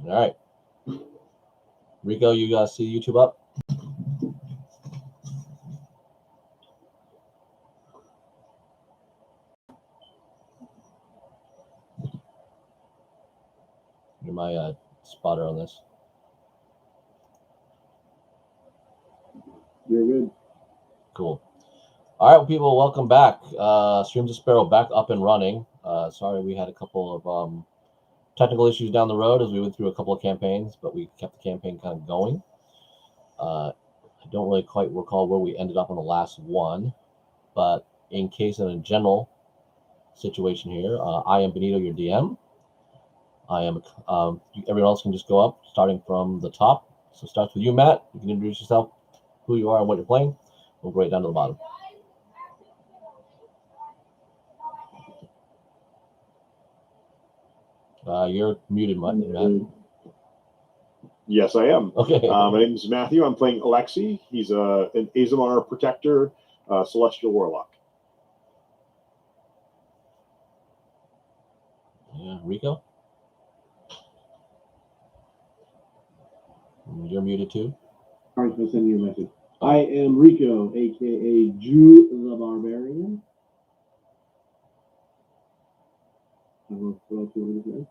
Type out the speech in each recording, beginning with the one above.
All right. Rico, you guys see YouTube up? You're my spotter on this. You're good. Cool. All right, people, welcome back. Streams of Sparrow back up and running. Sorry, we had a couple of technical issues down the road as we went through a couple of campaigns, but we kept the campaign kind of going. I don't really quite recall where we ended up on the last one, but in case in a general situation here, I am Benito, your DM. I am. Everyone else can just go up, starting from the top. So it starts with you, Matt. You can introduce yourself, who you are, and what you're playing. We'll go right down to the bottom. You're muted, Matt. Yes, I am. Okay. My name is Matthew. I'm playing Alexi. He's an Azamar Protector, Celestial Warlock. Yeah, Rico? You're muted too. All right, I'll send you a message. I am Rico, aka Jew the Barbarian. I don't know what else you want to say.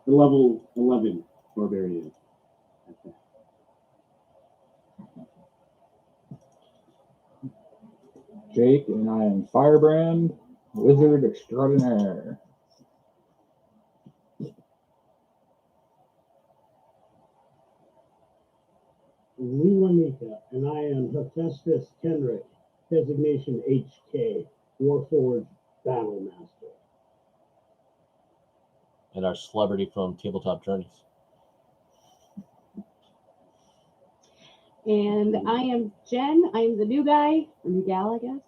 The level 11 Barbarian. Jake, and I am Firebrand, Wizard Extraordinaire. Lila Mika, and I am Hephaestus Kendrick, designation HK, Warforged Battlemaster. And our celebrity from Tabletop Journeys. And I am Jen. I'm the new guy, or new gal, I guess.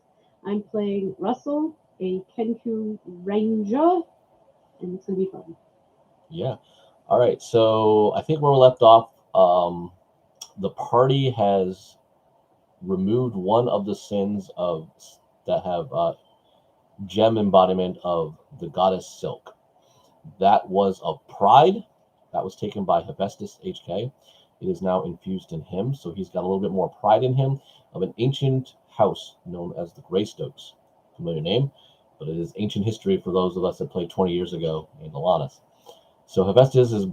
I'm playing Russell, a Kenku Ranger, and it's going to be fun. Yeah. All right. So I think where we left off, the party has removed one of the sins of that have gem embodiment of the goddess Silk. That was of pride. That was taken by Hephaestus HK. It is now infused in him, so he's got a little bit more pride in him of an ancient house known as the Greystokes. Familiar name, but it is ancient history for those of us that played 20 years ago in Alanis. So Hephaestus is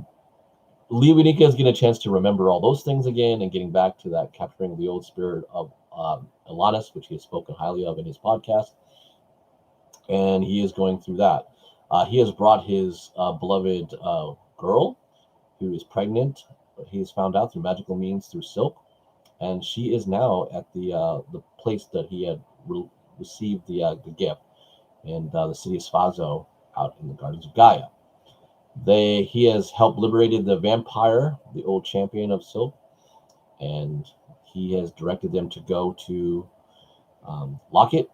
Leonika is getting a chance to remember all those things again and getting back to that capturing the old spirit of Alanis, which he has spoken highly of in his podcast. And he is going through that. He has brought his beloved girl, who is pregnant. He has found out through magical means through Silk, and she is now at the place that he had received the gift in the city of Sfazo out in the Gardens of Gaia. He has helped liberated the vampire, the old champion of Silk, and he has directed them to go to Locket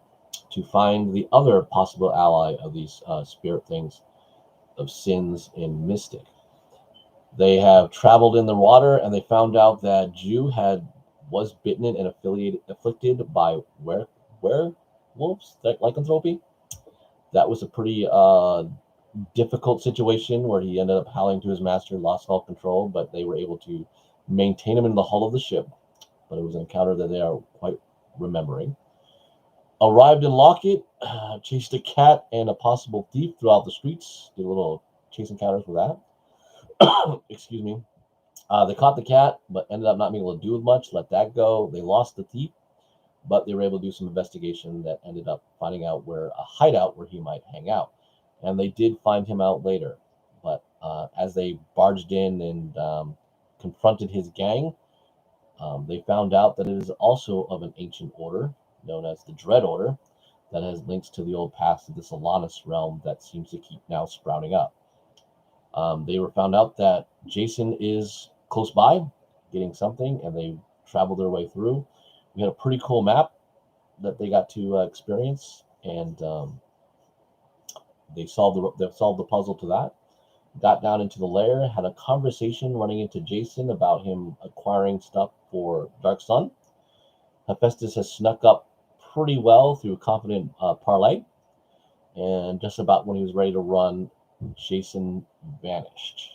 to find the other possible ally of these spirit things of sins in Mystic. They have traveled in the water, and they found out that Jew was bitten and afflicted by werewolves, lycanthropy. That was a pretty difficult situation where he ended up howling to his master, lost all control, but they were able to maintain him in the hull of the ship. But it was an encounter that they are quite remembering. Arrived in Locket, chased a cat and a possible thief throughout the streets. Did a little chase encounters with that. Excuse me. They caught the cat, but ended up not being able to do much. Let that go. They lost the thief, but they were able to do some investigation that ended up finding out where a hideout where he might hang out. And they did find him out later. But as they barged in and confronted his gang, they found out that it is also of an ancient order known as the Dread Order that has links to the old past of this Alanis realm that seems to keep now sprouting up. They were found out that Jason is close by, getting something, and they traveled their way through. We had a pretty cool map that they got to experience, and they solved the puzzle to that. Got down into the lair, had a conversation running into Jason about him acquiring stuff for Dark Sun. Hephaestus has snuck up pretty well through confident parlay. And just about when he was ready to run, Jason vanished.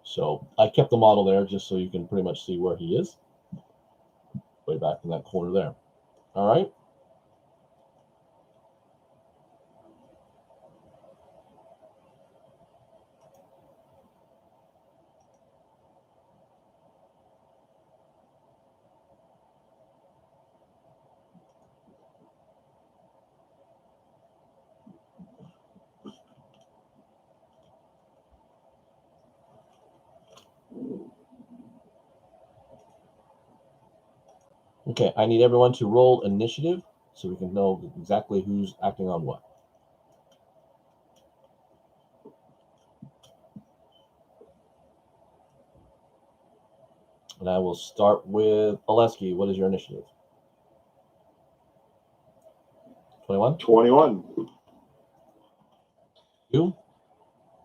So I kept the model there just so you can pretty much see where he is. Way back in that corner there. All right. Okay, I need everyone to roll initiative so we can know exactly who's acting on what. And I will start with Oleski. What is your initiative? 21? 21. You?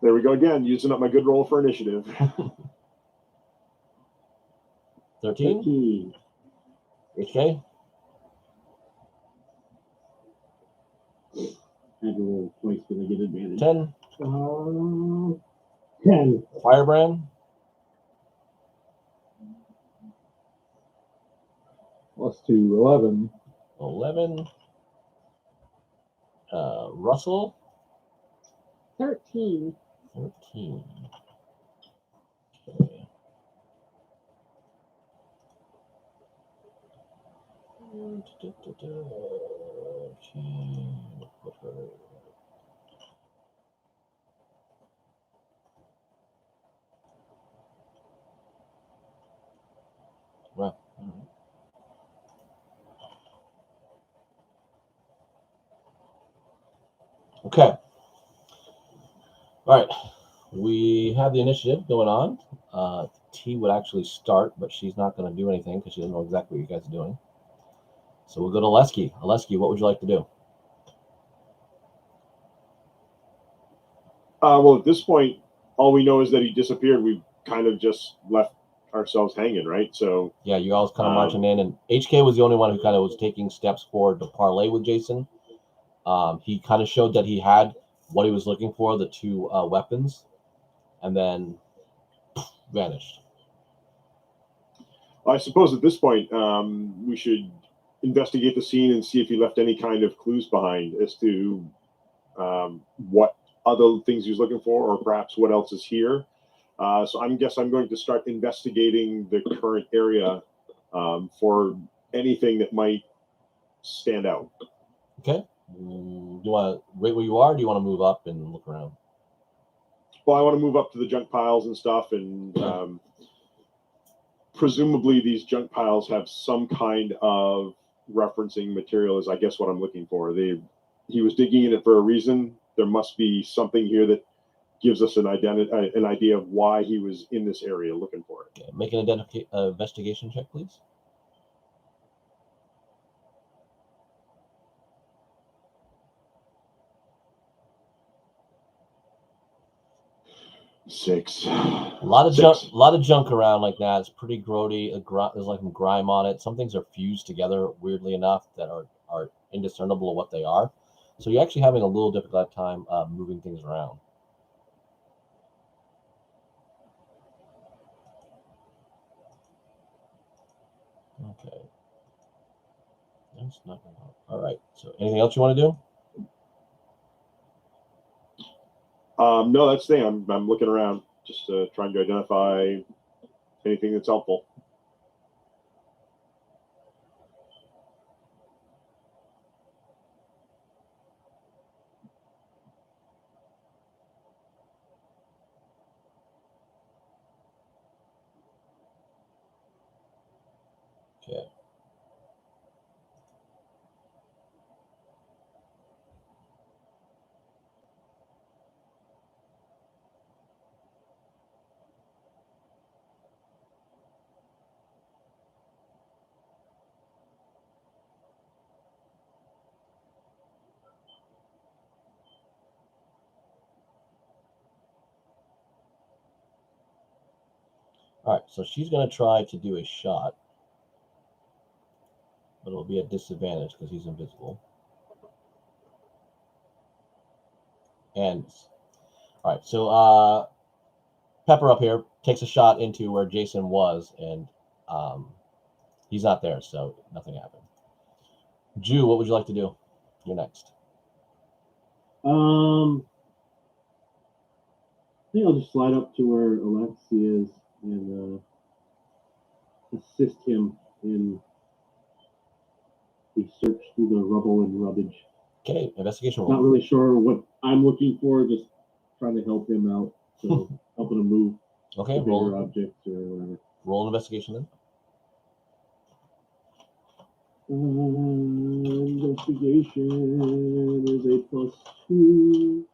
There we go again, using up my good roll for initiative. 13? 13. HK? I have to roll twice because I get advantage. 10? 10. Firebrand? +2, 11. 11? Russell? 13. 13. Okay. Okay. Well, okay. All right. We have the initiative going on. T would actually start, but she's not going to do anything because she doesn't know exactly what you guys are doing. So we'll go to Oleski. Oleski, what would you like to do? Well, at this point, all we know is that he disappeared. We've kind of just left ourselves hanging, right? So Yeah, you all kind of marching in, and HK was the only one who kind of was taking steps forward to parlay with Jason. He kind of showed that he had what he was looking for, the two weapons, and then vanished. I suppose at this point, we should investigate the scene and see if he left any kind of clues behind as to what other things he was looking for, or perhaps what else is here. So I'm going to start investigating the current area for anything that might stand out. Okay. Do you want to wait where you are, or do you want to move up and look around? Well, I want to move up to the junk piles and stuff, and presumably these junk piles have some kind of referencing material is I guess what I'm looking for. He was digging in it for a reason. There must be something here that gives us an idea of why he was in this area looking for it. Okay. Make an investigation check, please. Six. A lot of junk around like that. It's pretty grody. There's like some grime on it. Some things are fused together weirdly enough that are indiscernible of what they are. So you're actually having a little difficult time moving things around. Okay. That's not gonna help. All right. So anything else you want to do? No, that's the thing. I'm looking around, just trying to identify anything that's helpful. Okay. All right. So she's going to try to do a shot, but it'll be a disadvantage because he's invisible. And all right, so Pepper up here takes a shot into where Jason was, and he's not there, so nothing happened. Jew, what would you like to do? You're next. I think I'll just slide up to where Alexi is and assist him in the search through the rubble and rubbish. Okay, investigation roll. Not really sure what I'm looking for, just trying to help him out. So helping him move Okay, bigger roll objects or whatever. an investigation then. Investigation is a +2.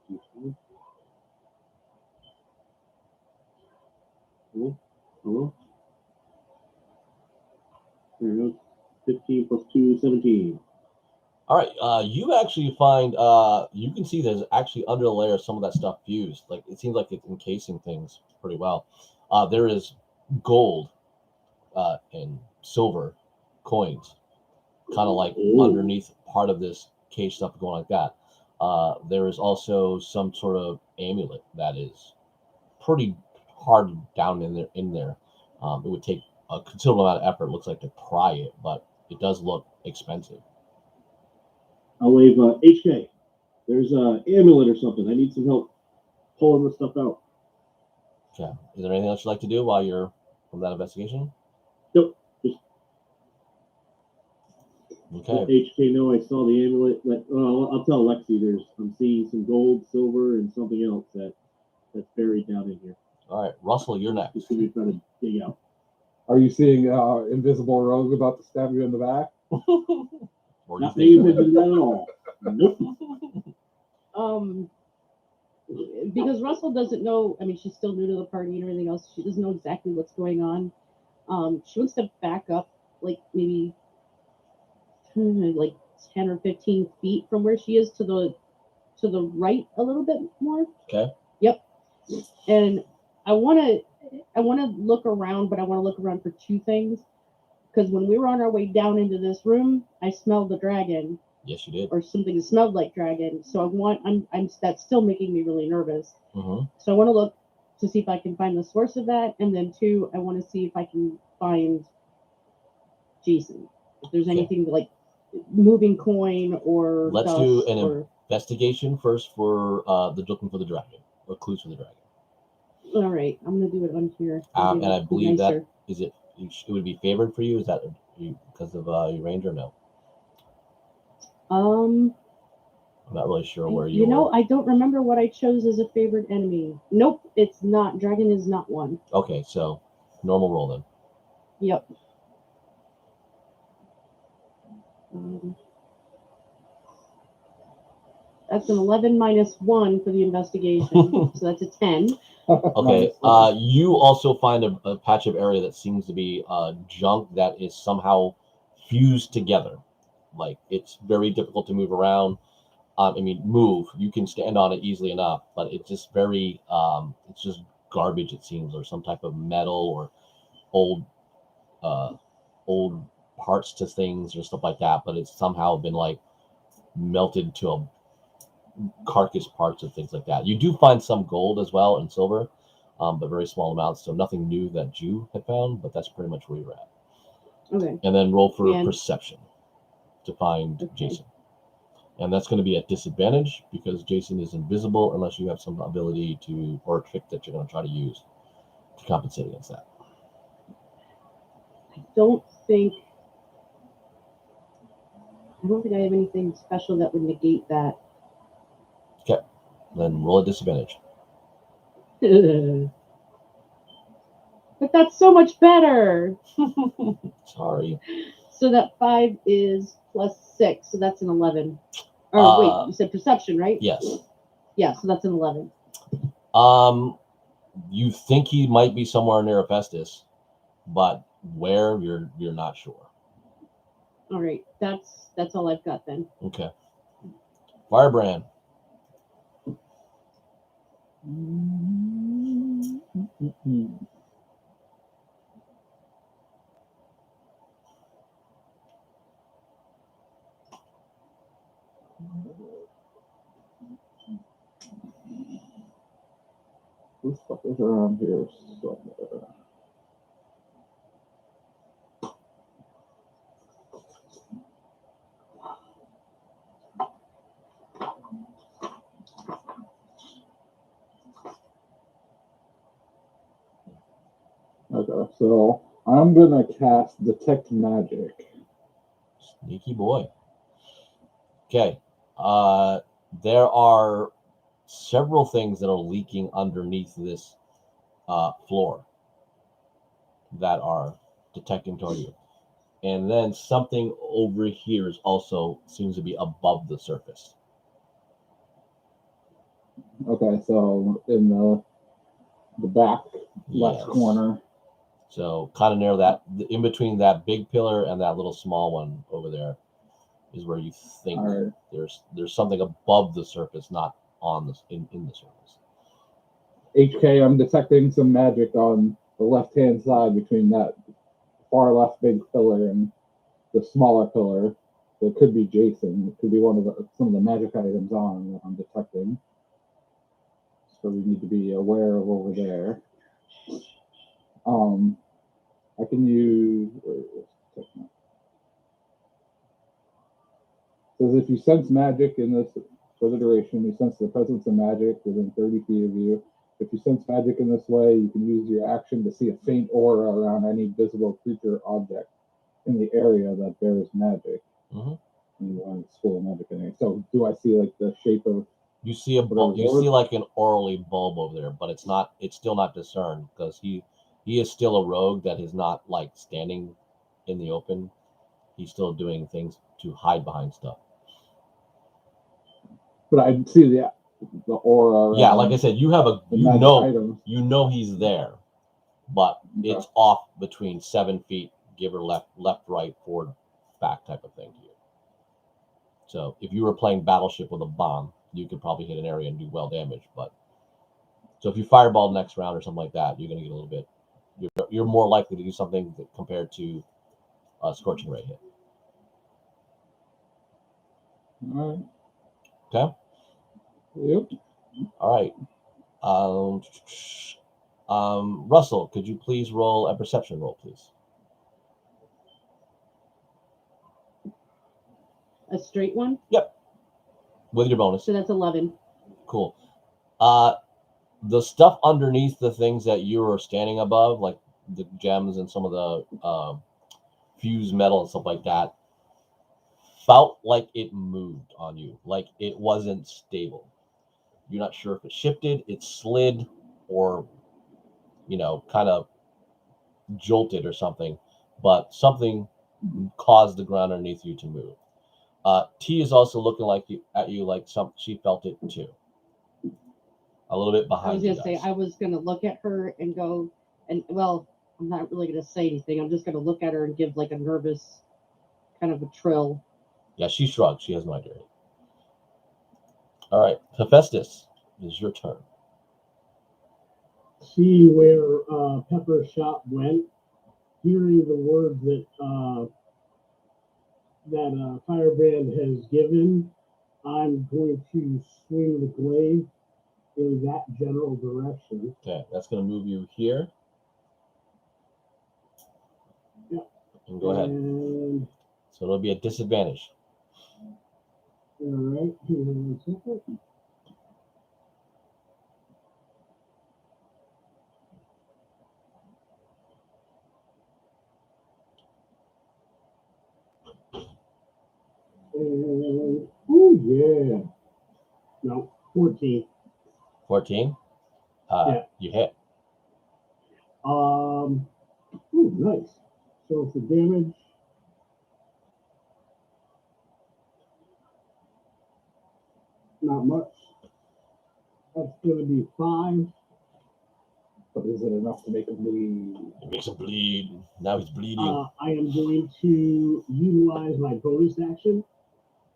Let's see. Hello? There we go. 15 + 2, 17. All right, you actually find you can see there's actually under the layer some of that stuff fused. Like it seems like it's encasing things pretty well. There is gold and silver coins, kind of like underneath part of this cage stuff going like that. There is also some sort of amulet that is pretty hard down in there. It would take a considerable amount of effort, it looks like, to pry it, but it does look expensive. I'll wave HK. There's an amulet or something. I need some help pulling this stuff out. Okay. Is there anything else you'd like to do while you're from that investigation? Nope. Just Okay. let HK know I saw the amulet. I'll tell Lexi I'm seeing some gold, silver, and something else that's buried down in here. All right, Russell, you're next. Just gonna be trying to dig out. Are you seeing invisible Rose about to stab you in the back? Or Not you paying think? attention to that at all. Nope. Because Russell doesn't know. I mean, she's still new to the party and everything else. She doesn't know exactly what's going on. She wants to back up, like maybe like 10 or 15 feet from where she is to the right a little bit more. Okay. Yep. And I want to look around, but I want to look around for two things. Because when we were on our way down into this room, I smelled the dragon. Yes, you did. Or something that smelled like dragon. So I'm that's still making me really nervous. Mm-hmm. So I want to look to see if I can find the source of that, and then two, I want to see if I can find Jason. If there's anything like moving coin or let's dust do an or... investigation first for the looking for the dragon or clues for the dragon. All right, I'm gonna do it on here. And I believe that is it. It would be favored for you. Is that because of your range or no? I'm not really sure where you. You know, I don't remember what I chose as a favorite enemy. Nope, it's not. Dragon is not one. Okay, so normal roll then. Yep. That's an 11 minus 1 for the investigation. So that's a 10. Okay. You also find a patch of area that seems to be junk that is somehow fused together. Like it's very difficult to move around. Move. You can stand on it easily enough, but it's just very. It's just garbage. It seems, or some type of metal or old parts to things or stuff like that. But it's somehow been like melted to a carcass parts of things like that. You do find some gold as well and silver, but very small amounts. So nothing new that Jew had found, but that's pretty much where you're at. Okay. And then roll for perception to find Jason. And that's going to be at disadvantage because Jason is invisible unless you have some ability to, or a trick that you're going to try to use to compensate against that. I don't think I have anything special that would negate that. Okay. Then roll at disadvantage. But that's so much better. Sorry. So that 5 is plus 6, so that's an 11. Or wait, you said perception, right? Yes. Yeah, so that's an 11. You think he might be somewhere near Hephaestus, but where you're not sure. All right, that's all I've got then. Okay. Firebrand. This stuff is around here somewhere. Okay, so I'm gonna cast Detect Magic. Sneaky boy. Okay. There are several things that are leaking underneath this floor that are detecting toward you. And then something over here is also seems to be above the surface. Okay, so in the back left Yes. corner. So kind of near that, in between that big pillar and that little small one over there, is where you think All right. there's something above the surface, not on the in the surface. HK, I'm detecting some magic on the left-hand side between that far left big pillar and the smaller pillar. It could be Jason. It could be some of the magic items on that I'm detecting. So we need to be aware of over there. I can use. Says if you sense magic in this for the duration, you sense the presence of magic within 30 feet of you. If you sense magic in this way, you can use your action to see a faint aura around any visible creature or object in the area that bears magic. Mm-hmm. And you want to school of magic in there. So do I see like the shape of? You see you see like an orally bulb over there, but it's not. It's still not discerned because he is still a rogue that is not like standing in the open. He's still doing things to hide behind stuff. But I see the aura. Yeah, like I said, you have items. you know he's there, but it's off between 7 feet, give or left, right, forward, back type of thing to you. So if you were playing Battleship with a bomb, you could probably hit an area and do well damage. But so if you fireball next round or something like that, you're going to get a little bit. You're more likely to do something compared to a scorching ray hit. All right. Okay. Yep. All right. Russell, could you please roll a perception roll, please? A straight one? Yep. With your bonus. So that's 11. Cool. The stuff underneath the things that you were standing above, like the gems and some of the fused metal and stuff like that, felt like it moved on you, like it wasn't stable. You're not sure if it shifted, it slid, or kind of jolted or something, but something caused the ground underneath you to move. T is also looking at you like she felt it too. A little bit behind you. I was gonna say I was gonna look at her and go, and well, I'm not really gonna say anything. I'm just gonna look at her and give like a nervous kind of a trill. Yeah, she shrugged. She has no idea. All right, Hephaestus, it is your turn. See where Pepper's shot went, hearing the words that Firebrand has given, I'm going to swing the glaive in that general direction. Okay, that's going to move you here. Yeah. And go ahead. So it'll be a disadvantage. All right, here in a second. And, oh yeah. No, 14. 14? Yeah. You hit. Oh, nice. So for damage, not much. That's going to be 5. But is it enough to make him bleed? It makes him bleed. Now he's bleeding. I am going to utilize my bonus action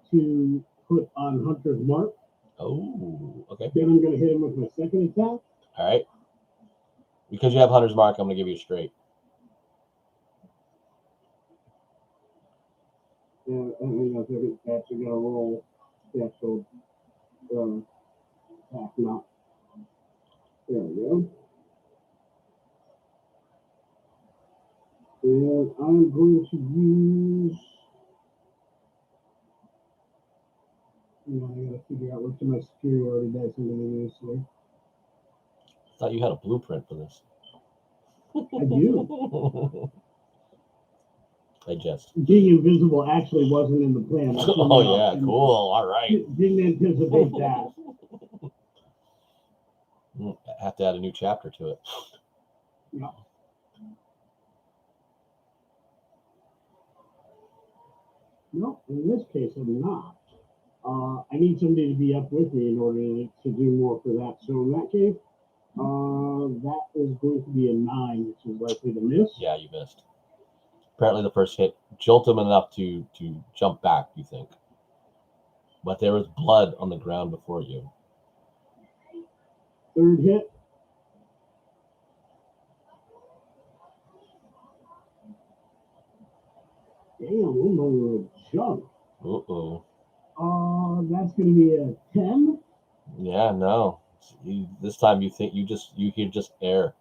to put on Hunter's Mark. Oh, okay. Then I'm going to hit him with my second attack. All right. Because you have Hunter's Mark, I'm going to give you a straight. I mean, I'm actually going to roll the actual attack, not. There we go. And I'm going to use. I gotta figure out which of my superiority dice I'm gonna use here. I thought you had a blueprint for this. I do. I jest. Being invisible actually wasn't in the plan. Oh yeah, cool. All right. Didn't anticipate that. I have to add a new chapter to it. No. No, in this case, I'm not. I need somebody to be up with me in order to do more for that. So in that case, that is going to be a 9, which is likely to miss. Yeah, you missed. Apparently, the first hit jolted him enough to jump back. You think, but there was blood on the ground before you. Third hit. Damn, I'm over a jump. Uh-oh. That's going to be a 10. Yeah, no. This time you think you hear just air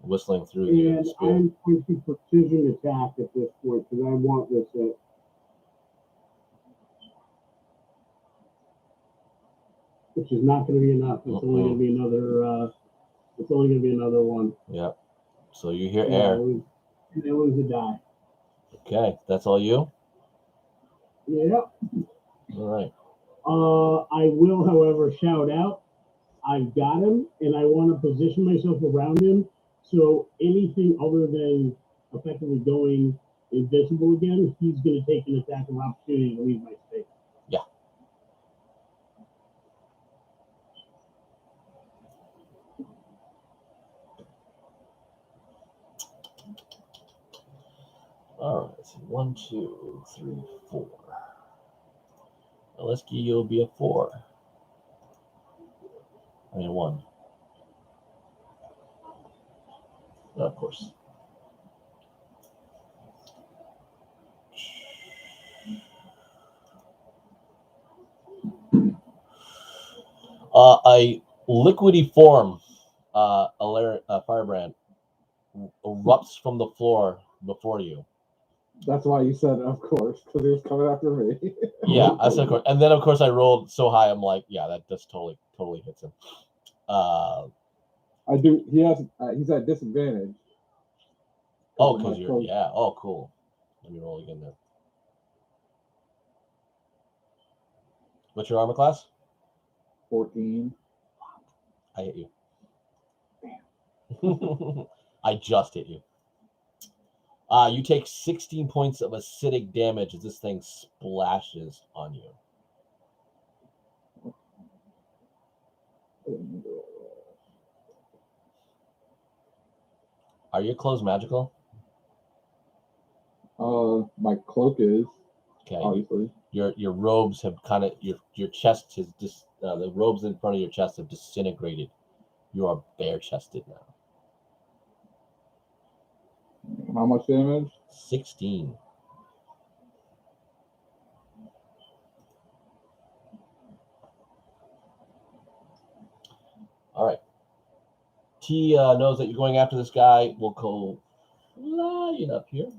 whistling through your And spear. I'm going to precision attack at this point because I want this hit. Which is not going to be enough. It's only going to be another. It's only going to be another one. Yep. So you hear air. It was a die. Okay, that's all you. Yep. All right. I will, however, shout out. I've got him, and I want to position myself around him. So anything other than effectively going invisible again, he's going to take an attack of opportunity to leave my space. Yeah. All right. 1, 2, 3, 4. Let's give you'll be a 4. I mean 1. Of course. A liquidy form, a firebrand, erupts from the floor before you. That's why you said, of course, because he was coming after me. Yeah, I said, of course. And then of course I rolled so high. I'm like, yeah, that just totally hits him. I do. He's at disadvantage. Oh, because you're yeah. Oh, cool. Let me roll again there. What's your armor class? 14. I hit you. Damn. I just hit you. You take 16 points of acidic damage as this thing splashes on you. Are your clothes magical? My cloak is. Okay. Obviously. Your robes have kind of your chest has just the robes in front of your chest have disintegrated. You are bare chested now. How much damage? 16. All right. T knows that you're going after this guy. We'll go flying up here.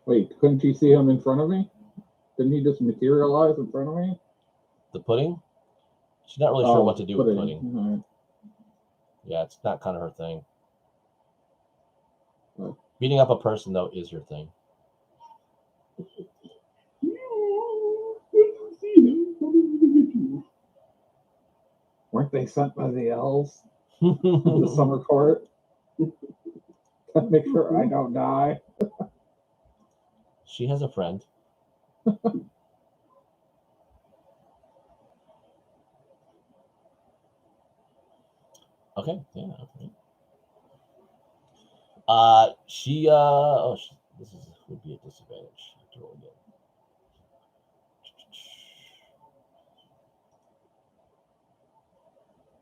Wait, couldn't you see him in front of me? Didn't he just materialize in front of me? The pudding? She's not really sure what to do with pudding. Mm-hmm. Yeah, it's not kind of her thing. Oh. Beating up a person, though, is her thing. Weren't they sent by the elves to the summer court? To make sure I don't die. She has a friend. Okay, yeah, okay. This would be a disadvantage to roll again.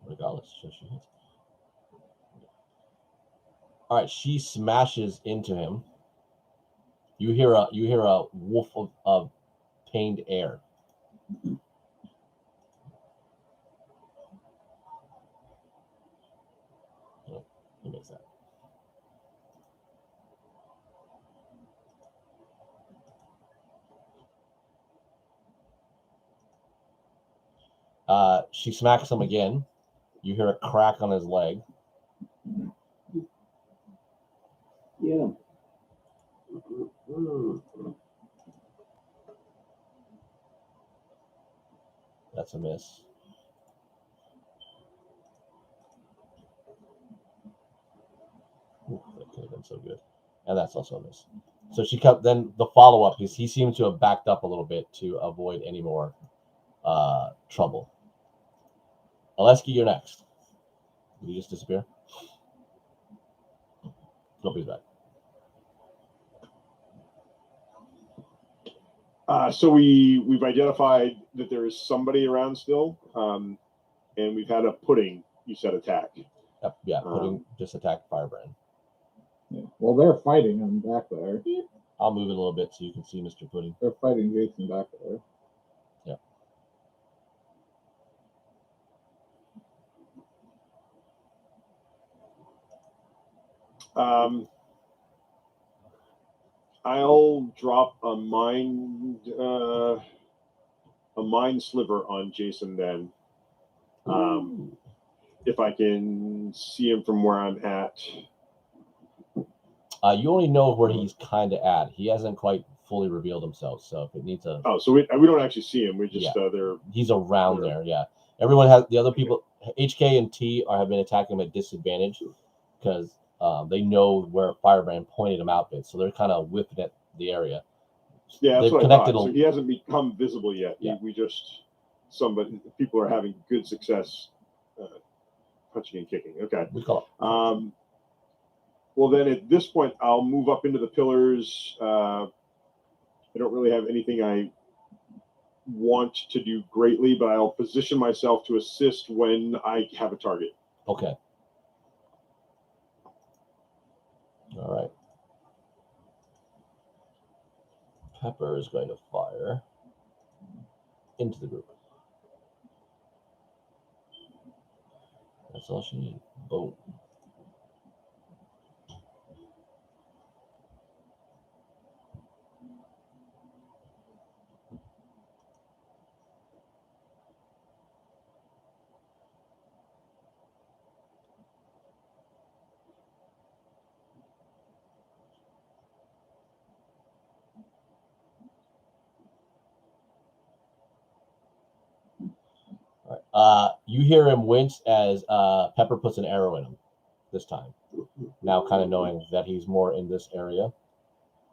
Regardless, so she hits. All right, she smashes into him. You hear a wolf of pained air. Oh, he makes that. She smacks him again. You hear a crack on his leg. Yeah. That's a miss. Ooh, that could have been so good. And that's also a miss. So she kept. Then the follow up is he seems to have backed up a little bit to avoid any more trouble. Alesky, you're next. Did you just disappear? Nope, he's back. So we've identified that there is somebody around still, and we've had a pudding. You said attack. Yep, yeah, pudding just attacked Firebrand. Yeah. Well, they're fighting him back there. I'll move it a little bit so you can see Mr. Pudding. They're fighting Jason back there. Yeah. I'll drop a mind sliver on Jason then. If I can see him from where I'm at. You only know where he's kind of at. He hasn't quite fully revealed himself, so if it needs a... Oh, so we don't actually see him. We just he's around there. Yeah, everyone has the other people. HK and T have been attacking him at disadvantage because they know where Firebrand pointed him out, so they're kind of whipping at the area. Yeah, that's They've what I thought. connected So he hasn't become visible yet. Yeah. People are having good success punching and kicking. Okay. We call it. Well, then at this point, I'll move up into the pillars. I don't really have anything I want to do greatly, but I'll position myself to assist when I have a target. Okay. All right. Pepper is going to fire into the group. That's all she needs. Boom. You hear him wince as Pepper puts an arrow in him this time. Now, kind of knowing that he's more in this area,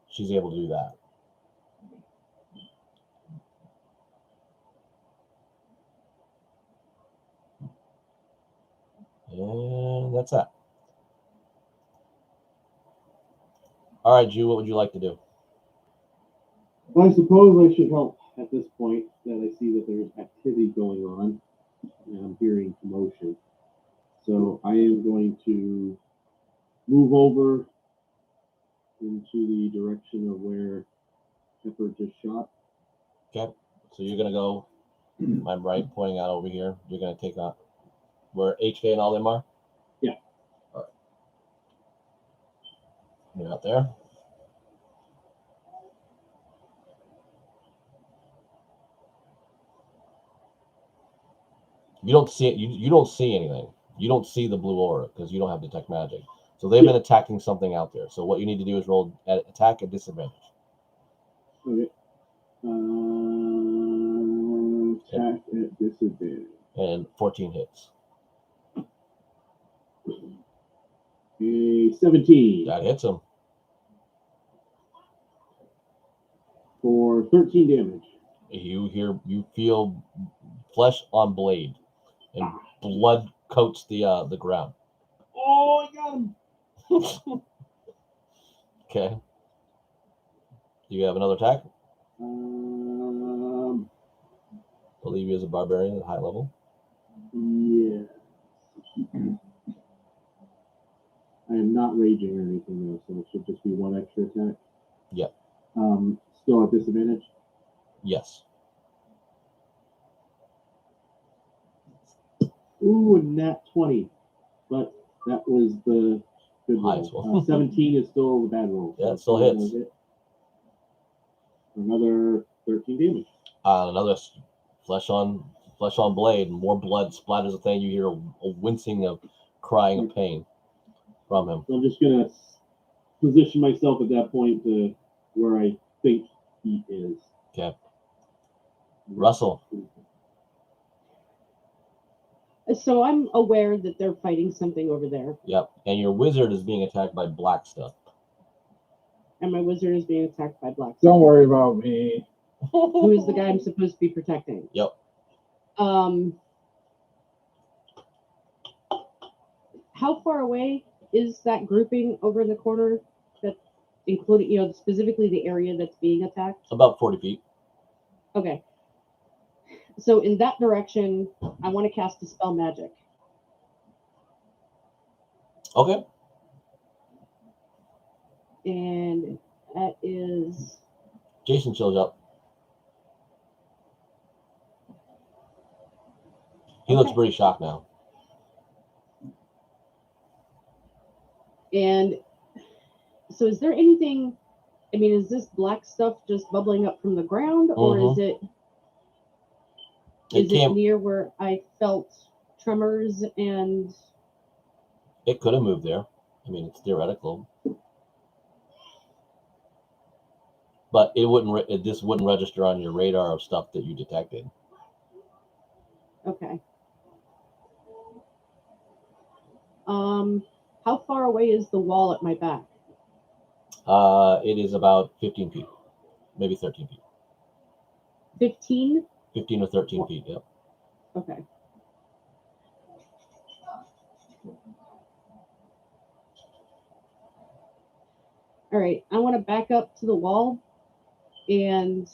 she's able to do that. And that's that. All right, Jew, what would you like to do? I suppose I should help at this point that I see that there's activity going on and I'm hearing commotion. So I am going to move over into the direction of where Pepper just shot. Okay, so you're going to go, I'm right, pointing out over here. You're going to take out where HK and all them are? Yeah. All right. You're out there. You don't see it. You don't see anything. You don't see the blue aura because you don't have detect magic. So they've been attacking something out there. So what you need to do is roll attack at disadvantage. Okay. Attack at disadvantage. And 14 hits. A 17. That hits him. For 13 damage. You feel flesh on blade, and blood coats the ground. Oh, I got him. Okay. Do you have another attack? Believe he is a barbarian at high level. Yeah. I am not raging or anything though, so it should just be one extra attack. Yep. Still at disadvantage. Yes. Ooh, and nat 20. But that was the good Highest roll. one. 17 is still the bad roll. Yeah, it still hits. Another 13 damage. Another flesh on blade. More blood splatters the thing. You hear a wincing of crying of pain from him. So I'm just gonna position myself at that point to where I think he is. Okay. Russell. So I'm aware that they're fighting something over there, Yep. And your wizard is being attacked by black stuff. and my wizard is being attacked by black. Don't worry about me. Who is the guy I'm supposed to be protecting? Yep. How far away is that grouping over in the corner? That including, specifically the area that's being attacked. About 40 feet. Okay. So in that direction, I want to cast Dispel Magic. Okay. And that is... Jason shows up. He looks pretty shocked now. And so is there anything... I mean, is this black stuff just bubbling up from the ground? Or is it... Is it near where I felt tremors and... It could have moved there. I mean, it's theoretical. But it wouldn't. This wouldn't register on your radar of stuff that you detected. Okay. How far away is the wall at my back? It is about 15 feet, maybe 13 feet. 15? 15 or 13 feet, yep. Okay. All right, I want to back up to the wall and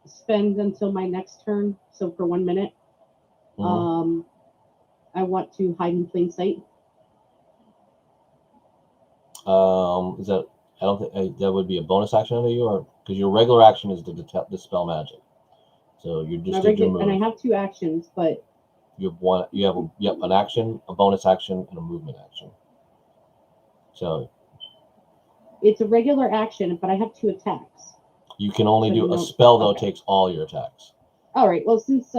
spend until my next turn. So for 1 minute, I want to hide in plain sight. Is that? I don't think that would be a bonus action under you, or because your regular action is to dispel magic. So you just did your move. And I have 2 actions, but you have one. You have an action, a bonus action, and a movement action. So it's a regular action, but I have 2 attacks. You can only do a spell though. Takes all your attacks. All right. Well, since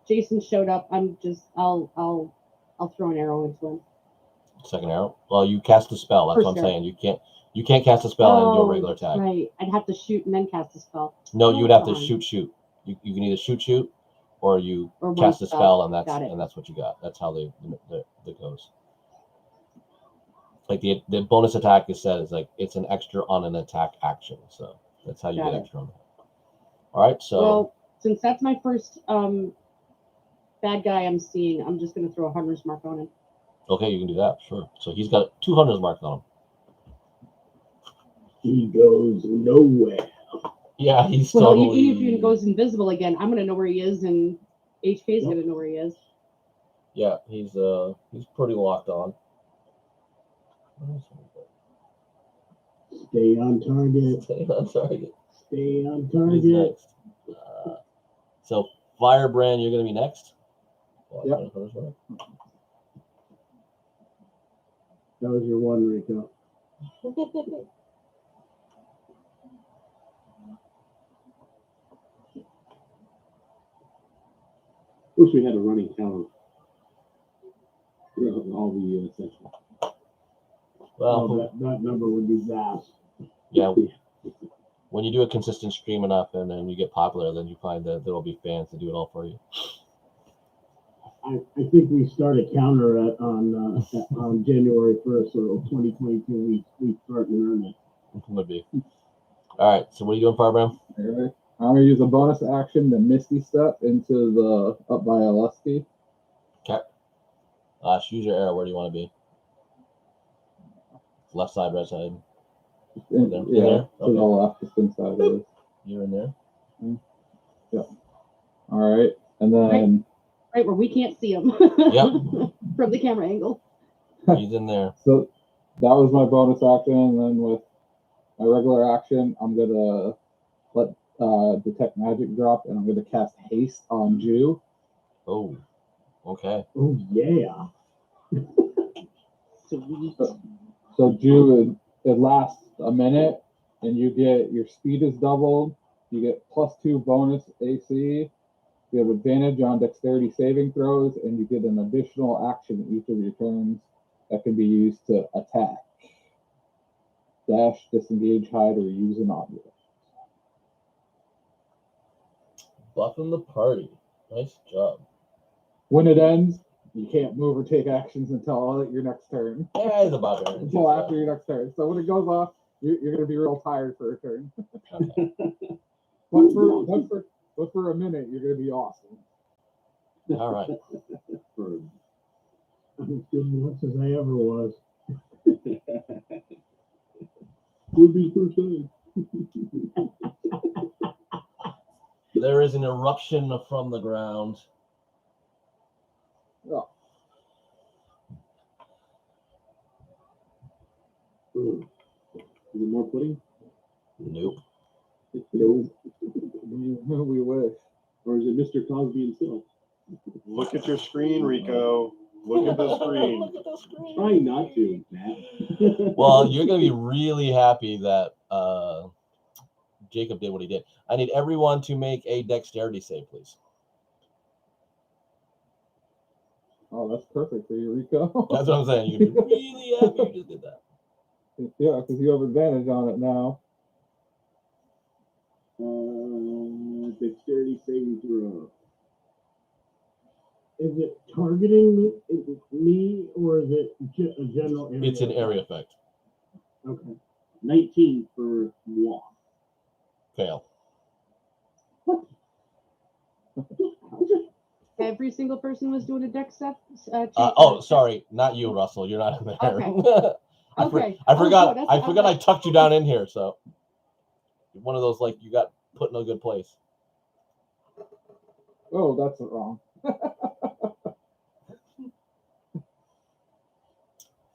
Jason showed up, I'll throw an arrow into him. Second arrow. Well, you cast a spell. That's what I'm saying. You can't cast a spell and do a regular attack. Right. I'd have to shoot and then cast a spell. No, you would have to shoot. You can either shoot, or you cast a spell, and that's what you got. That's how that goes. Like the bonus attack is said is like it's an extra on an attack action, so that's how you get extra on that. All right, so well, since that's my first bad guy I'm seeing, I'm just gonna throw a hunter's mark on him. Okay, you can do that, sure. So he's got 2 hunter's marks on him. He goes nowhere. Yeah, he's well, totally... even if he goes invisible again, I'm gonna know where he is, and HK's gonna know where he is. Yeah, he's pretty locked on. Stay on target. Stay on target. Stay on target. So Firebrand, you're gonna be next. Yep. That was your one, Rico. Wish we had a running count of all the sessions. Well, that number would be vast. Yeah. When you do a consistent stream enough and then you get popular, then you find that there will be fans to do it all for you. I think we start a counter on January 1st, so 2022 we start in earnest. Would be. All right. So what are you doing, Firebrand? Okay. I'm gonna use a bonus action to Misty Step into the up by Alusky. Okay. Use your arrow. Where do you want to be? Left side, right side. In there? To the left, just inside of it. You're in there. Yeah. All right, and then right where we can't see him. Yep. From the camera angle. He's in there. So that was my bonus action, and then with my regular action, I'm gonna let detect magic drop, and I'm gonna cast haste on Jew. Oh, okay. Oh yeah. Sweet. So Jew, it lasts a minute, and you get your speed is doubled. You get +2 bonus AC. You have advantage on dexterity saving throws, and you get an additional action each of your turns that can be used to attack, dash, disengage, hide, or use an object. Buffing the party. Nice job. When it ends, you can't move or take actions until your next turn. Yeah, it's about there. Until after your next turn. So when it goes off, you're going to be real tired for a turn. Okay. But for a minute, you're going to be awesome. All right. I'm as good once as I ever was. Would be first time. There is an eruption from the ground. Oh, Is it more pudding? Nope. No. we wish. Or is it Mr. Cosby himself? Look at your screen, Rico. Look at the screen. Look at the screen. Try not to, Matt. Well, you're going to be really happy that Jacob did what he did. I need everyone to make a dexterity save, please. Oh, that's perfect for you, Rico. That's what I'm saying. You're going to be really happy you just did that. Yeah, because you have advantage on it now. Dexterity saving throw. Is it targeting me or is it a general area? It's an area effect. Okay. 19 for moi. Fail. Every single person was doing a dex check. Sorry, not you, Russell. You're not in there. Okay. Okay. I forgot. Oh, I forgot. I tucked you down in here. So one of those like you got put in a good place. Oh, that's wrong.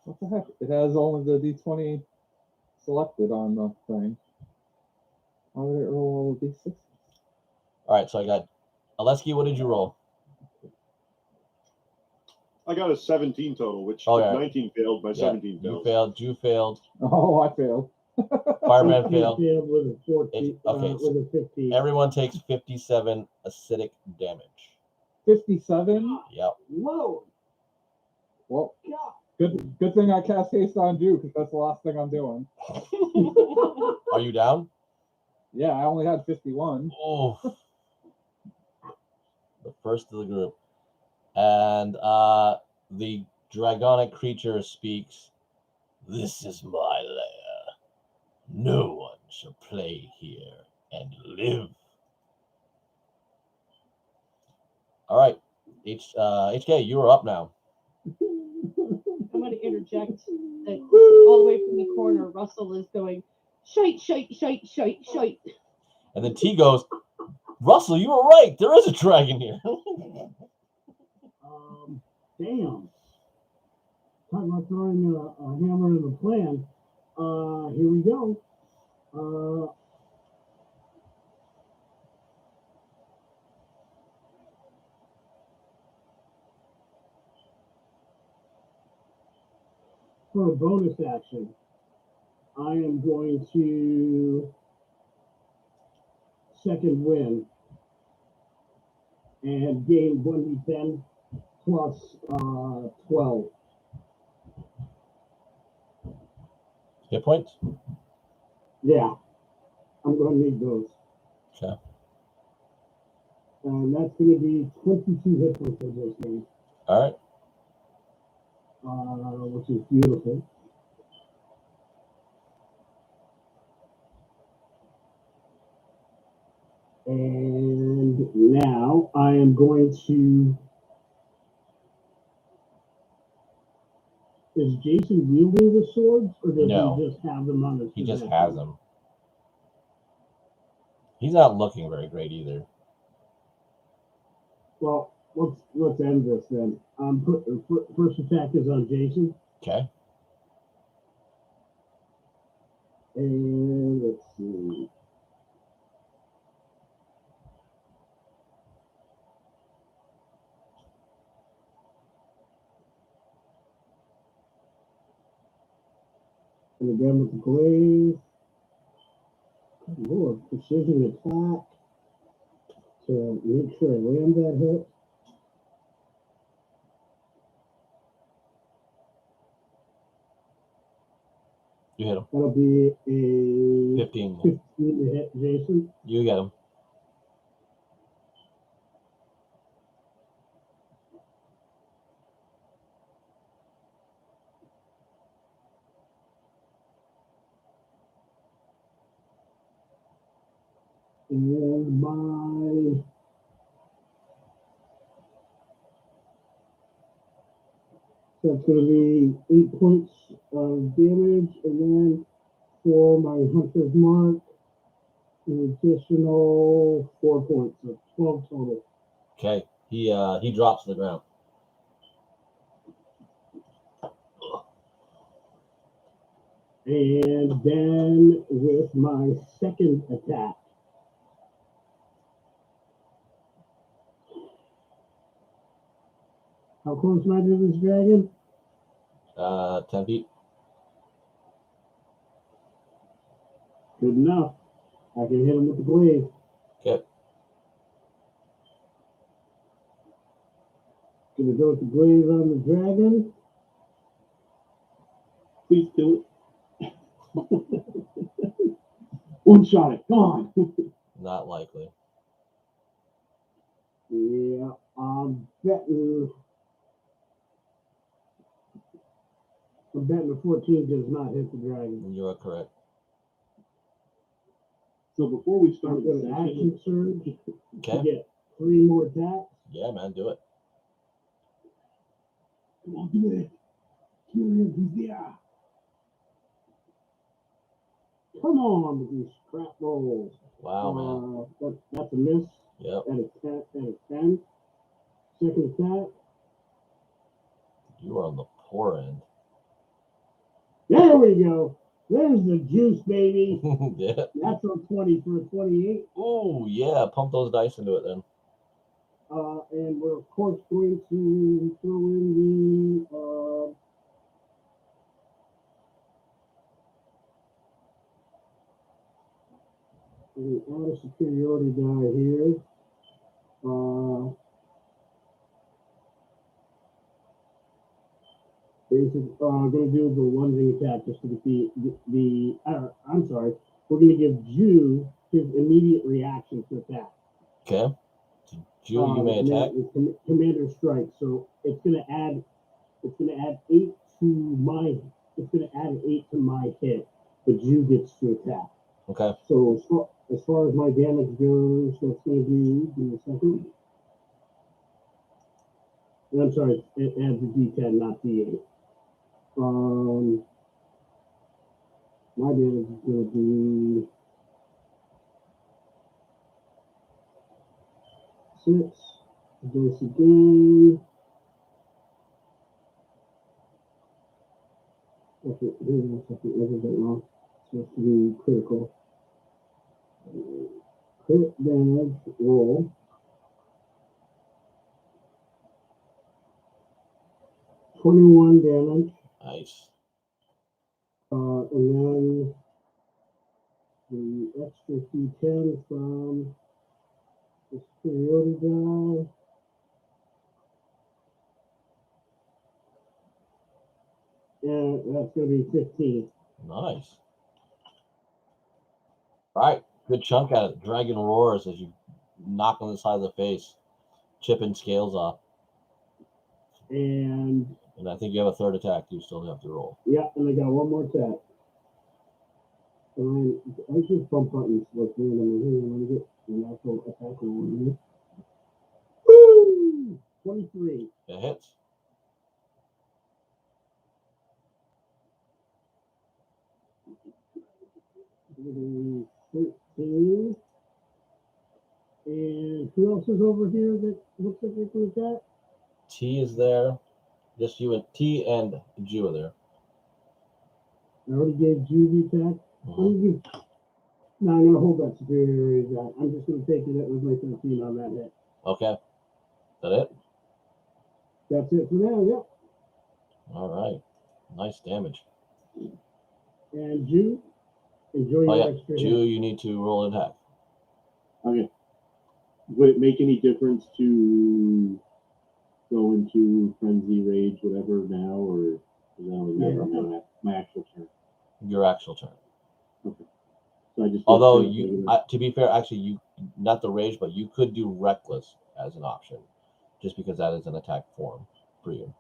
What the heck? It has only the D20 selected on the thing. How did it roll all the D6? All right. So I got Aleski. What did you roll? I got a 17 total, which Oh, yeah. 19 failed, my Yeah, 17 you failed. failed. You failed. Oh, I failed. Fireman 18 failed. failed with a 14. Okay, so with a 15. Everyone takes 57 acidic damage. 57? Yep. Whoa. Well, good thing I cast haste on you, because that's the last thing I'm doing. Are you down? Yeah, I only had 51. Oh. The first of the group. And the dragonic creature speaks. This is my lair. No one shall play here and live. All right. HK, you are up now. I'm going to interject that all the way from the corner, Russell is going, shite, shite, shite, shite, shite. And then T goes, Russell, you were right. There is a dragon here. Damn. Talking about throwing a hammer in the plan. Here we go. For a bonus action, I am going to second win and gain 1d10 plus 12. Hit points? Yeah, I'm going to need those. Okay. And that's going to be 22 hit points of this game. All right. Which is beautiful. And now I am going to. Is Jason wielding the swords, or does No. he just have them on his He just possession? has them. He's not looking very great either. Well, let's end this then. First attack is on Jason, Okay. and And again with the glaive. Good Lord, precision attack to make sure I land that hit. You hit him. That'll be a 15. 15 to hit Jason. You get him. And my that's going to be 8 points of damage, and then for my hunter's mark, an additional 4 points, so 12 total. Okay. He drops to the ground. And then with my second attack, how close am I to this dragon? 10 feet. Good enough. I can hit him with the glaive. Okay. Gonna go with the glaive on the dragon. Please kill it. One shot it. Come on. Not likely. Yeah, I'm betting the 14 does not hit the dragon. You are correct. So before we I'm start the going to session, action surge to Okay. get 3 more attacks. Yeah, man, do it. come on, do it. Kill him. He's there. Come on with these crap rolls. Wow, man. That's a miss. Yep. At a 10. Second attack. You are on the poor end. There we go. There's the juice, baby. Yeah. Natural 20 for a 28. Oh, yeah. Pump those dice into it then. And we're, of course, going to throw in add a superiority die here. I'm going to do the lunging attack just to defeat I'm sorry. We're going to give Jew his immediate reaction to attack. Okay. Jew, you may attack. Commander strike. So it's going to add 8 to my. It's going to add an 8 to my hit, but Jew gets to attack. Okay. So as far as my damage goes, that's going to be. Give me a second. I'm sorry. It adds a D10, not D8. My damage is going to be 6. Dice again. Okay, here's one second. I did that wrong. It's supposed to be critical. Crit damage roll. $21 damage. Nice. And then the extra D10 from the superiority die. And that's going to be 15. Nice. All right. Good chunk at it. Dragon roars as you knock on the side of the face, chipping scales off. And I think you have a third attack you still have to roll. yeah, and I got one more attack. And I just bump buttons like randomly here. Let me get an actual attack roll here. Woo! 23. It hits. Maybe 13. And who else is over here that looks like they can attack? T is there. Just you and T and Jew are there. I already gave Jew the attack. Mhm. No, I'm going to hold that superiority die. I'm just going to take it with my 13 on that hit. Okay. Is that it? That's it for now, yep. All right. Nice damage. And Jew, enjoy Oh your yeah, extra Jew, hit. you need to roll an attack. Okay. Would it make any difference to go into frenzy, rage, whatever now, or is that only matter my actual turn? Your actual turn. Okay. So I just. Although to be fair, actually, you not the rage, but you could do reckless as an option, just because that is an attack form for you.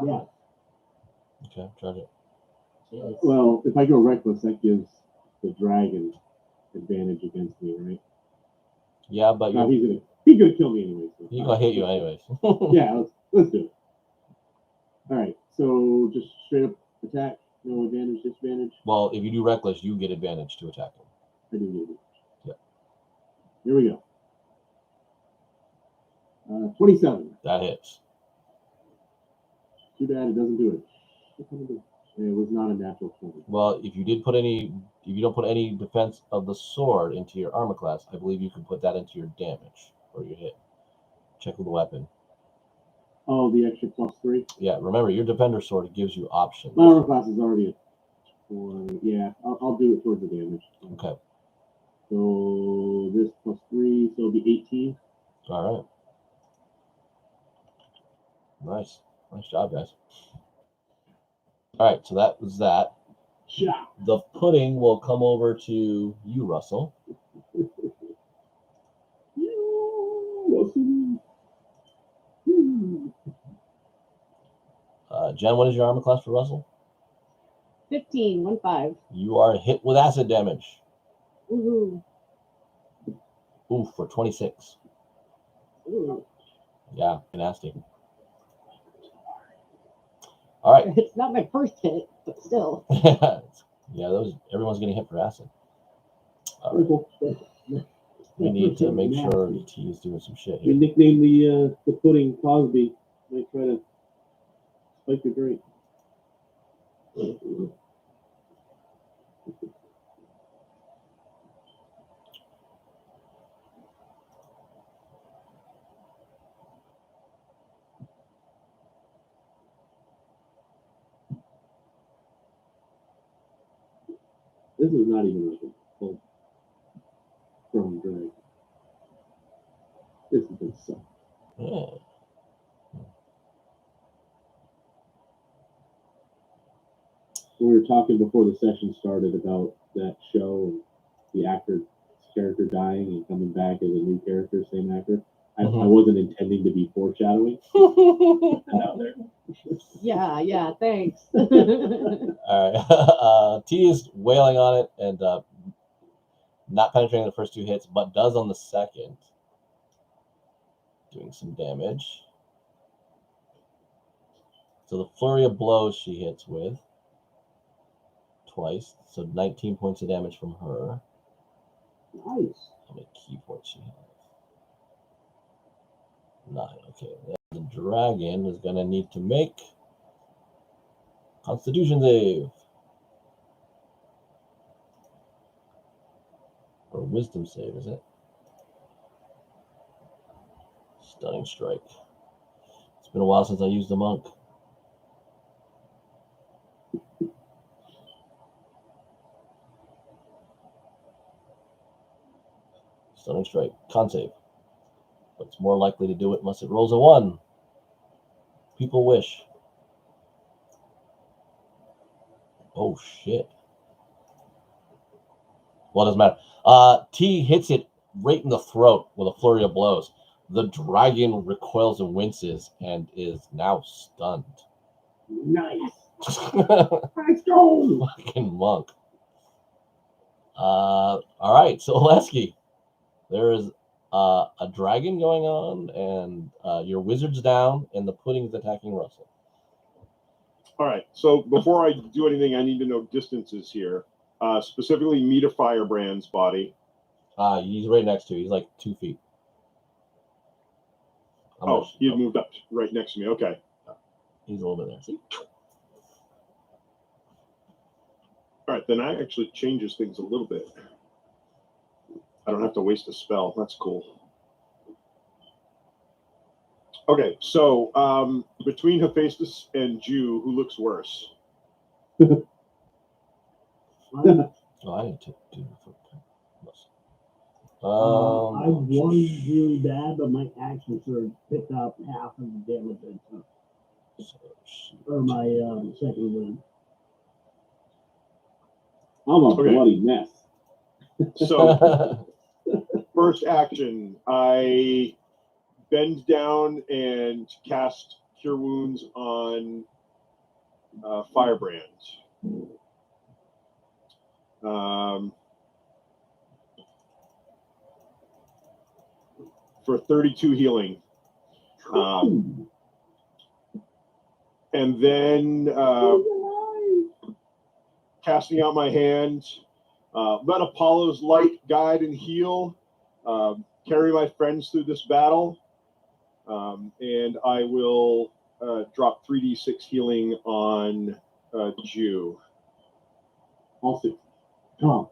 Yeah. Okay, charge it. Well, if I go reckless, that gives the dragon advantage against me, right? Yeah, but No, he's gonna kill me anyway. So. he's gonna hit you anyways. Yeah, let's do it. All right, so just straight up attack, no advantage, disadvantage. Well, if you do reckless, you get advantage to attack him. I do need it. Yeah. Here we go. 27. That hits. Too bad it doesn't do it. It was not a natural 20. Well, if you don't put any defense of the sword into your armor class, I believe you can put that into your damage or your hit. Check with the weapon. Oh, the extra +3. Yeah, remember your defender sword gives you options. My armor class is already a 20. Yeah, I'll do it towards the damage. Okay. So this +3, so it'll be 18. All right. Nice job, guys. All right, so that was that. Yeah. The pudding will come over to you, Russell. Jen, what is your armor class for Russell? 15, 15. You are hit with acid damage. Woohoo. Ooh, for 26. Ooh. Yeah, nasty. All right. It's not my first hit, but still. Yeah, everyone's getting hit for acid. All right. We need to make sure T is doing some shit We here. nicknamed the pudding Cosby. Might try to spike your drink. This is not even like a full strong drag. This is gonna suck. Yeah. We were talking before the session started about that show and the actor's character dying and coming back as a new character, same actor. I wasn't intending to be foreshadowing. Out there. Yeah, thanks. All right. T is wailing on it and not penetrating the first two hits, but does on the second. Doing some damage. So the flurry of blows she hits with twice. So 19 points of damage from her. Nice. How many key points she has? 9. Okay. The dragon is going to need to make Constitution save. Or Wisdom save, is it? Stunning strike. It's been a while since I used the monk. Stunning strike. Con save. But it's more likely to do it unless it rolls a 1. People wish. Oh, shit. Well, it doesn't matter. T hits it right in the throat with a flurry of blows. The dragon recoils and winces and is now stunned. Nice. Let's go. Fucking monk. All right, so Oleski, there is a dragon going on, and your wizard's down, and the pudding's attacking Russell. All right. So before I do anything, I need to know distances here. Specifically, Meter Firebrand's body. He's right next to you. He's like 2 feet. He had moved up right next to me. Okay. He's a little bit there. See? All right. Then that actually changes things a little bit. I don't have to waste a spell. That's cool. Okay, so between Hephaestus and Jew, who looks worse? Mine- Oh, I didn't do I won really bad, but my action surge picked up half of the damage I took. Or my second win. I'm a Okay. bloody mess. So first action, I bend down and cast Cure Wounds on Firebrand. For 32 healing. And then casting out my hand, let Apollo's light guide and heal, carry my friends through this battle, and I will drop 3d6 healing on Jew. All six. Come on.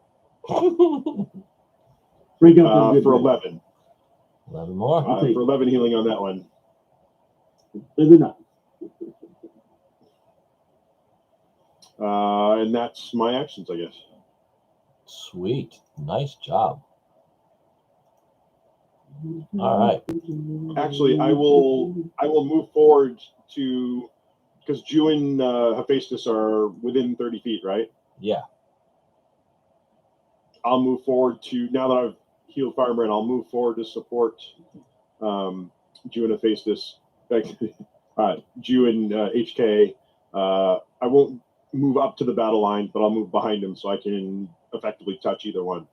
Break up them For good 11. 11 more. I'll take For 11 healing on that one. There's enough. And that's my actions, I guess. Sweet. Nice job. All right. Actually, I will move forward to, because Jew and Hephaestus are within 30 feet, right? Yeah. I'll move forward to, now that I've healed Firebrand, I'll move forward to support Jew and Hephaestus. Jew and HK. I won't move up to the battle line, but I'll move behind him so I can effectively touch either one.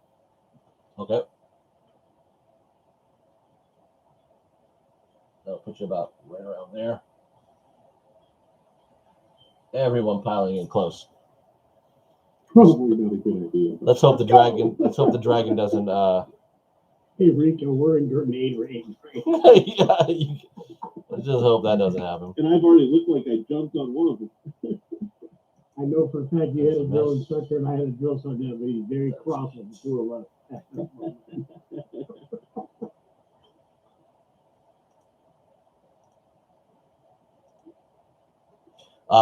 Okay. That'll put you about right around there. Everyone piling in close. Probably not a good idea. Let's hope the dragon. Let's hope the dragon doesn't. Hey Rico, we're in grenade range. Right? Yeah. Let's just hope that doesn't happen. And I've already looked like I jumped on one of them. I know for a fact you had a That's a drill mess. instructor and I had a drill sergeant, but he's very cross with the two of us.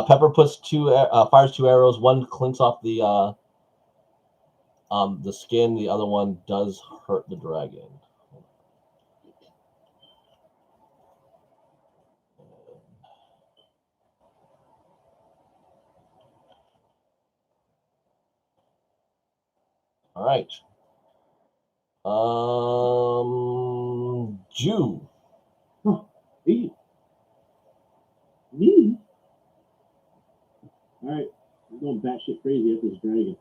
Pepper puts fires 2 arrows. One clinks off the skin. The other one does hurt the dragon. All right. Jew. Me? Me? Alright. I'm going batshit crazy after this dragon.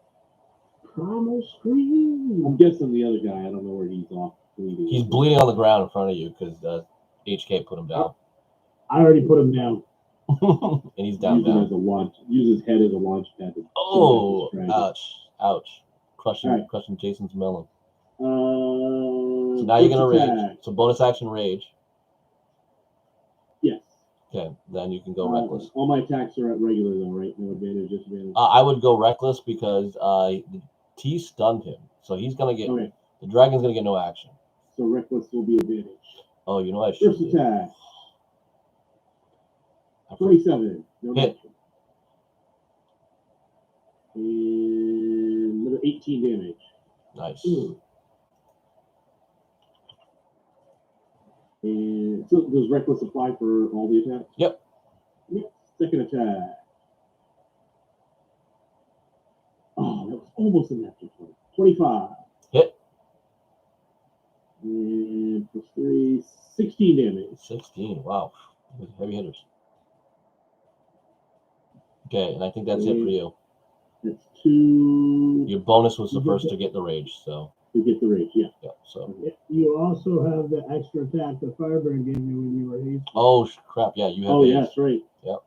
Primal scream. I'm guessing the other guy, I don't know where he's off bleeding. He's bleeding on the ground in front of you because HK put him down. I already put him down. And he's down. Use him as a launch. Use his head as a launch pad. Oh, Dragon. ouch. Crushing, All right. crushing Jason's melon. So So now you're gonna rage. So bonus action rage. Yes. Okay, then you can go reckless. All my attacks are at regular though, right? No advantage, disadvantage. I would go reckless because T stunned him, so he's gonna get Okay. the dragon's gonna get no action. So reckless will be advantage. Oh, you know what I should First do? attack. I forgot. 27. No Hit. action. And another 18 damage. Nice. And so does reckless apply for all the attacks? Yep. Second attack. Oh, that was almost a natural 20. 25. Hit. And plus 3, 16 damage. 16. Wow. Heavy hitters. Okay, and I think that's it for you. That's 2 Your bonus was the first to get the rage, so to get the rage, yeah. so. You also have the extra attack that Firebrand gave you when you were hasty. Oh crap! Yeah, you have. Oh, haste. yeah, that's right.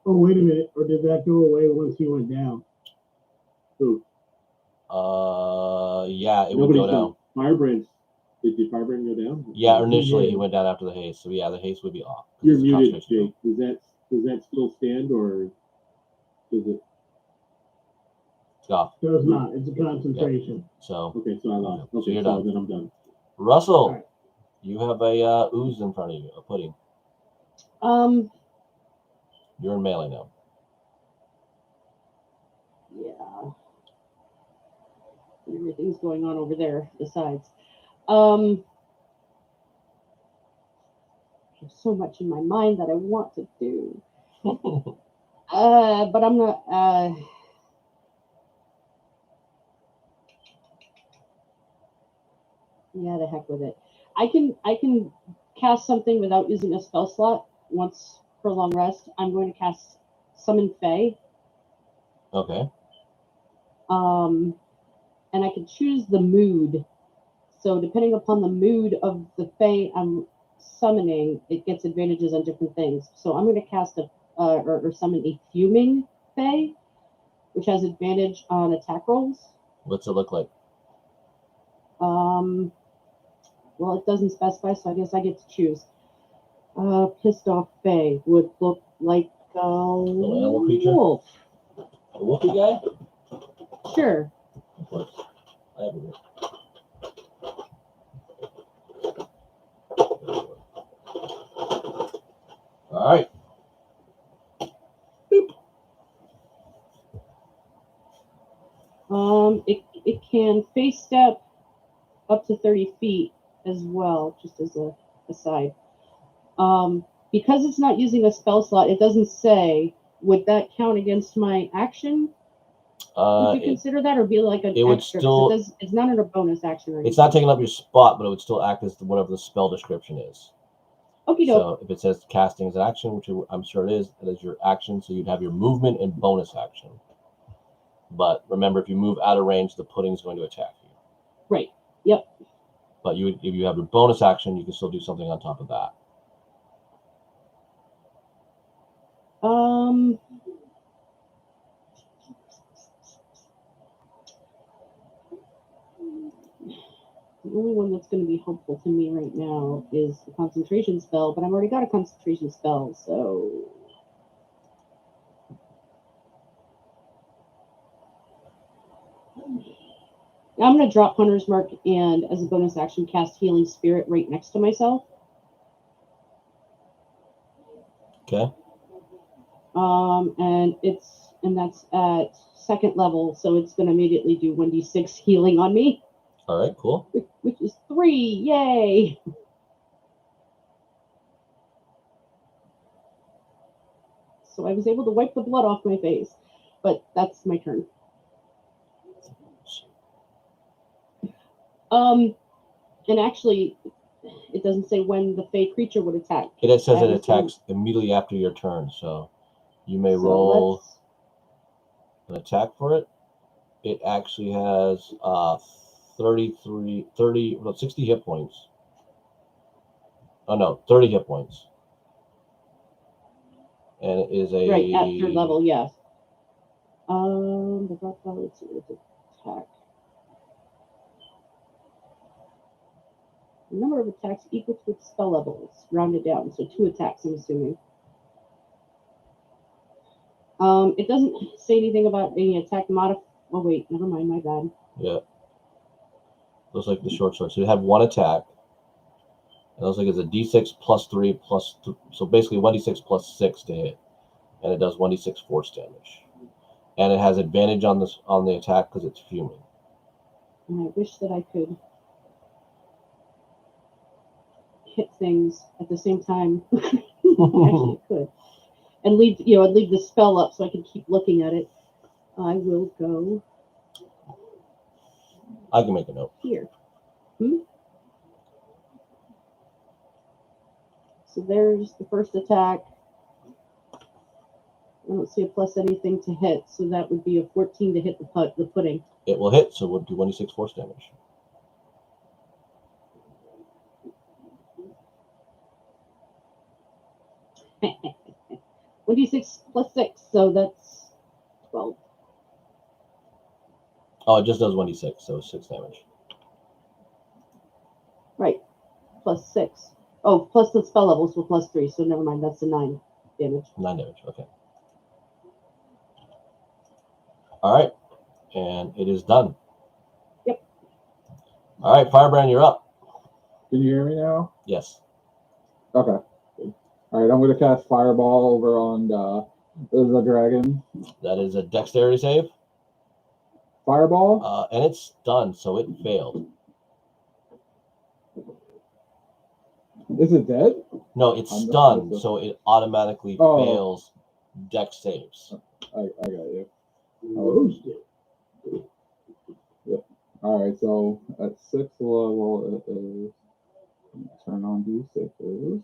Oh, wait a minute. Or did that go away once he went down? Who? Yeah, it would go down. Firebrand. Did Firebrand go down? Yeah, initially he went down after the haste, so yeah, the haste would be off. 'Cause You're it's a muted, concentration Jake. Does that still stand or does it? It's off. No, it's not. It's a concentration. So Okay, so I lost. So Okay, you're so done. then I'm done. Russell, All right. you have a ooze in front of you, a pudding. You're in melee now. Yeah. Everything's going on over there besides. There's so much in my mind that I want to do. But I'm not. Yeah, the heck with it. I can cast something without using a spell slot once per long rest. I'm going to cast Summon Fae. Okay. And I can choose the mood. So depending upon the mood of the Fae I'm summoning, it gets advantages on different things. So I'm going to cast or summon a Fuming Fae, which has advantage on attack rolls. What's it look like? Well, it doesn't specify, so I guess I get to choose. Pissed Off Fae would look like a animal creature? wolf. A wolfy guy? Sure. Of course. I have it. All right. It can face step up to 30 feet as well, just as a aside. Because it's not using a spell slot, it doesn't say, would that count against my action? Would you consider that, or be like an it would extra? still- It's not in a bonus action or anything. It's not taking up your spot, but it would still act as whatever the spell description is. Okie doke. So if it says casting as an action, which I'm sure it is your action, so you'd have your movement and bonus action. But remember, if you move out of range, the pudding is going to attack you. Right. Yep. But if you have your bonus action, you can still do something on top of that. The only one that's going to be helpful to me right now is the concentration spell, but I've already got a concentration spell, so. I'm going to drop Hunter's Mark and, as a bonus action, cast Healing Spirit right next to myself. Okay. And that's at second level, so it's going to immediately do 1d6 healing on me. All right, cool. Which is 3. Yay! So I was able to wipe the blood off my face, but that's my turn. And actually, it doesn't say when the Fey creature would attack. It says it attacks immediately after your turn, so you may roll an attack for it. It actually has 60 hit points. Oh no, 30 hit points. And it is a... Right, at third level, yes. Let's see what it's attack. The number of attacks equal to its spell levels, rounded down, so 2 attacks, I'm assuming. It doesn't say anything about any attack Oh wait, never mind, my bad. Yeah. Looks like the short sword. So you have 1 attack. It looks like it's a d6 plus 3 plus 2. So basically 1d6 plus 6 to hit. And it does 1d6 force damage. And it has advantage on the attack because it's fuming. And I wish that I could hit things at the same time. Actually, could. And leave the spell up so I can keep looking at it. I will go. I can make a note. Here. So there's the first attack. I don't see a plus anything to hit, so that would be a 14 to hit the pudding. It will hit, so we'll do 1d6 force damage. One d6 plus 6, so that's 12. Oh, it just does 1d6, so 6 damage. Right. Plus 6. Oh, plus the spell levels were plus 3, so never mind. That's a 9 damage. 9 damage, okay. All right. And it is done. Yep. All right, Firebrand, you're up. Can you hear me now? Yes. Okay. All right, I'm going to cast Fireball over on the dragon. That is a dexterity save. Fireball? And it's stunned, so it failed. Is it dead? No, it's I'm not stunned, supposed so it automatically Oh. fails dex saves. I got you. Roast it. All right, so at 6th level, it is. Turn on D6s.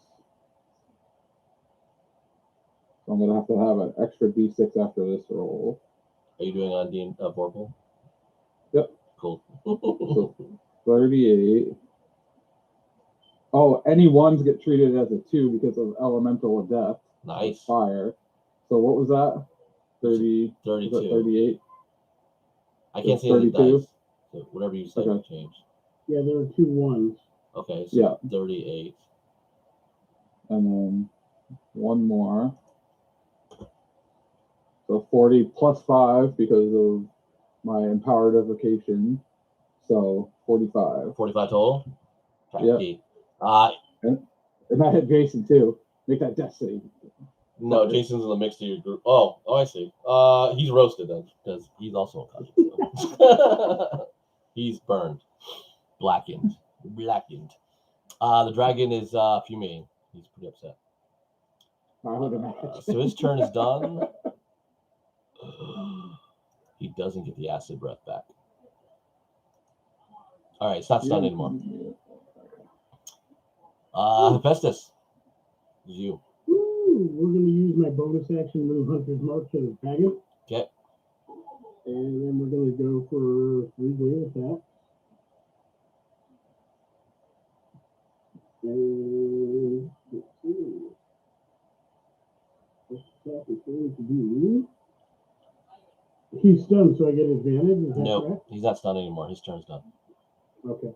So I'm going to have an extra D6 after this roll. Are you doing on Vorpal? Yep. Cool. So 38. Oh, any ones get treated as a 2 because of elemental of death. Nice. Fire. So what was that? 30. 32. Was that 38? I can't see any 32? dice. So whatever you say Okay. will change. Yeah, there are 2 1s. Okay, so Yeah. 38. And then one more. So 40 plus 5 because of my empowered evocation. So 45. 45 total? Yeah. Okay. And I had Jason too. Make that death save. No, Jason's in the mix to your group. Oh, I see. He's roasted then, because he's also unconscious. So. He's burned. Blackened. The dragon is fuming. He's pretty upset. I would imagine. So his turn is done. He doesn't get the acid breath back. All right, it's not stunned anymore. Hephaestus, it's you. Woo! We're going to use my bonus action move Hunter's Mark to the dragon. Okay. And then we're going to go for 3 wave attack. And let's see. This attack is going to be. He's stunned, so I get advantage. Is that Nope, correct? he's not stunned anymore. His turn's done. Okay.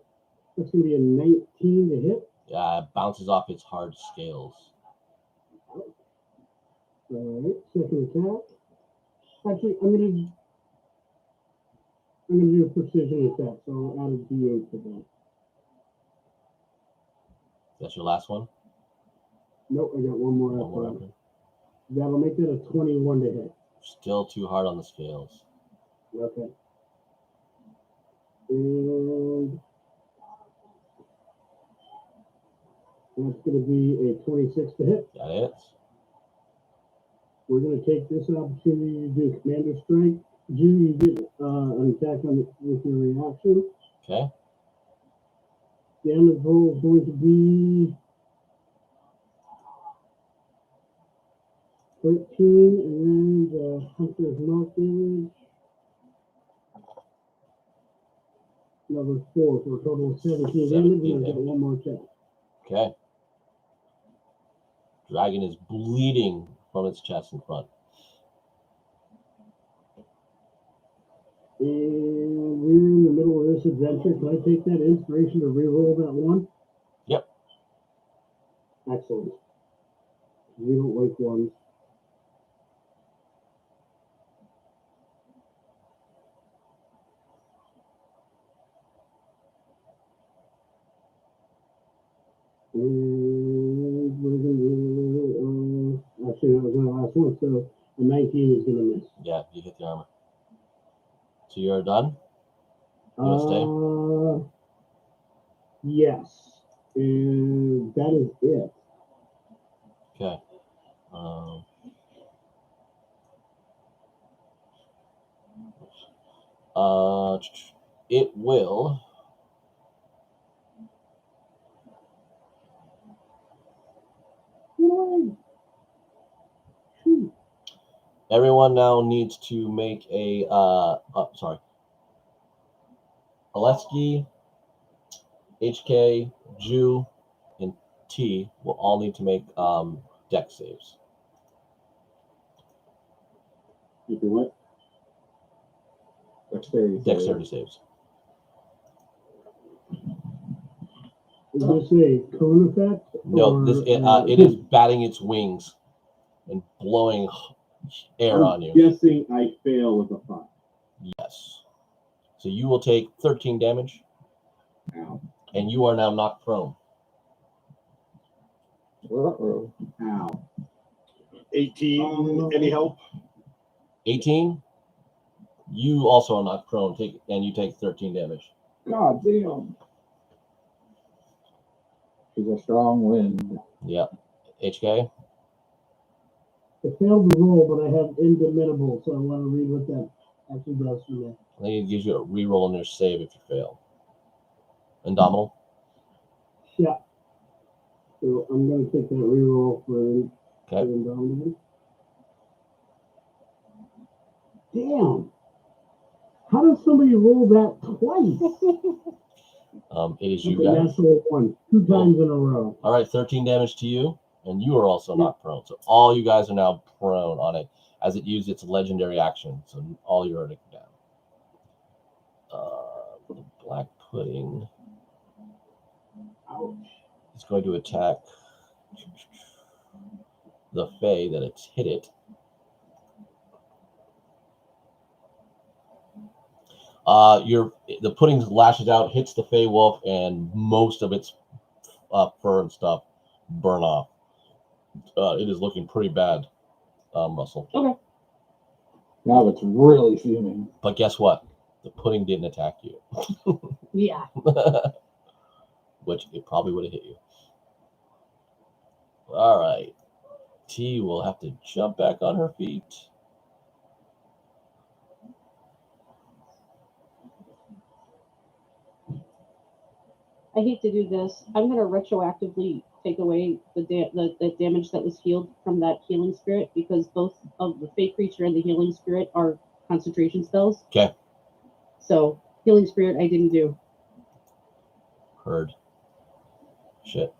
That's going to be a 19 to hit. Yeah, it bounces off its hard scales. Alright, second attack. Actually, I'm gonna do a precision attack, so I'll add a D8 to that. That's your last one? Nope, I got one more One more after that. after? That'll make that a 21 to hit. Still too hard on the scales. Okay. And that's gonna be a 26 to hit. Got it? We're gonna take this opportunity to do Commander Strike. You get an attack with your reaction. Okay. Damage roll is going to be 13, and then the Hunter's Mark damage. Number 4 for a total of 17 damage, and I got one more attack. Okay. Dragon is bleeding from its chest in front. And we're in the middle of this adventure. Can I take that inspiration to reroll that one? Yep. Excellent. We don't like ones. And we're going to actually, that was my last one, so a 19 is going to miss. Yeah, you hit the armor. So you're done? You want to stay? Yes. And that is it. Okay. It will. Everyone now needs to make a. Alesky, HK, Ju, and T will all need to make deck saves. You can what? Dexterity saves. Is this a cone effect? No, it is batting its wings and blowing air on you. Guessing I fail with a 5. Yes. So you will take 13 damage. Ow. And you are now knocked prone. Uh-oh. Ow. 18. Any help? 18. You also are knocked prone, and you take 13 damage. God damn. She's a strong wind. Yep. HK. I failed the roll, but I have indomitable, so I want to read what that actually does for me. I think it gives you a reroll on your save if you fail. Indomitable. Yeah. So I'm going to take that reroll for Okay. indomitable. Damn. How does somebody roll that twice? It is you Okay, guys. natural one, 2 times in a row. All right, 13 damage to you, and you are also knocked prone. So all you guys are now prone on it as it used its legendary action. So all you're already down. The black pudding Ouch. is going to attack the Fae that it's hit it. The pudding lashes out, hits the Fey Wolf, and most of its fur and stuff burn off. It is looking pretty bad, Russell. Okay. Now it's really fuming. But guess what? The pudding didn't attack you, Yeah. which it probably would have hit you. All right. T will have to jump back on her feet. I hate to do this. I'm going to retroactively take away the damage that was healed from that healing spirit because both of the fey creature and the healing spirit are concentration spells. Okay. So healing spirit I didn't do. Heard. Shit.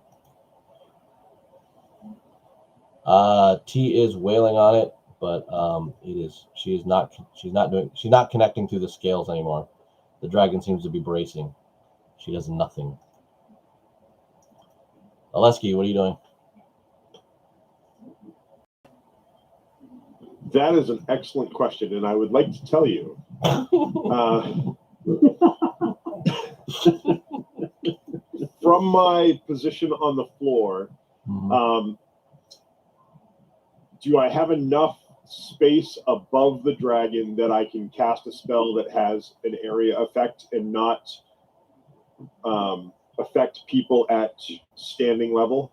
T is wailing on it, but she's not connecting to the scales anymore. The dragon seems to be bracing. She does nothing. Oleski, what are you doing? That is an excellent question, and I would like to tell you. From my position on the floor, do I have enough space above the dragon that I can cast a spell that has an area effect and not affect people at standing level?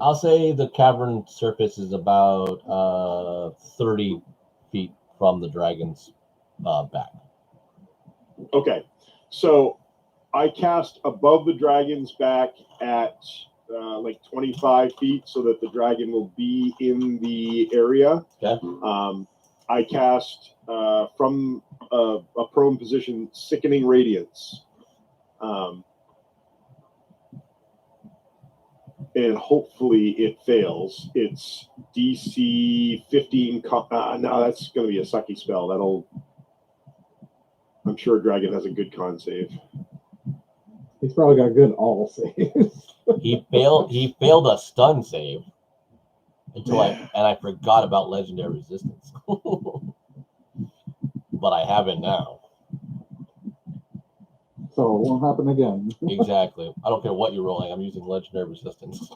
I'll say the cavern surface is about 30 feet from the dragon's back. Okay, so I cast above the dragon's back at like 25 feet so that the dragon will be in the area. Okay. I cast from a prone position, Sickening Radiance. And hopefully it fails. It's DC 15. No, that's going to be a sucky spell. I'm sure Dragon has a good con save. He's probably got good all saves. He failed a stun save until I forgot about legendary resistance. But I have it now. So it won't happen again. Exactly. I don't care what you're rolling. I'm using legendary resistance.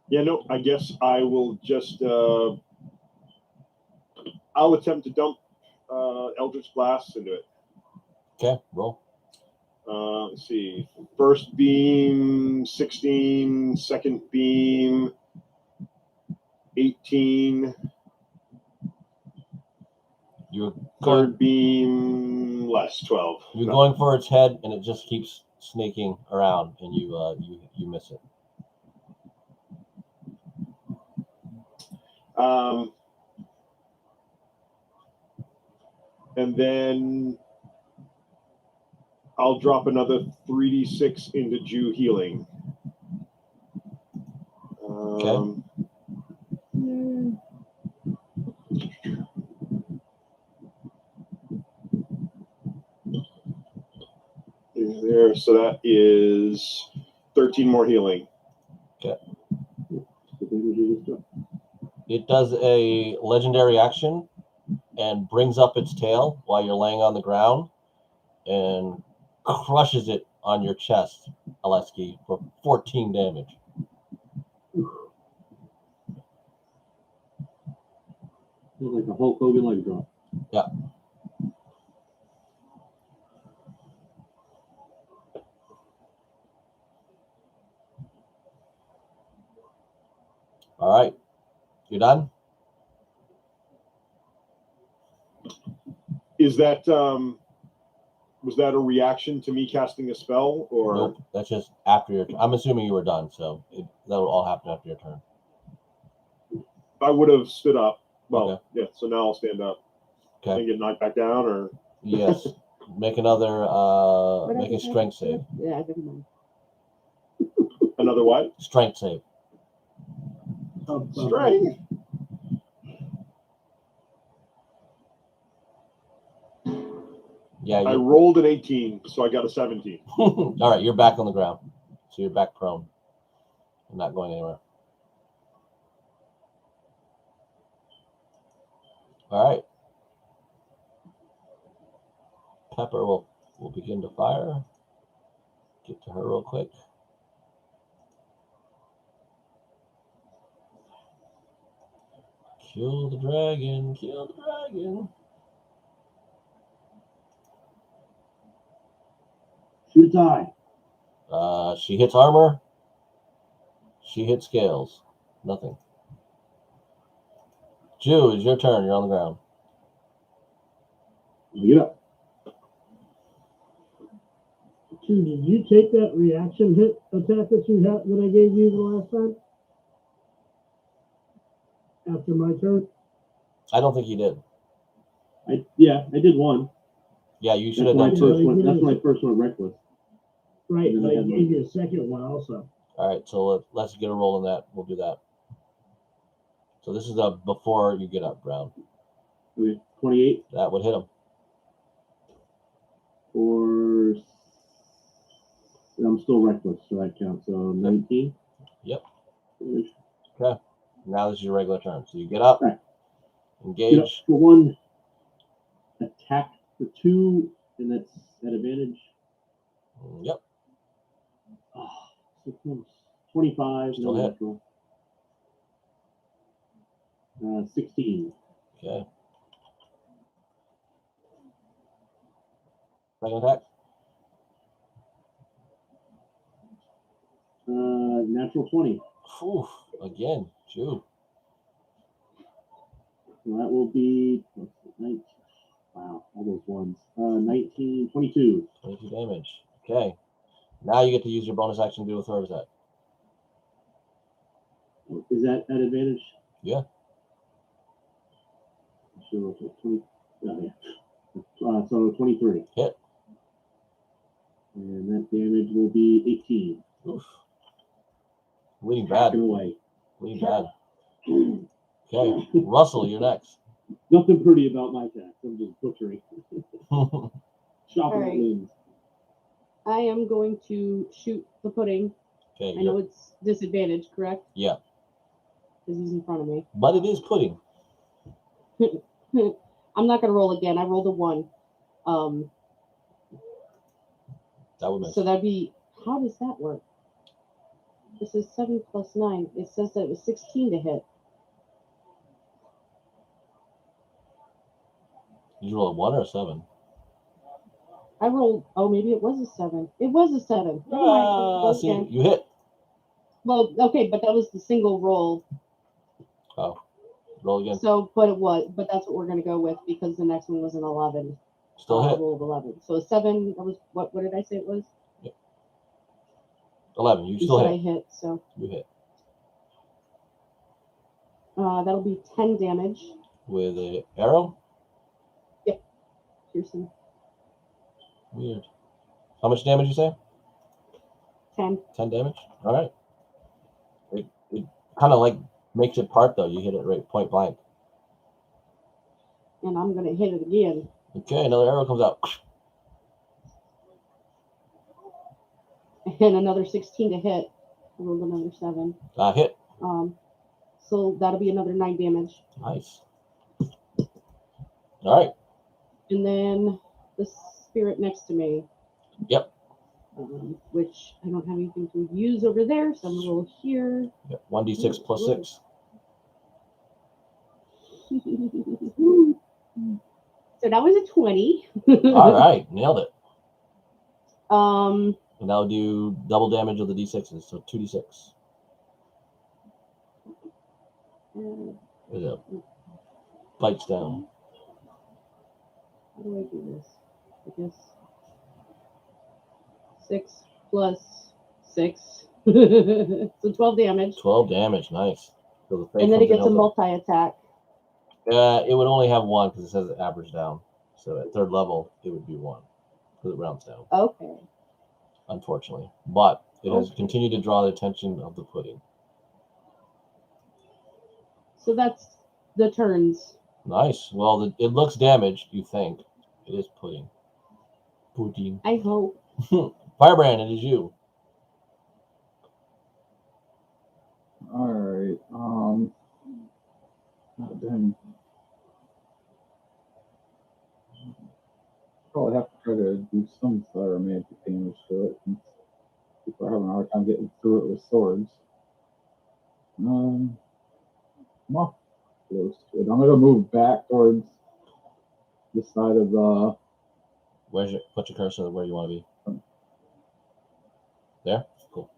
Yeah, no, I guess I will just I'll attempt to dump Eldritch Blast into it. Okay, roll. Let's see. First beam, 16. Second beam, 18. Third beam, less 12. You're going for its head, and it just keeps snaking around, and you miss it. And then I'll drop another 3d6 into Jew healing. Okay. There, so that is 13 more healing. The damage you just took. It does a legendary action and brings up its tail while you're laying on the ground and crushes it on your chest, Aleski, for 14 damage. Feels like a Hulk Hogan leg drop. Yeah. All right. You done? Is that was that a reaction to me casting a spell, or Nope. That's just after your turn. I'm assuming you were done, so that will all happen after your turn. I would have stood up? Well, Okay. yeah. So now I'll stand up. Okay. And get knocked back down, or Yes. Make another make a strength save. Yeah, never mind. another what? Strength save. Strength. Yeah. I rolled an 18, so I got a 17. All right, you're back on the ground. So you're back prone. You're not going anywhere. All right. Pepper will begin to fire. Get to her real quick. Kill the dragon. Kill the dragon. Shoot die. She hits armor. She hits scales. Nothing. Jew, it's your turn. You're on the ground. Get up. Did you take that reaction hit attack that you had that I gave you the last time? After my turn? I don't think he did. I did one. Yeah, you should That's have when I done two. first went. That's when I first went reckless. Right, And but then I I had gave you a second one also. All right, so let's get a roll on that. We'll do that. So this is before you get up, Brown. Okay, 28 That would hit him. or I'm still reckless, so that counts. So 19. Yep. Damage. Okay. Now this is your regular turn. So you get up, Right. engage. Get up for one, attack for two, and that's at advantage. Yep. Oh, so close. 25. Still hit. Natural. 16. Okay. Second attack. Natural 20. Oof, again, Jew. So that will be 19. Wow, all those ones. 19, 22. 22 damage. Okay. Now you get to use your bonus action to do a third attack. Is that at advantage? Yeah. Sure. 20. Oh, yeah. So 23. Hit. And that damage will be 18. Oof. Bleeding bad. Hacking away. Bleeding bad. Okay. Russell, you're next. Nothing pretty about my attacks. I'm just butchering. Chopping Alright. at limbs. I am going to shoot the pudding. Okay. I know it's disadvantage, correct? Yeah. Because he's in front of me. But it is pudding. I'm not going to roll again. I rolled a 1. That would miss. So that'd be, how does that work? This is 7 plus 9. It says that it was 16 to hit. Did you roll a 1 or a 7? I rolled, oh, maybe it was a 7. It was a 7. Never mind. See, Okay. you hit. Well, okay, but that was the single roll. Oh. Roll again. So, but that's what we're going to go with because the next one was an 11. Still hit. Roll of 11. So a 7, that was, what did I say it was? 11. You still said hit. I hit, so. You hit. That'll be 10 damage. With an arrow? Piercing. Weird. How much damage you say? 10. 10 damage? All right. It kind of like makes it part, though. You hit it right point blank. And I'm going to hit it again. Okay, another arrow comes out. and another 16 to hit. I rolled another 7. Hit. So that'll be another 9 damage. Nice. All right. And then the spirit next to me. Yep. Which I don't have anything to use over there, so I'm gonna roll here. Yep. 1d6 plus 6. So that was a 20. All right, nailed it. Um, And that'll do double damage of the d6s, so 2d6. It bites down. how do I do this? I guess 6 plus 6. So 12 damage. 12 damage, nice. So the thing And then it comes in gets a over. multi-attack. It would only have 1 because it says average down. So at 3rd level, it would be 1 because it rounds down, Okay. unfortunately. But it has Okay. continued to draw the attention of the pudding. So that's the turns. Nice. Well, it looks damaged, you think. It is pudding. Pudding. I hope. Firebrand, it is you. All right. Oh, dang. Probably have to try to do some sort of magic damage to it. Since people are having a hard time getting through it with swords. Not close to it. I'm gonna move back towards the side of the. Put your cursor where you want to be. There? Cool.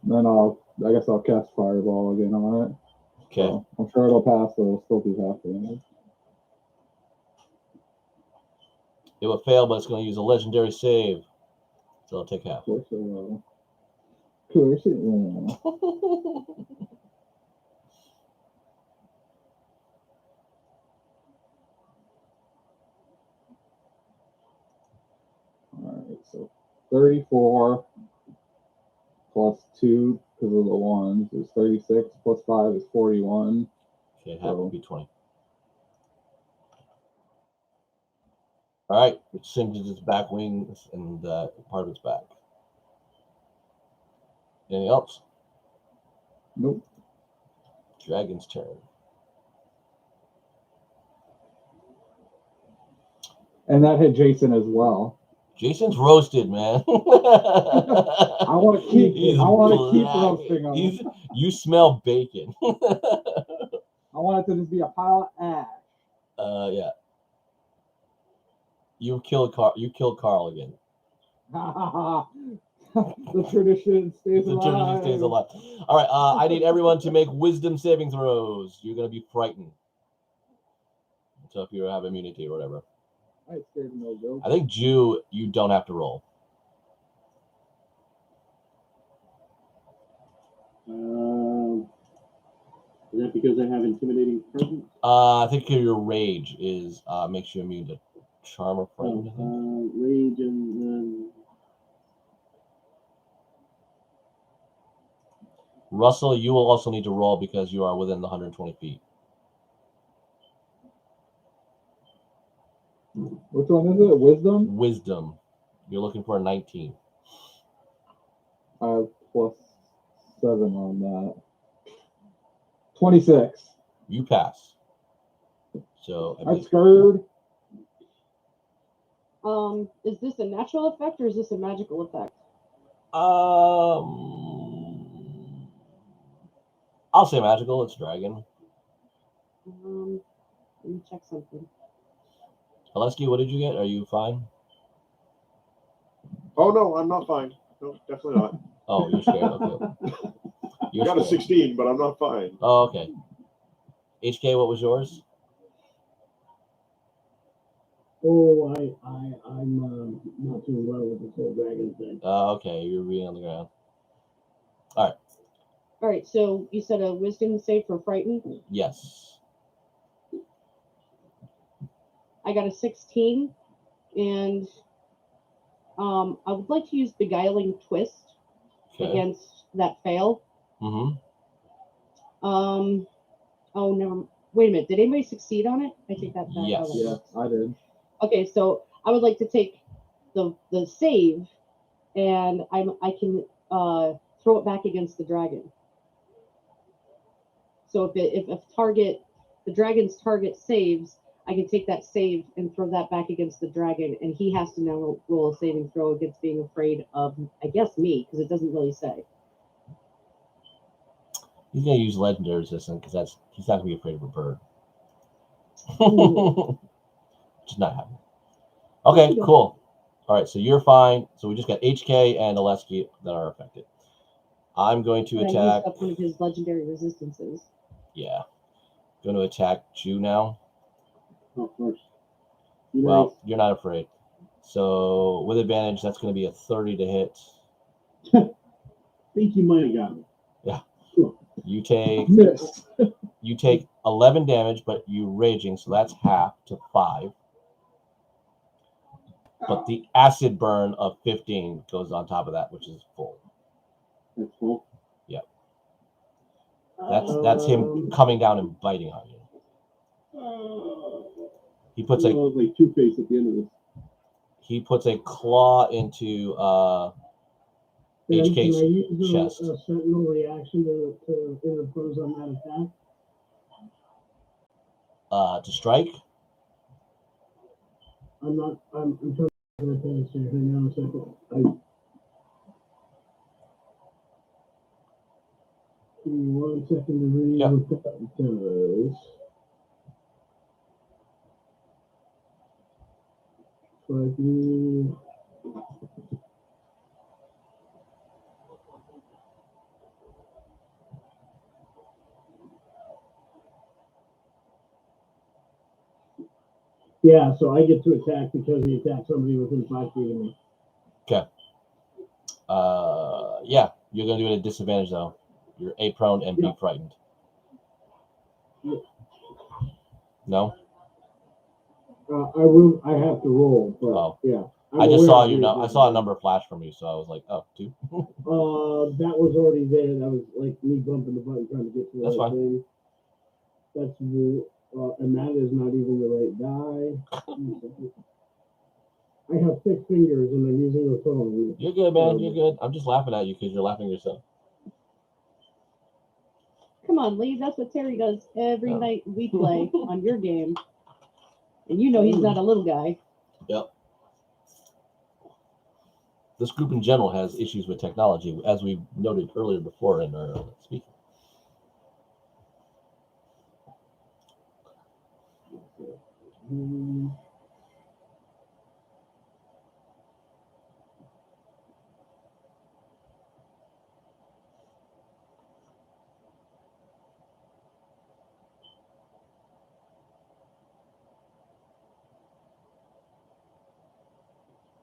Then I guess I'll cast Fireball again on it. Okay. So I'm sure it'll pass, so it'll still be half damage. It will fail, but it's going to use a legendary save. So it'll take half. Of course it will. Of course it will. Alright, so 34 plus 2 because of the ones is 36, plus 5 is 41. Okay, half would be 20. All right, it singes its back wings and part of its back. Anything else? Nope. Dragon's turn. And that hit Jason as well. Jason's roasted, man. I want to keep. I want to keep roasting him. You smell bacon. I want it to just be a pile of ash. Yeah. You killed Carl again. The tradition stays alive. The tradition stays alive. All right. I need everyone to make wisdom saving throws. You're gonna be frightened. So if you have immunity or whatever. I scared no joke. I think Jew, you don't have to roll. Is that because I have intimidating presence? I think your rage is makes you immune to charm or frightened. I think. Rage and Russell, you will also need to roll because you are within the 120 feet. Which one is it? Wisdom? Wisdom. You're looking for a 19. I have plus 7 on that. 26. You pass. So I'm scared. Is this a natural effect or is this a magical effect? I'll say magical. It's dragon. Let me check something. Aleski, what did you get? Are you fine? Oh no, I'm not fine. No, definitely not. Oh, you're scared. Okay. I got a 16, but I'm not fine. Oh, okay. HK, what was yours? Oh, I'm not doing well with this whole dragon thing. Okay, you're being on the ground. All right, so you said a wisdom save for frightened? Yes. I got a 16, and I would like to use Beguiling Twist against that fail. Mm-hmm. Oh, never. Wait a minute. Did anybody succeed on it? I take that back. Yes. Yeah, I did. Okay, so I would like to take the save, and I can throw it back against the dragon. So if the dragon's target saves, I can take that save and throw that back against the dragon, and he has to now roll a saving throw against being afraid of, I guess, me, because it doesn't really say. He's gonna use legendary resistance because he's not gonna be afraid of a bird. Which is not happening. Okay, cool. All right, so you're fine. So we just got HK and Alesky that are affected. I'm going to And I attack. used up one of his legendary resistances. Yeah. Going to attack Ju now. Oh, of course. Well, you're not afraid. So with advantage, that's going to be a 30 to hit. Think you might have got me. Yeah. Cool. You take Missed. you take 11 damage, but you raging, so that's half to 5. But the acid burn of 15 goes on top of that, which is full. That's full. Yep. That's him coming down and biting on you. He puts like Two-Face at the end of this. He puts a claw into Then HK's can I use chest. a sentinel reaction to interpose on that attack? To strike. I'm trying to attacks here. Hang on a second. Give me 1 second to read Yep. what that does. So I do. Yeah, so I get to attack because he attacked somebody within 5 feet of me. Okay. Yeah, you're gonna do it at disadvantage though. You're A prone and B frightened. No. I have to roll, but Oh. yeah. I just saw I saw a number flash from you, so I was like, oh, 2. That was already there. That was like me bumping the button trying to get to the That's right fine. thing. That's and that is not even the right die. I have 6 fingers and I'm using the phone. You're good, man. You're good. I'm just laughing at you because you're laughing at yourself. Come on, Lee. That's what Terry does every night we play on your game. And you know he's not a little guy. Yep. This group in general has issues with technology, as we noted earlier before in our speaking.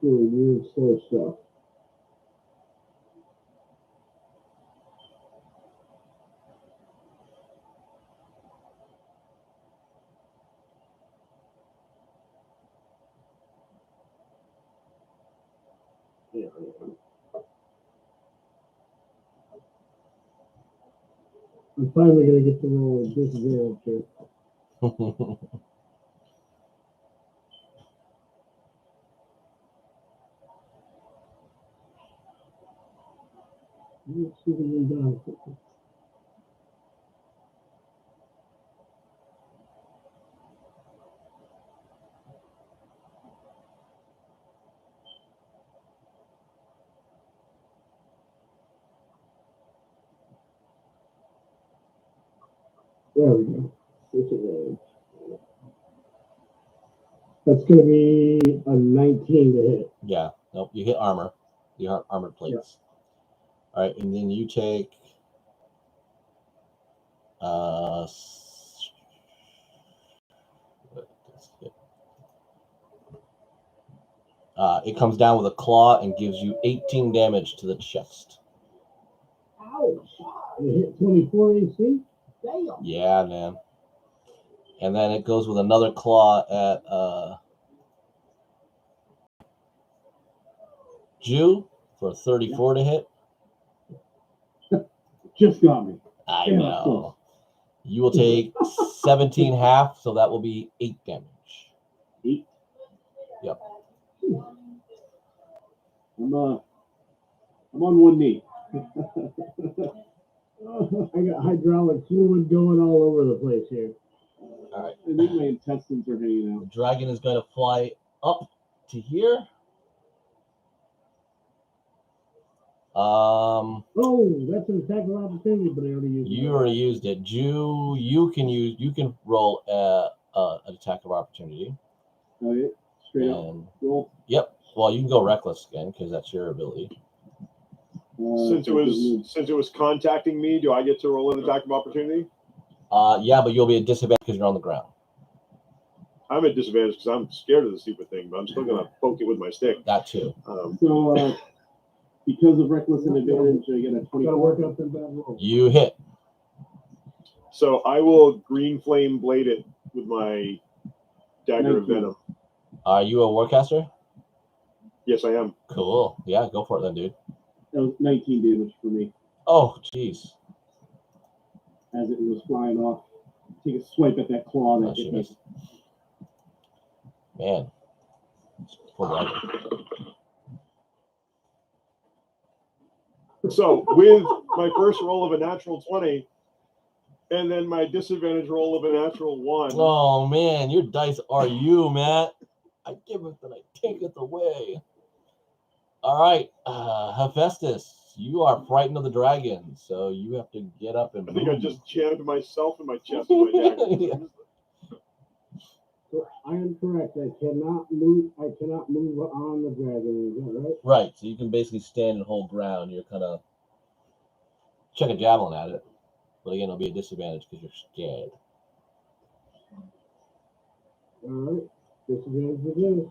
Doing weird slow stuff. Yeah. I'm finally gonna get to roll disadvantage here. Let's see what we got. There we go. Disadvantage. That's gonna be a 19 to hit. Yeah. Nope. You hit armor. The armored plates. All right, and then you take it comes down with a claw and gives you 18 damage to the chest. Ouch! It hit 24 AC? Damn! Yeah, man. And then it goes with another claw at Jew for 34 to hit. Just got me. I Yeah, know. You will take 17 half, so that will be 8 damage. 8? Yep. I'm on one knee. I got hydraulic fluid going all over the place here. All right. I think my intestines are hanging The out. dragon is going to fly up to here. Oh, that's an attack of opportunity, but I already used it. You already used it. Jew, you can roll an attack of opportunity. Oh yeah, straight up And roll. yep. Well, you can go reckless again because that's your ability. Since it was contacting me, do I get to roll an attack of opportunity? Yeah, but you'll be at disadvantage because you're on the ground. I'm at disadvantage because I'm scared of the stupid thing, but I'm still gonna poke it with my stick. That too. So because of reckless and advantage, I get a Gotta work 24. up the bad roll. You hit. So I will green flame blade it with my dagger of 19. venom. Are you a warcaster? Yes, I am. Cool. Yeah, go for it then, dude. That was 19 damage for me Oh, jeez. as it was flying off. Take a swipe at that claw Oh, that she hit me. missed. Man. Poor dragon. So with my first roll of a natural 20, and then my disadvantage roll of a natural 1. Oh man, your dice are you, Matt. I give it and I take it away. All right, Hephaestus, you are frightened of the dragon, so you have to get up and I think I move. just jammed myself in my chest with my dagger. Yeah. So I am correct. I cannot move on the dragon. Is that right? Right, so you can basically stand and hold ground. You're kind of chuck a javelin at it, but again, it'll be a disadvantage because you're scared. All right. Disadvantage it is.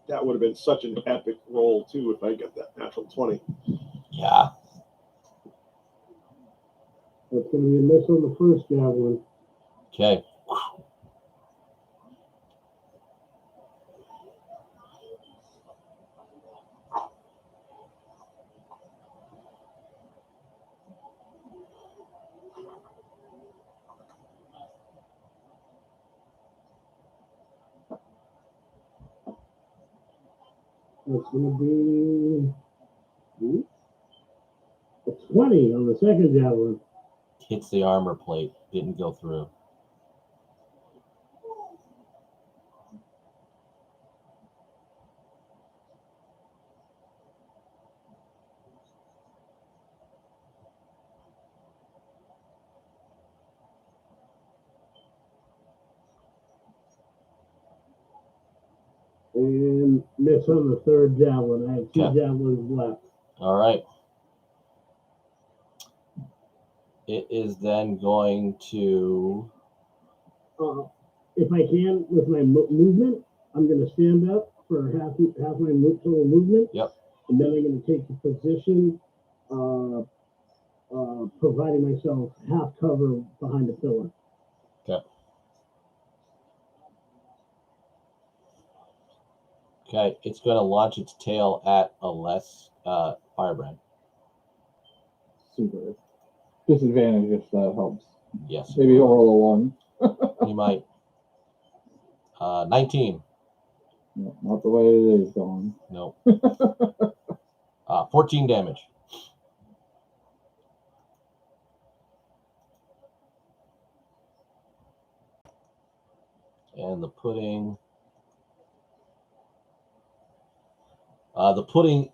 That would have been such an epic roll too if I got that natural 20. Yeah. That's going to be a miss on the first javelin. Okay. That's going to be a 20 on the second javelin. Hits the armor plate. Didn't go through. And miss on the third javelin. I have two Okay. javelins left. All right. It is then going to. If I can, with my movement, I'm going to stand up for half my total movement. Yep. And then I'm going to take the position, providing myself half cover behind the pillar. Okay, it's going to launch its tail at a less firebrand. Super. Disadvantage if that helps. Yes. Maybe he'll roll a 1. You might. 19. No, not the way it is going. No. 14 damage. And the pudding. The pudding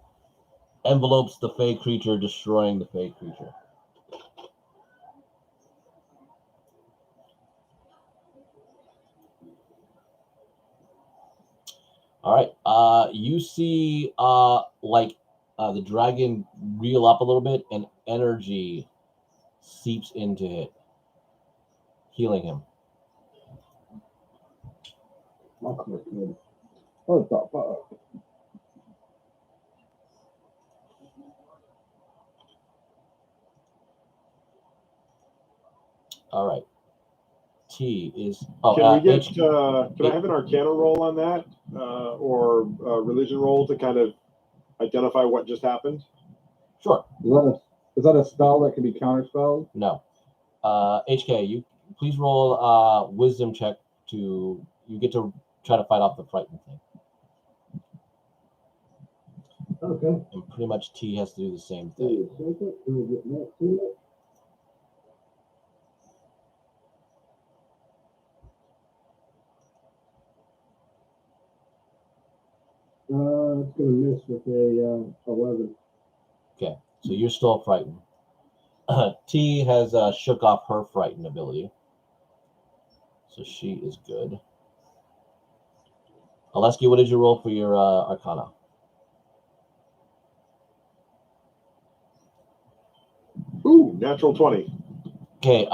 envelopes the fey creature, destroying the fey creature. All right. You see, the dragon reel up a little bit, and energy seeps into it, healing him. What the fuck? All right. T is. Can we get? Can I have an Arcana roll on that, or a religion roll to kind of identify what just happened? Sure. Is that a spell that can be counterspelled? No. HK, you please roll a wisdom check to you get to try to fight off the frightened thing. Okay. And pretty much T has to do the same thing. It's gonna miss with a 11. Okay, so you're still frightened. T has shook off her frightened ability, so she is good. Oleski, what did you roll for your Arcana? Ooh, natural 20 Okay,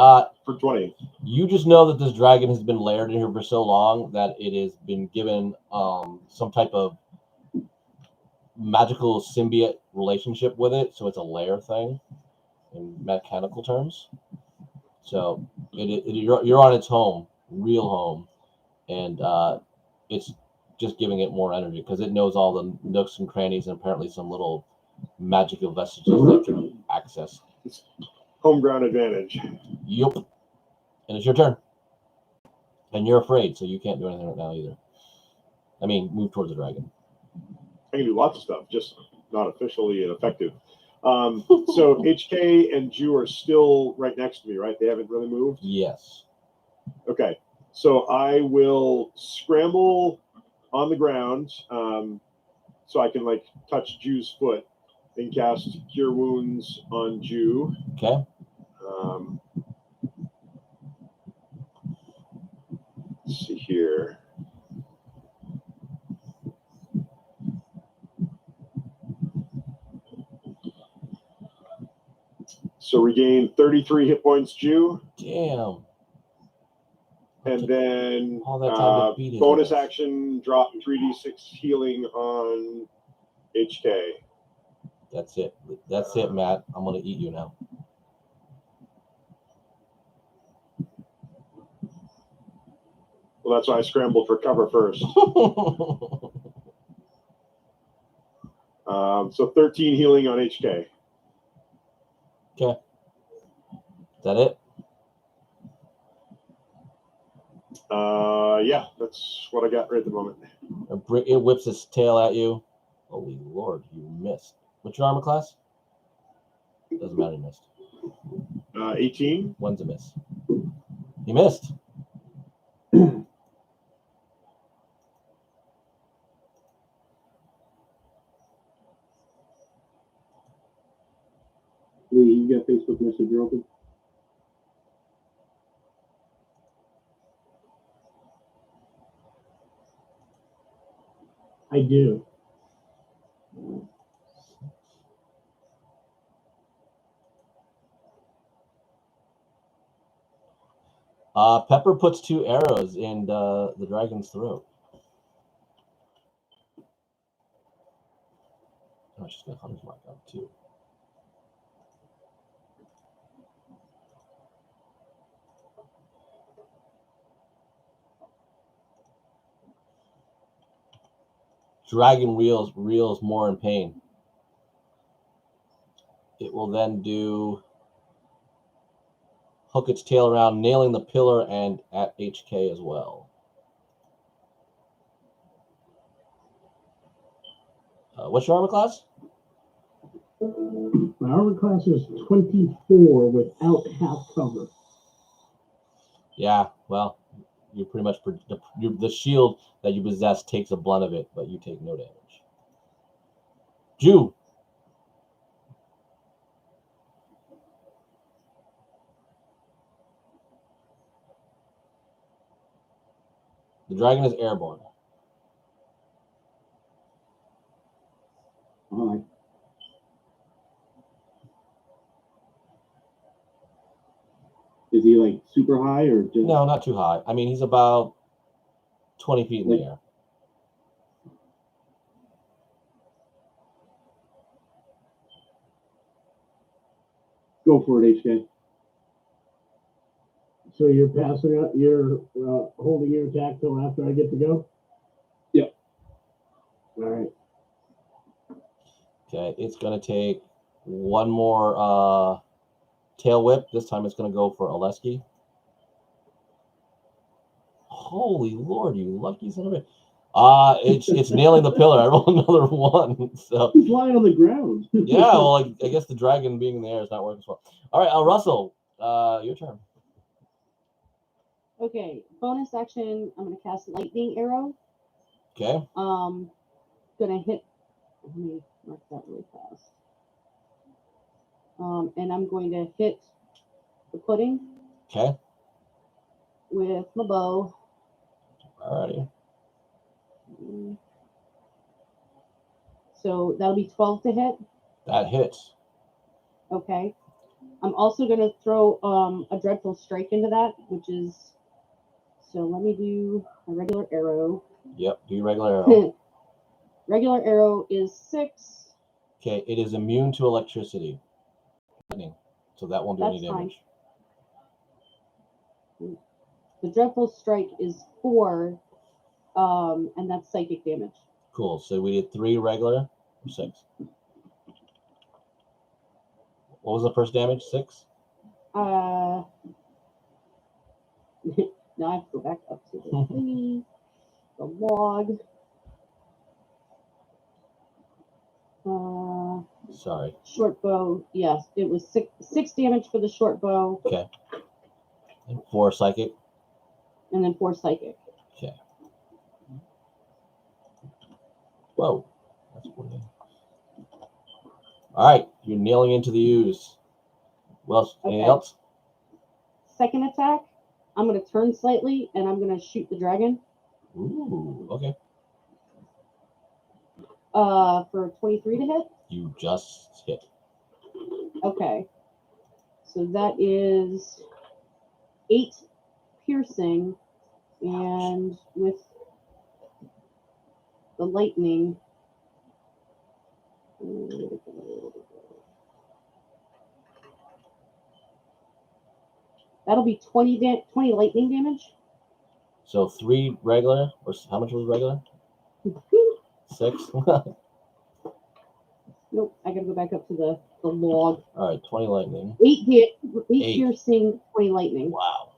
for 20. you just know that this dragon has been laired in here for so long that it has been given some type of magical symbiote relationship with it, so it's a lair thing in mechanical terms. So you're on its home, real home, and it's just giving it more energy because it knows all the nooks and crannies and apparently some little magical vestiges that can access. It's home ground advantage. Yup. And it's your turn. And you're afraid, so you can't do anything right now either. I mean, move towards the dragon. I can do lots of stuff, just not officially and effective. So HK and Ju are still right next to me, right? They haven't really moved? Yes. Okay. So I will scramble on the ground so I can like touch Ju's foot and cast Cure Wounds on Ju. Okay. Let's see here. So regain 33 hit points, Ju. Damn. And then all that time to beat his bonus ass. action, drop 3d6 healing on HK. That's it. That's it, Matt. I'm going to eat you now. Well, that's why I scrambled for cover first. So 13 healing on HK. Okay. Is that it? Yeah, that's what I got right at the moment. It whips its tail at you. Holy Lord, you missed. What's your armor class? Doesn't matter, you missed. 18. One's a miss. You missed. Lee, you got Facebook Messenger open? I do. Pepper puts 2 arrows in the dragon's throat. Oh, she's got Hunter's Mark up too. Dragon reels more in pain. It will then hook its tail around, nailing the pillar and at HK as well. What's your armor class? My armor class is 24 without half cover. Yeah, well, you're pretty much the shield that you possess takes a blunt of it, but you take no damage. Ju. The dragon is airborne. All right. Is he like super high or just? No, not too high. I mean, he's about 20 feet in the air. Go for it, HK. So you're passing up, you're holding your attack till after I get to go? Yep. All right. Okay, it's going to take one more tail whip. This time it's going to go for Oleski. Holy Lord, you lucky son of a. It's nailing the pillar. I rolled another one. So He's lying on the ground. yeah, well, I guess the dragon being in the air is not working as well. All right, Russell, your turn. Okay, bonus action. I'm gonna cast lightning arrow. Okay. Gonna hit. Let me mark that really fast. And I'm going to hit the pudding Okay. with my bow. Alrighty. So that'll be 12 to hit. That hits. Okay. I'm also going to throw a dreadful strike into that, which is. So let me do a regular arrow. Yep. Do your regular arrow. Regular arrow is 6. Okay. It is immune to electricity. So that won't do any That's fine. damage. The dreadful strike is 4, and that's psychic damage. Cool. So we did 3 regular or 6. What was the first damage? 6? Now I have to go back up to the thingy, the log. Sorry. Short bow. Yes, it was 6 damage for the short bow. Okay. And 4 psychic. And then 4 psychic. Okay. Whoa. That's weird. All right. You're nailing into the ooze. What else? Anything Okay. else? Second attack, I'm going to turn slightly and I'm going to shoot the dragon. Ooh. Okay. For 23 to hit. You just hit. Okay. So that is 8 piercing, and with the lightning. That'll be 20 lightning damage. So 3 regular, or how much was regular? 6. Nope, I gotta go back up to the log. All right, 20 lightning. 8 8. piercing, 20 lightning. Wow.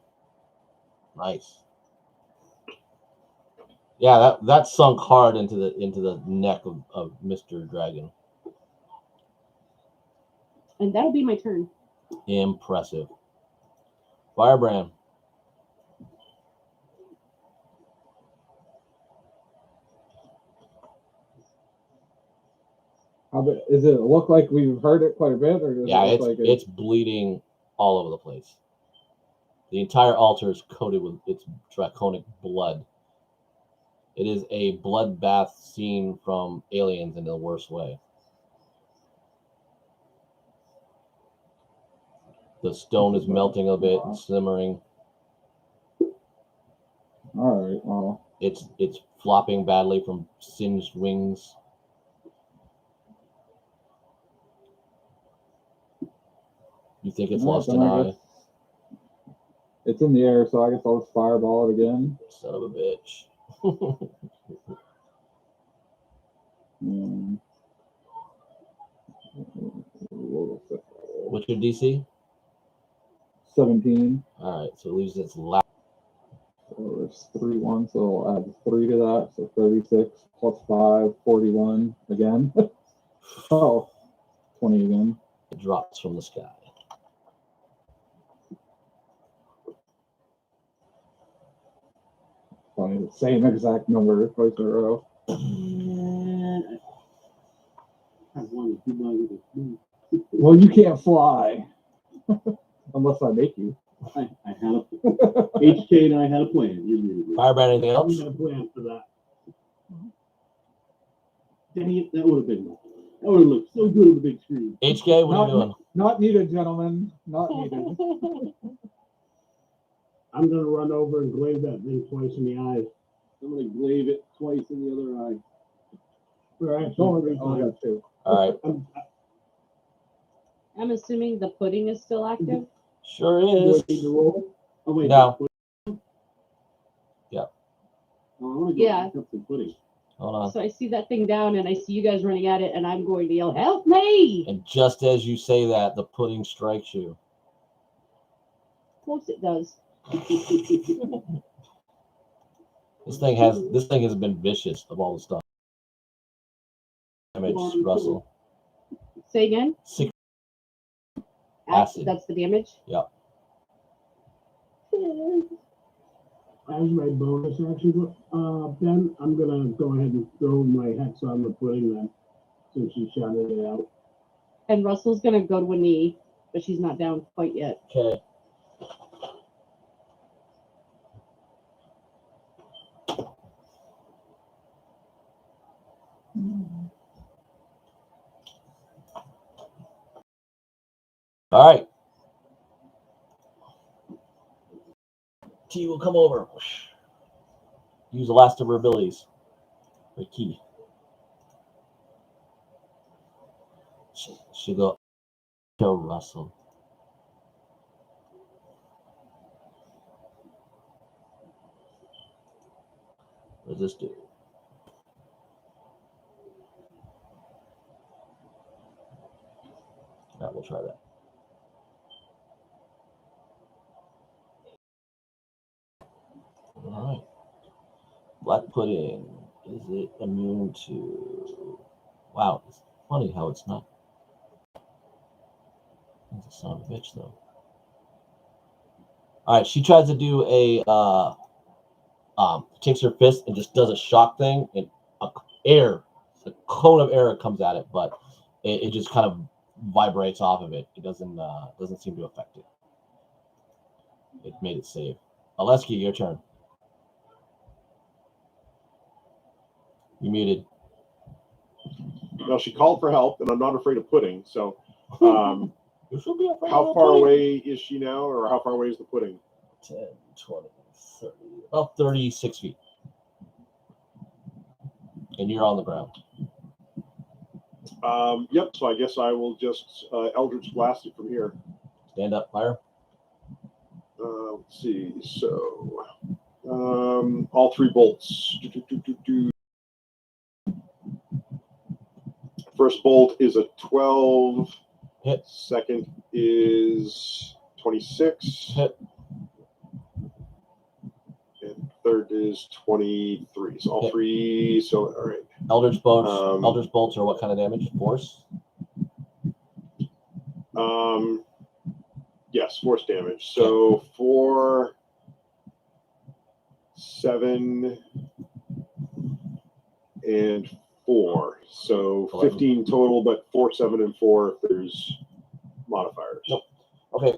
Nice. Yeah, that sunk hard into the neck of Mr. Dragon. And that'll be my turn. Impressive. Firebrand. Does it look like we've heard it quite a bit, or does Yeah, it look it's bleeding all over the place. The entire altar is coated with its draconic blood. It is a bloodbath scene from Aliens in the worst way. The stone is melting a bit and simmering. All right, well, It's flopping badly from singed wings. You think it's lost an eye? It's in the air, so I guess I'll just fireball it again. Son of a bitch. What's your DC? 17. All right, so it leaves its last. So there's 3 1, so I'll add 3 to that. So 36 plus 5, 41 again. Oh, 20 again. It drops from the sky. Funny, the same exact number twice in a row. Well, you can't fly. Unless I make you. I had a HK and I had a plan. You muted me. Firebrand, anything else? We had a plan for that. Dang it, that would have looked so good on the big screen. HK, what are you doing? Not needed, gentlemen. Not needed. I'm gonna run over and glaive that thing twice in the eye. I'm gonna glaive it twice in the other eye. Or actually, 3 Oh, I times. got 2. All right. I'm assuming the pudding is still active. Sure Do is. I need to roll? Oh wait, No. Oh, I want to go Yeah. back up to pudding. Hold on. So I see that thing down, and I see you guys running at it, and I'm going to yell, "Help me!" And just as you say that, the pudding strikes you. Of course it does. This thing has been vicious of all the stuff. Damage, Russell. Say again. Acid. That's the damage. Yeah. As my bonus action, Ben, I'm gonna go ahead and throw my hex on the pudding then, since she shouted it out. And Russell's gonna go to a knee, but she's not down quite yet. Okay. All right. T will come over. Use the last of her abilities. Her key. She'll go kill Russell. What does this do? Yeah, we'll try that. All right. Black pudding. Is it immune to? Wow, it's funny how it's not. That's a son of a bitch, though. All right, she tries to do a takes her fist and just does a shock thing, and a cone of air comes at it, but it just kind of vibrates off of it. It doesn't seem to affect it. It made it safe. Aleski, your turn. You muted. Well, she called for help, and I'm not afraid of pudding. So, You should be afraid how of far pudding. away is she now, or how far away is the pudding? 10, 20, 30, about 36 feet. And you're on the ground. Yep. So I guess I will just Eldritch Blast it from here. Stand up, fire. Let's see. So, all 3 bolts. First bolt is a 12. Hit. Second is 26. Hit. And third is 23. So all Hit. 3. So all right. Eldritch bolts are what kind of damage? Force? Yes, force damage. So 4, 7, and 4. So 15 total, but 4, 7, and 4 if there's modifiers. Nope. Okay.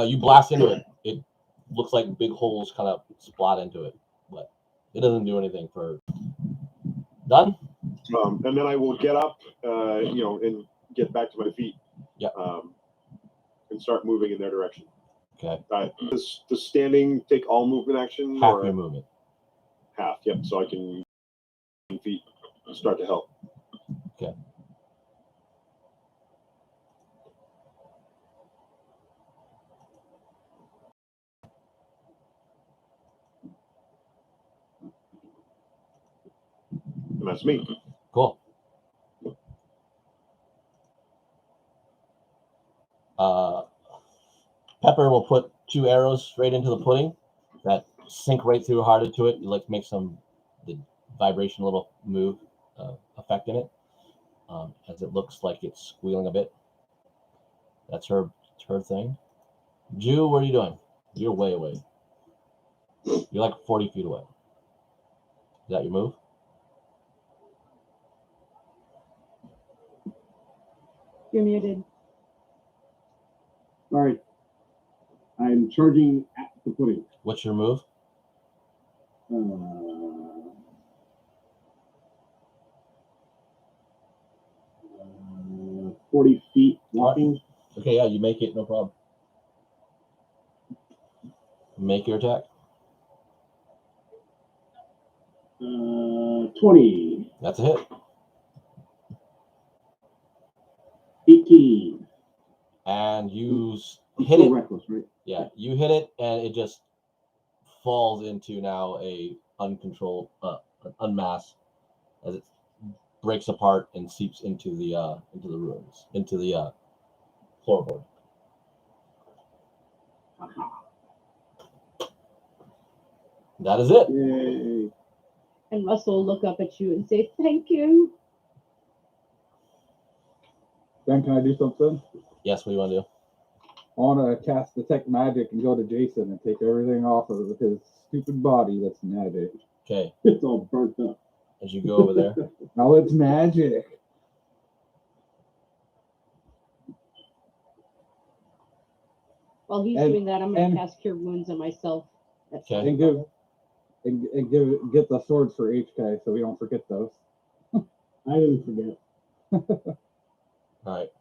You blast into it. It looks like big holes kind of splat into it, but it doesn't do anything for. Done. And then I will get up, and get back to my feet. Yeah. And start moving in their direction. Okay. Does standing take all movement action? Half or your movement. Half. Yep. So I can feet start to help. Okay. And that's me. Cool. Pepper will put 2 arrows straight into the pudding that sink right through hard into it. You like make the vibration little move effect in it as it looks like it's squealing a bit. That's her thing. Jew, what are you doing? You're way away. You're like 40 feet away. Is that your move? You're muted. All right. I'm charging at the pudding. What's your move? 40 feet walking. Okay, yeah, you make it, no problem. Make your attack. 20. That's a hit. 18. And you I'm hit still it. reckless, right? Yeah, you hit it, and it just falls into now a uncontrolled, unmasked, as it breaks apart and seeps into the ruins, into the floorboard. Aha. That is it. Yay. And Russell will look up at you and say, "Thank you." Then can I do something? Yes, what do you want to do? I want to cast Detect Magic and go to Jason and take everything off of his stupid body that's magic. Okay, It's all burnt up. as you go over there. Now it's magic. While he's And- doing that, I'm going and- to cast Cure Wounds on myself. That's Okay. And get the swords for HK so we don't forget those. I didn't forget. All right.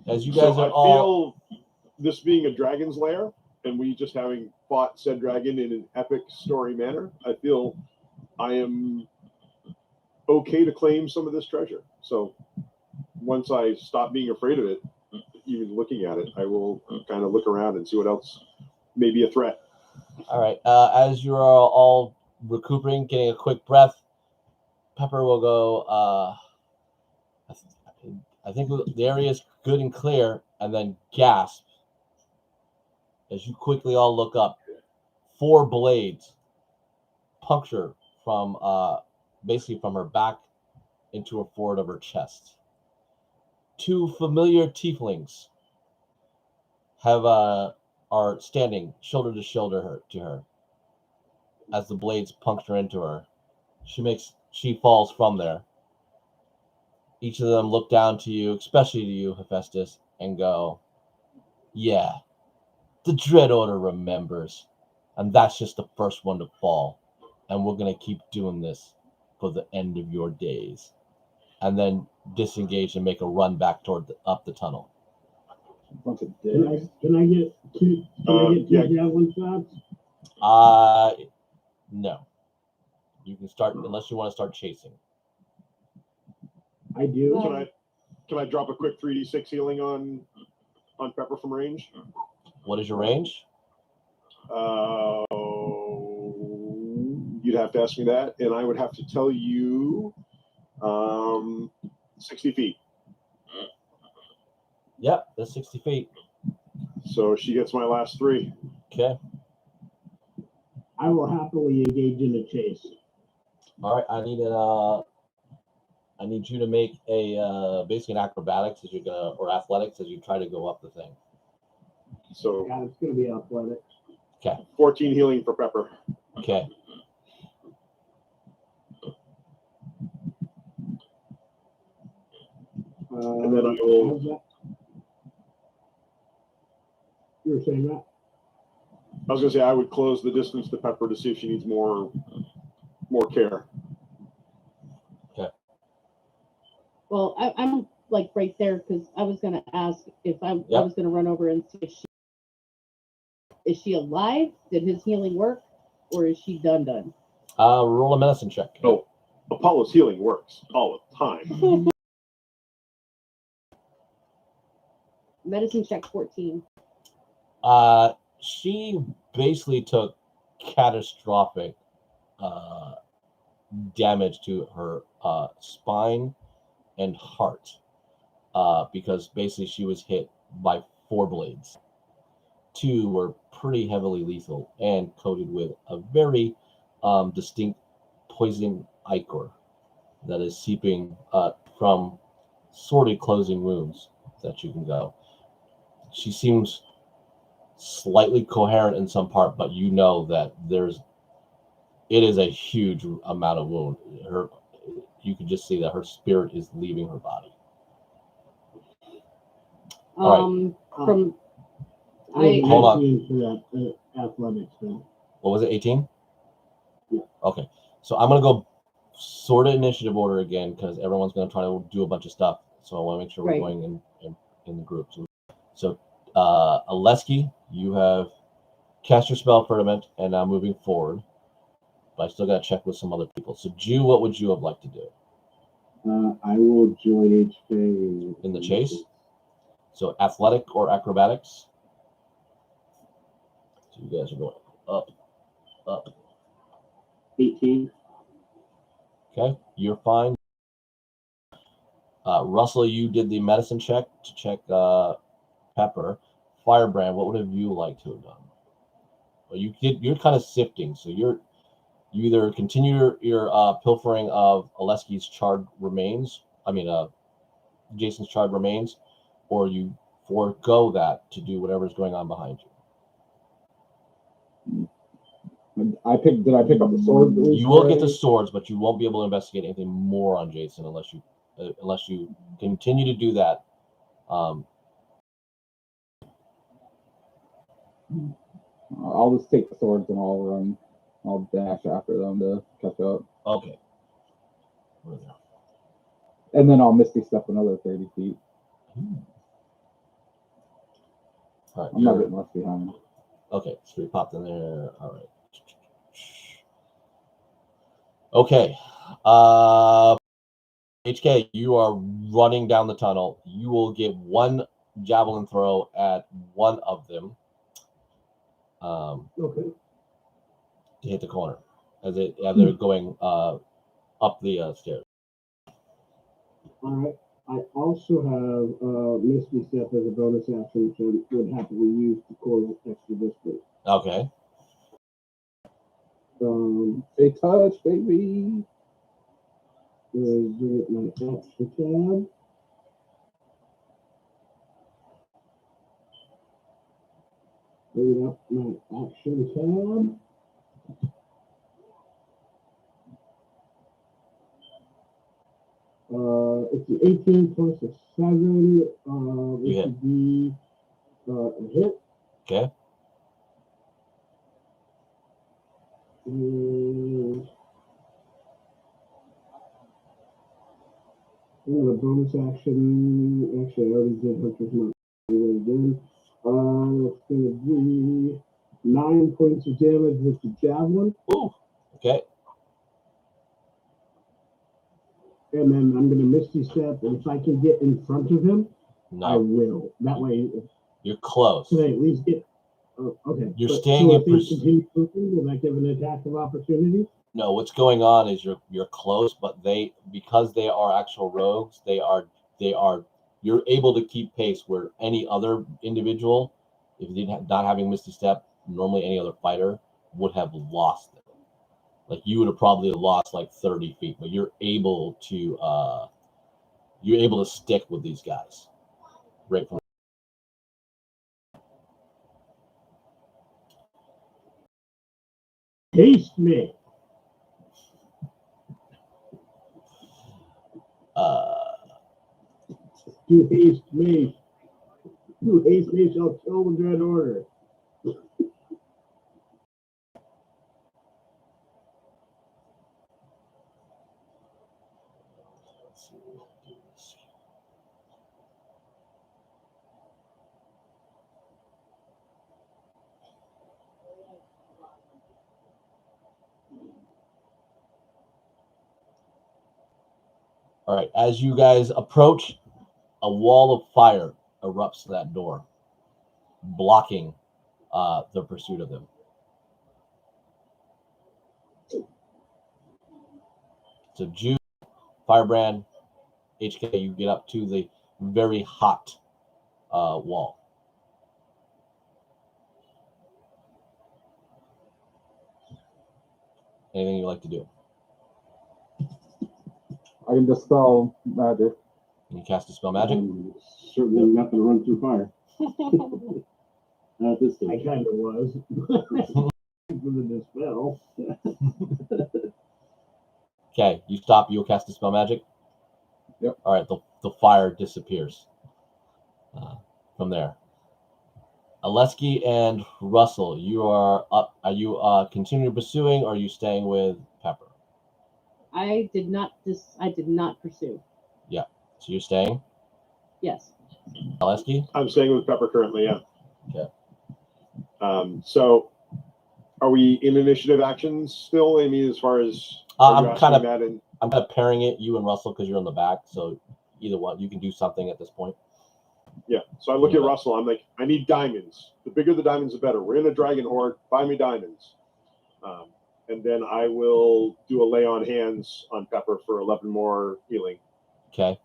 As you guys So are I all feel this being a dragon's lair, and we just having fought said dragon in an epic story manner, I feel I am okay to claim some of this treasure. So once I stop being afraid of it, even looking at it, I will kind of look around and see what else may be a threat. all right. As you are all recuperating, getting a quick breath, Pepper will go. I think the area is good and clear, and then gasp as you quickly all look up. 4 blades puncture from basically from her back into a forward of her chest. 2 familiar tieflings have are standing shoulder to shoulder to her. As the blades puncture into her, she falls from there. Each of them look down to you, especially to you, Hephaestus, and go, "Yeah, the Dread Order remembers, and that's just the first one to fall, and we're gonna keep doing this for the end of your days." And then disengage and make a run back up the tunnel. Bunch of Can dicks. I get two? Can I get two yeah. javelin shots? No. You can start unless you want to start chasing. I do. Can I drop a quick 3d6 healing on Pepper from range? What is your range? You'd have to ask me that, and I would have to tell you 60 feet. Yep, that's 60 feet. So she gets my last 3. Okay. I will happily engage in a chase. All right. I need you to make a basically an acrobatics as you're gonna or athletics as you try to go up the thing. So God, it's gonna be athletic. 14 healing for Pepper. Okay. And then I will- how's that? You were saying that? I was gonna say I would close the distance to Pepper to see if she needs more care. Well, I'm like right there because I was going to ask if I Yep. was going to run over and see if is she alive? Did his healing work? Or is she done? Roll a medicine check. Oh, Apollo's healing works all the time. Medicine check 14. She basically took catastrophic damage to her spine and heart because basically she was hit by 4 blades. 2 were pretty heavily lethal and coated with a very distinct poison ichor that is seeping from sorted closing wounds that you can go. She seems slightly coherent in some part, but you know that it is a huge amount of wound. You can just see that her spirit is leaving her body. All From Hold on. 18 for that athletics thing. What was it, 18? Yeah. Okay. So I'm going to go sort of initiative order again because everyone's going to try to do a bunch of stuff. So I want to make sure we're Right. going in the group. So Aleski, you have cast your spell firmament and now moving forward. But I still got to check with some other people. So Jew, what would you have liked to do? I will join HK In the chase? So athletic or acrobatics? So you guys are going up. 18. Okay, you're fine. Russell, you did the medicine check to check Pepper. Firebrand, what would have you liked to have done? Well, you're kind of sifting, so you either continue your pilfering of Oleski's charred remains. I mean, Jason's charred remains, or you forego that to do whatever's going on behind you. Did I pick up the sword? You will get the swords, but you won't be able to investigate anything more on Jason unless you continue to do that. I'll just take the swords and I'll run. I'll dash after them to catch up. Okay. And then I'll Misty Step another 30 feet. All right, I'm not getting left behind. Okay, so we popped in there. All right. Okay. HK, you are running down the tunnel. You will get one javelin throw at one of them. Okay. To hit the corner as they're going up the stairs. All right. I also have Misty Step as a bonus action, which I would happily use to cause extra distance. Okay. They touch, baby. Bring it my action tab. Bring up my action tab. It's an 18 plus a 7, which would be a hit. Okay. And a bonus action. Actually, I already did Hunter's Mark again. It's going to be 9 points of damage with the javelin. Ooh. Okay. And then I'm going to Misty Step, and if I can get in front of him, No. I will. That way, You're close. can I at least get? Okay. You're staying in pursuit. Will that give an attack of opportunity? No, what's going on is you're close, but because they are actual rogues, you're able to keep pace where any other individual, if they not having Misty Step, normally any other fighter would have lost it. Like you would have probably lost like 30 feet, but you're able to stick with these guys right from. Haste me. You haste me. You haste me shall kill the Dread Order. All right, as you guys approach, a wall of fire erupts to that door, blocking the pursuit of them. So Jude, Firebrand, HK, you get up to the very hot wall. Anything you like to do? I can dispel magic. Can you cast a spell magic? Certainly not going to run through fire. Not at this I stage. kind of was. For the dispel. Okay, you stop. You'll cast a spell magic. Yep. All right. The fire disappears from there. Aleski and Russell, you are up. Are you continuing pursuing, or are you staying with Pepper? I did not pursue. Yeah. So you're staying. Yes. Aleski? I'm staying with Pepper currently, yeah. Okay. So are we in initiative actions still, Amy, as far as I'm kind of that in? I'm kind of pairing it, you and Russell, because you're in the back. So either one, you can do something at this point. Yeah. So I look at Russell. I'm like, I need diamonds. The bigger the diamonds, the better. We're in a dragon horde. Buy me diamonds. And then I will do a lay on hands on Pepper for 11 more healing. Okay.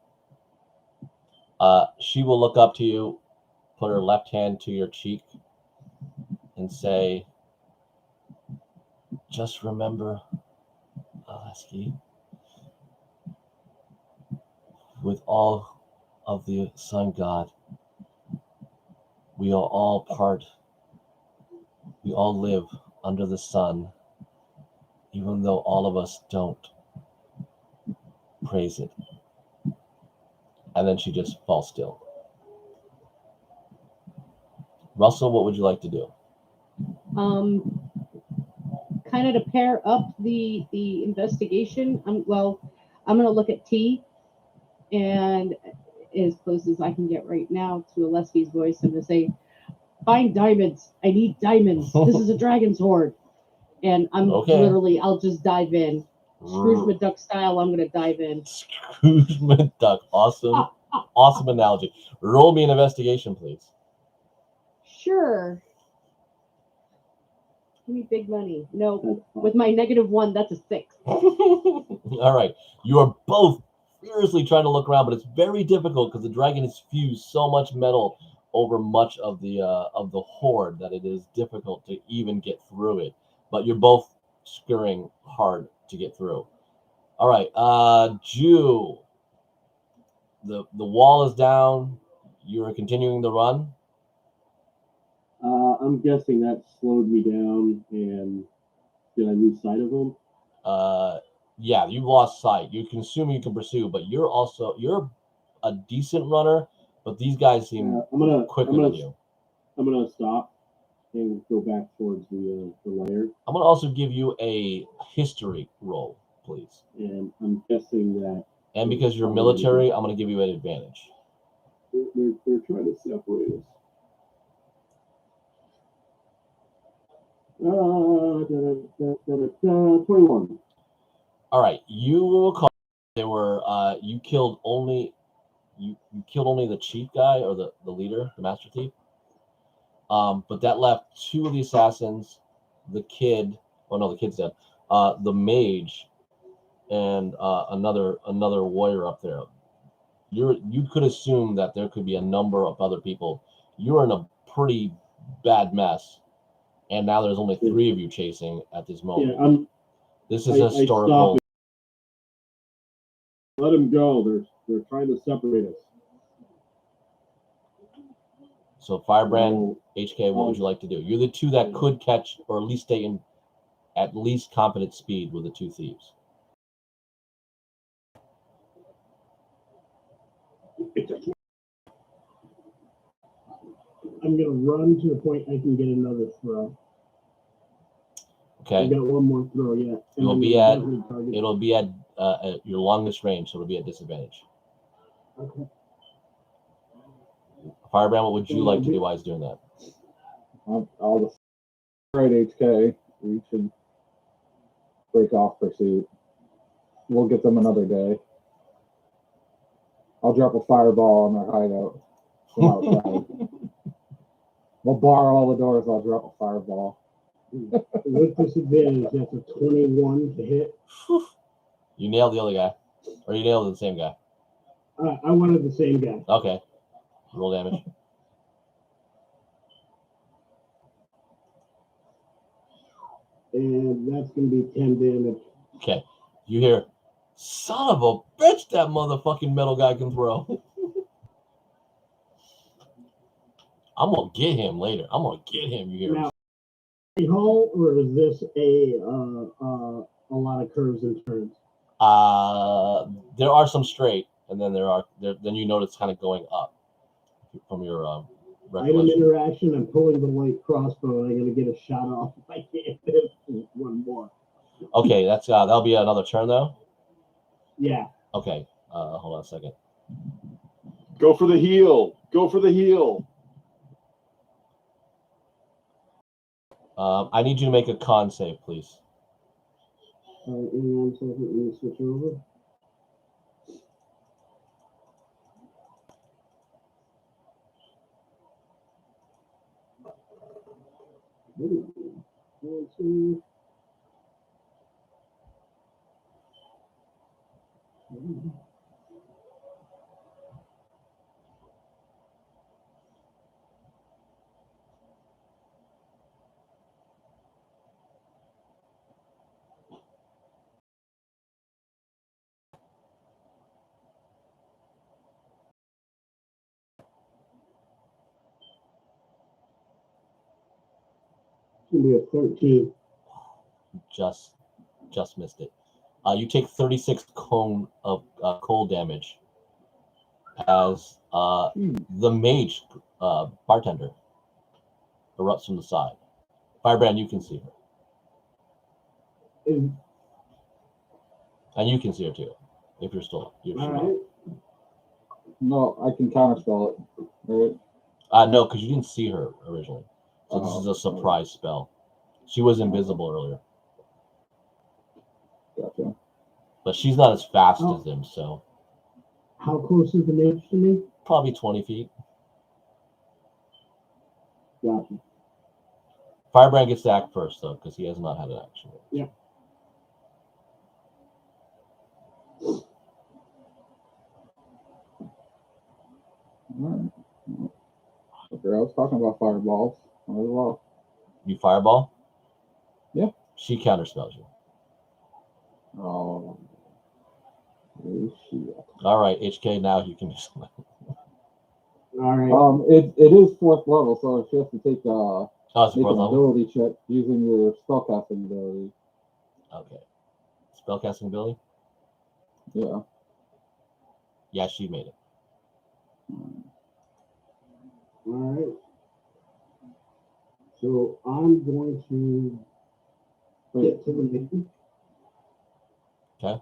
She will look up to you put her left hand to your cheek and say, "Just remember, Aleski, with all of the sun god, we are all part, we all live under the sun, even though all of us don't praise it." And then she just falls still. Russell, what would you like to do? Kind of to pair up the investigation. I'm gonna look at T, and as close as I can get right now to Aleski's voice, I'm gonna say, "Find diamonds. I need diamonds. This is a dragon's hoard." And I'm Okay. I'll just dive in. Scrooge McDuck style, I'm gonna dive in. Scrooge McDuck. Awesome. Awesome analogy. Roll me an investigation, please. Sure. Give me big money. No, with my -1, that's a 6. All right. You are both furiously trying to look around, but it's very difficult because the dragon has fused so much metal over much of the hoard that it is difficult to even get through it. But you're both scurrying hard to get through. All right, Jew. The wall is down. You are continuing the run. I'm guessing that slowed me down, and did I lose sight of him? Yeah, you lost sight. You can assume you can pursue, but you're a decent runner. But these guys seem quicker than you. I'm gonna stop and go back towards the lair. I'm gonna also give you a history roll, please. And I'm guessing that. And because you're military, I'm gonna give you an advantage. They're trying to separate us. 21. All right, you will recall there were you killed only the chief guy or the leader, the master thief. But that left 2 of the assassins, the kid. Oh no, the kid's dead. The mage, and another warrior up there. You could assume that there could be a number of other people. You're in a pretty bad mess, and now there's only 3 of you chasing at this moment. Yeah, this is historical. Let them go. They're trying to separate us. So Firebrand, HK, what would you like to do? You're the 2 that could catch or at least stay in at least competent speed with the 2 thieves. I'm gonna run to the point I can get another throw. Okay. I got one more throw yet. It'll be at your longest range, so it'll be at disadvantage. Okay. Firebrand, what would you like to do while he's doing that? I'll just right HK. We should break off pursuit. We'll get them another day. I'll drop a fireball on their hideout from outside. We'll bar all the doors. I'll drop a fireball. With disadvantage, that's a 21 to hit. You nailed the other guy, or you nailed the same guy. I wanted the same guy. Okay, roll damage. And that's gonna be 10 damage. Okay, you hear, "Son of a bitch, that motherfucking metal guy can throw." I'm gonna get him later. I'm gonna get him. You hear? Now, hole, or is this a lot of curves and turns? There are some straight, and then then you notice kind of going up from your Item interaction. I'm pulling the light crossbow. And I'm gonna get a shot off if I can. One more. Okay, that'll be another turn though. Yeah. Okay. Hold on a second. Go for the heel. Go for the heel. I need you to make a con save, please. All right, in 1 second, let me switch over. gonna be a 13. Just missed it. You take 36 cone of cold damage as the mage bartender erupts from the side. Firebrand, you can see her. And, And you can see her too, if you're still. all right. No, I can counterspell it. Right? No, because you didn't see her originally. So this is a surprise spell. She was invisible earlier, Gotcha. but she's not as fast as them, so How close is the mage to me? probably 20 feet. Gotcha. Firebrand gets to act first, though, because he has not had an action. Yeah. Alright. Okay, I was talking about fireballs as well. You fireball? Yeah. She counterspells you. Oh. Shit. All right, HK, now you can do something. All right. It is 4th level, so she has to take Oh, it's make fourth an level? ability check using your spellcasting ability. Okay. Spellcasting ability? Yeah. Yeah, she made it. All right. So I'm going to get to the mage. Okay.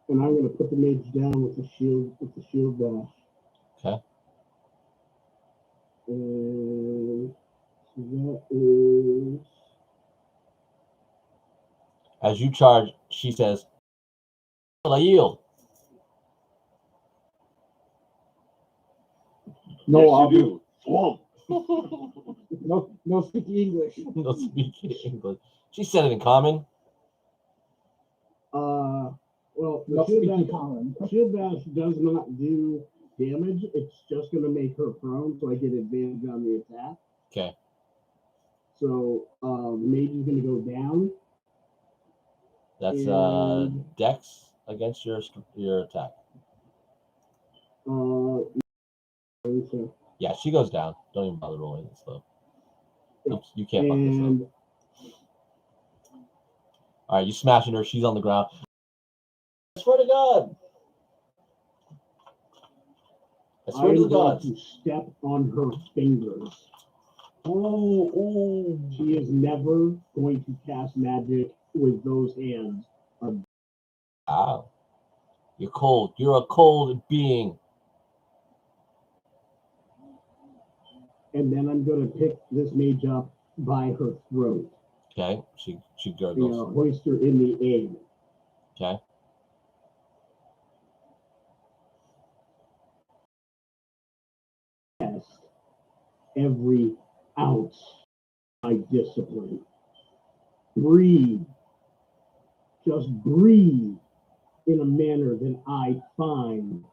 And I'm going to put the mage down with the shield dash. Okay. And so that is As you charge, she says, I yield. No, Yes, I'll you do. Swamp. no speaking English. No speaking English. She said it in common. well, the No shield speaking dash, common. shield dash does not do damage. It's just going to make her prone, so I get advantage on the attack. Okay. So the mage is going to go down. That's And Dex against your attack. So, Yeah, she goes down. Don't even bother rolling this stuff. Yeah. You can't fuck this up. and All right, you smashing her. She's on the ground. I swear to God. I swear to I'm the going gods. to step on her fingers. Ooh. She is never going to cast magic with those hands. Wow. You're cold. You're a cold being. And then I'm going to pick this mage up by her throat. Okay. She I'm gurgles. going to hoist her in the air. Okay. Test every ounce of my discipline. Breathe. Just breathe in a manner that I find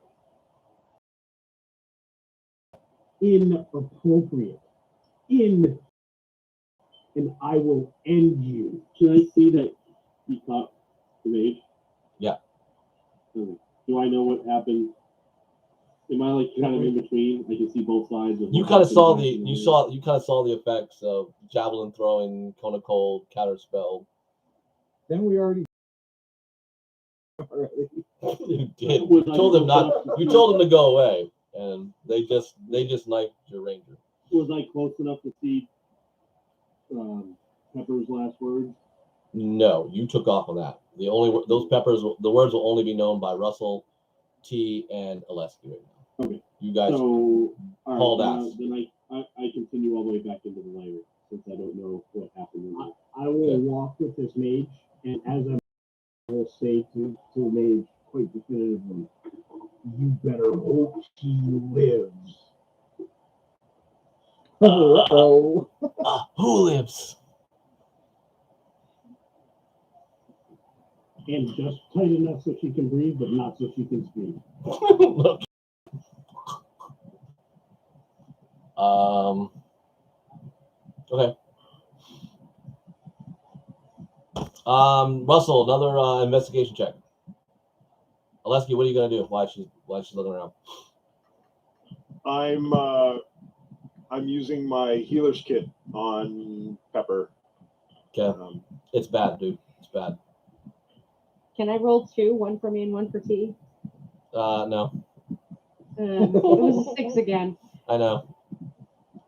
inappropriate. And I will end you. Can I see that he caught the mage? Yeah. Okay. Do I know what happened? Am I like kind of in between? I can see both sides of. You kind of saw the effects of javelin throwing, cone of cold, counter spell. Then we already. You did. You told them to go away, and they just knifed your ranger. Was I close enough to see Pepper's last words? No, you took off on that. Those peppers, the words will only be known by Russell, T, and Alesky right now. Okay. You guys hauled ass. Then I continue all the way back into the lair since I don't know what happened. I will walk with this mage, and as I will say to the mage quite definitively, you better hope he lives. Oh. Who lives? And just tight enough so she can breathe, but not so she can speak. Okay. Russell, another investigation check. Alesky, what are you gonna do? Why she's looking around? I'm using my healer's kit on Pepper. Okay. It's bad, dude. It's bad. Can I roll 2, 1 for me and 1 for T? No. It was a 6 again. I know.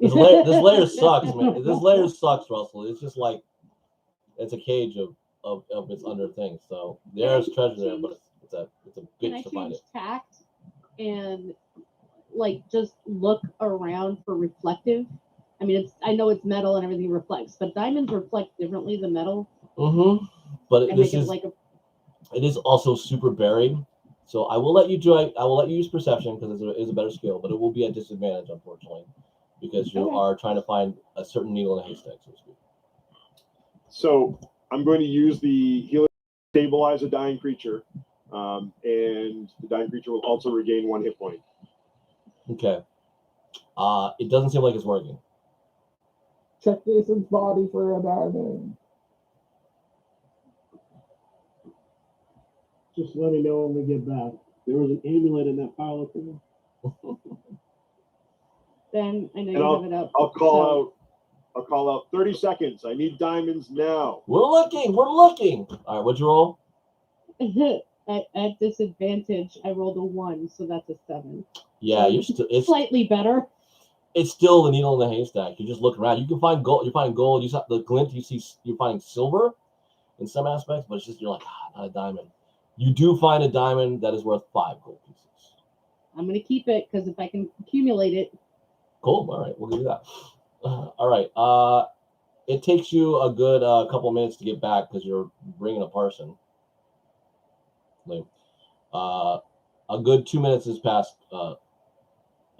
This layer sucks, man. This layer sucks, Russell. It's just like it's a cage of its under things. So there's treasure there, but it's a Can I bitch to find change it. tact and like just look around for reflective? I mean, I know it's metal and everything reflects, but diamonds reflect differently than metal. Mm-hmm. But And this make it is like a it is also super buried. So I will let you use perception because it is a better skill, but it will be at disadvantage, unfortunately, because you Okay. are trying to find a certain needle in a haystack, so to speak. So I'm going to use the healing to stabilize a dying creature, and the dying creature will also regain 1 hit point. Okay. It doesn't seem like it's working. Check Jason's body for a diamond. Just let me know when we get back. There was an amulet in that pile of things. then I know And you have it up. I'll call out 30 seconds. I need diamonds now. We're looking. All right, what'd you roll? At disadvantage, I rolled a 1, so that's a 7. Yeah, you're still. It's Slightly better. It's still the needle in the haystack. You just look around. You can find gold. You're finding gold. You saw the glint. You're finding silver in some aspects, but it's just you're like not a diamond. You do find a diamond that is worth 5 gold pieces. I'm gonna keep it because if I can accumulate it. Cool. All right, we'll give you that. All right. It takes you a good couple minutes to get back because you're bringing a parson. A good 2 minutes has passed.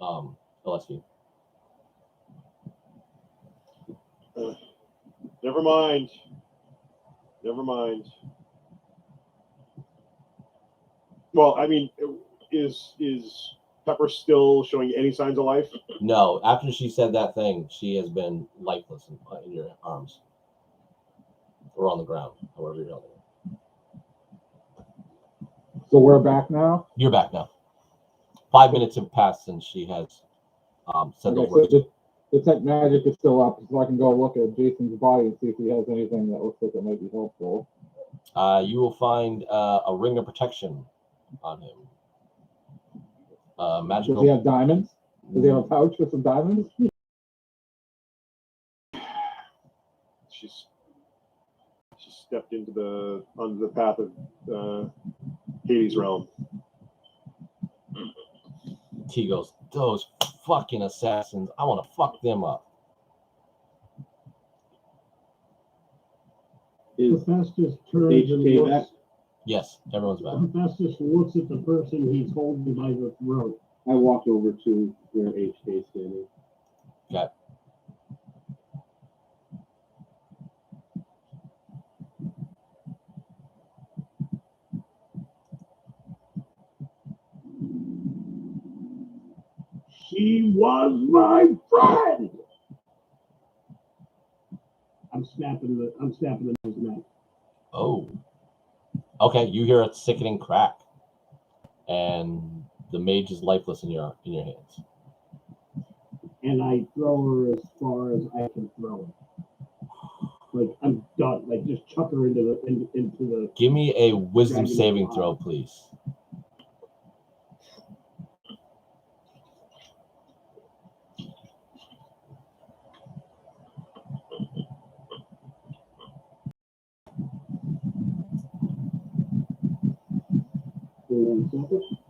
LSD. Never mind. Well, I mean, is Pepper still showing any signs of life? No, after she said that thing, she has been lifeless in your arms or on the ground, however you're holding it. So we're back now? You're back now. 5 minutes have passed since she has said those words. So the tech magic is still up, so I can go look at Jason's body and see if he has anything that looks like it might be helpful. You will find a ring of protection on him. Magical. Does he have diamonds? Does he have a pouch with some diamonds? She stepped onto the path of Hades' realm. T goes, those fucking assassins. I want to fuck them up. Is Hephaestus turns and HK back? looks. Yes, everyone's back. Hephaestus looks at the person he's holding by the throat. I walked over to where HK is standing. Okay. She was my friend. I'm snapping the man's neck. Oh. Okay, you hear a sickening crack. And the mage is lifeless in your hands. And I throw her as far as I can throw her. Like I'm done. Like just chuck her into the. Give me a wisdom Dragon saving fly. throw, please.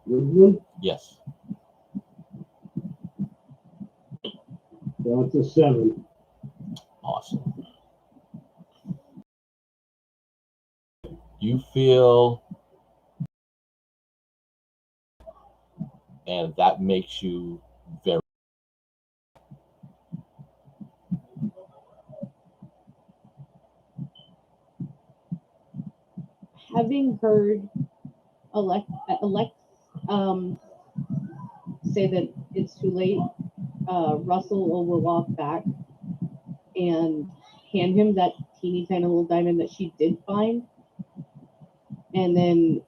Wisdom? Yes. That's a 7. Awesome. You feel, and that makes you very. Having heard Alex say that it's too late, Russell will walk back and hand him that teeny tiny little diamond that she did find, and then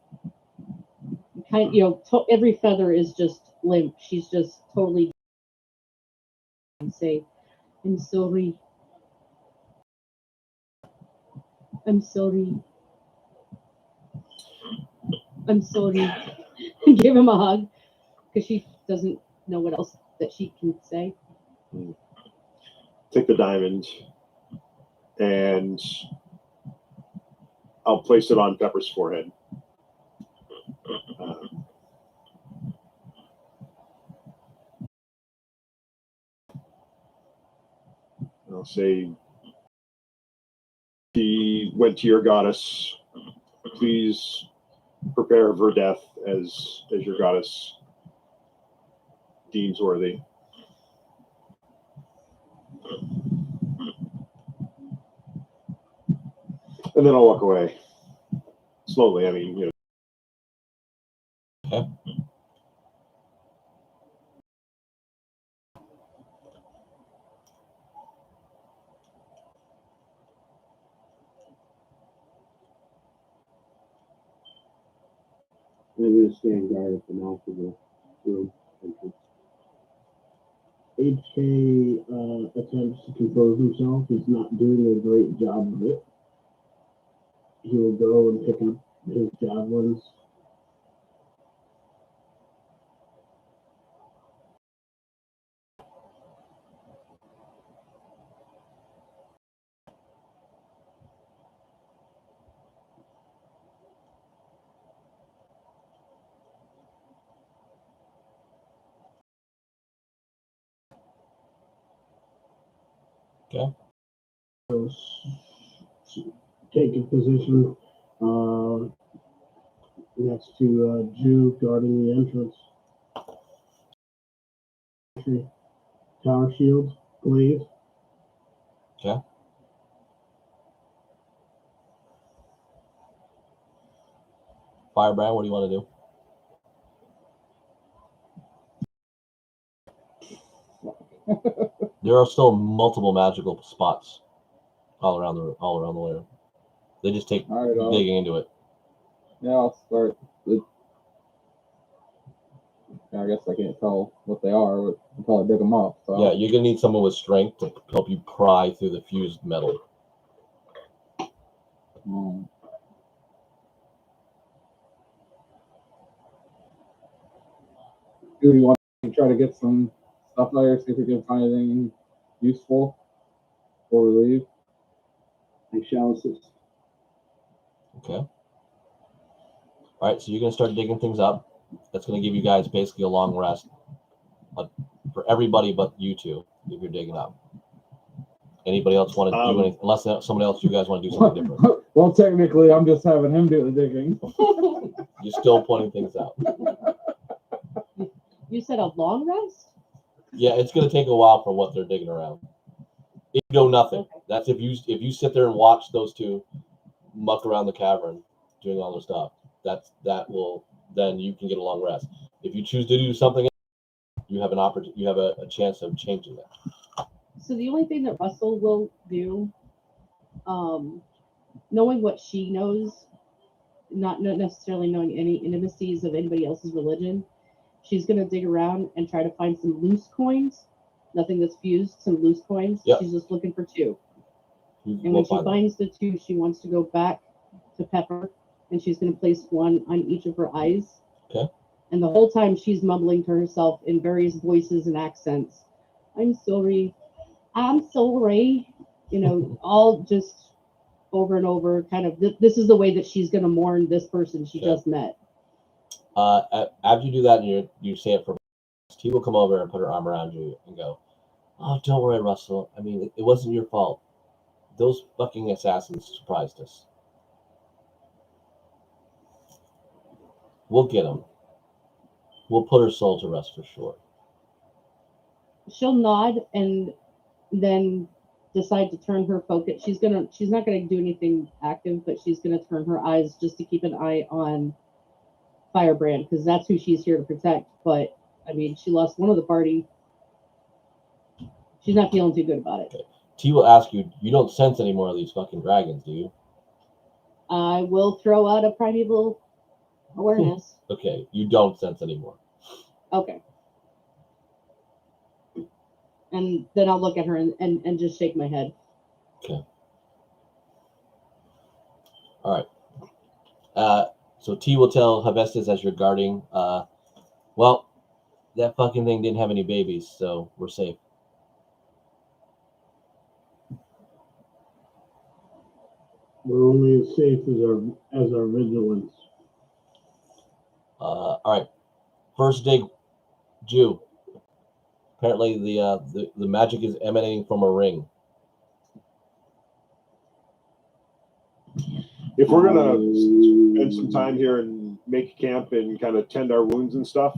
every feather is just limp. She's just totally and say, "I'm sorry." I'm sorry. I'm sorry. Give him a hug because she doesn't know what else that she can say. Take the diamond, and I'll place it on Pepper's forehead. I'll say, she went to your goddess. Please prepare for death as your goddess deems worthy. And then I'll walk away slowly. I mean, Okay. I'm going to stand guard at the mouth of the room entrance. HK attempts to compose himself. He's not doing a great job of it. He will go and pick up his javelins. Okay. Take a position next to Jew guarding the entrance. Tower shield, glaive. Okay. Firebrand, what do you want to do? There are still multiple magical spots all around the lair. They just take All right, digging into it. yeah, I'll start. I guess I can't tell what they are until I dig them up. So Yeah, you're gonna need someone with strength to help you pry through the fused metal. Do you want to try to get some stuff out here, see if we can find anything useful before we leave? I shall assist. Okay. All right, so you're gonna start digging things up. That's gonna give you guys basically a long rest, for everybody but you two if you're digging up. Anybody else want to do anything? Unless somebody else, you guys want to do something different. Well, technically, I'm just having him do the digging. You're still pointing things out. You said a long rest? Yeah, it's gonna take a while for what they're digging around. If you know nothing, Okay. that's if you sit there and watch those two muck around the cavern doing all their stuff. Then you can get a long rest. If you choose to do something else, you have an opportunity. You have a chance of changing that. So the only thing that Russell will do, knowing what she knows, not necessarily knowing any intimacies of anybody else's religion, she's gonna dig around and try to find some loose coins. Nothing that's fused, some loose coins. Yep. She's just looking for two. And We'll when she find them. finds the two, she wants to go back to Pepper, and she's going to place one on each of her eyes. Okay. And the whole time she's mumbling to herself in various voices and accents, "I'm sorry, I'm sorry," all just over and over. Kind of, this is the way that she's going to mourn this person she just met. After you do that, and you say it for, T will come over and put her arm around you and go, "Oh, don't worry, Russell. I mean, it wasn't your fault. Those fucking assassins surprised us. We'll get them. We'll put her soul to rest for sure." She'll nod and then decide to turn her focus. She's not gonna do anything active, but she's gonna turn her eyes just to keep an eye on Firebrand, because that's who she's here to protect. But I mean, she lost one of the party. She's not feeling too good about it. Okay. T will ask you, "You don't sense any more of these fucking dragons, do you?" I will throw out a primeval awareness. Okay, you don't sense any more. Okay. And then I'll look at her and just shake my head. Okay. All right. So T will tell Hephaestus as you're guarding, well, that fucking thing didn't have any babies, so we're safe. We're only as safe as our vigilance. All right. First dig, Jew. Apparently the magic is emanating from a ring. If we're gonna spend some time here and make camp and kind of tend our wounds and stuff,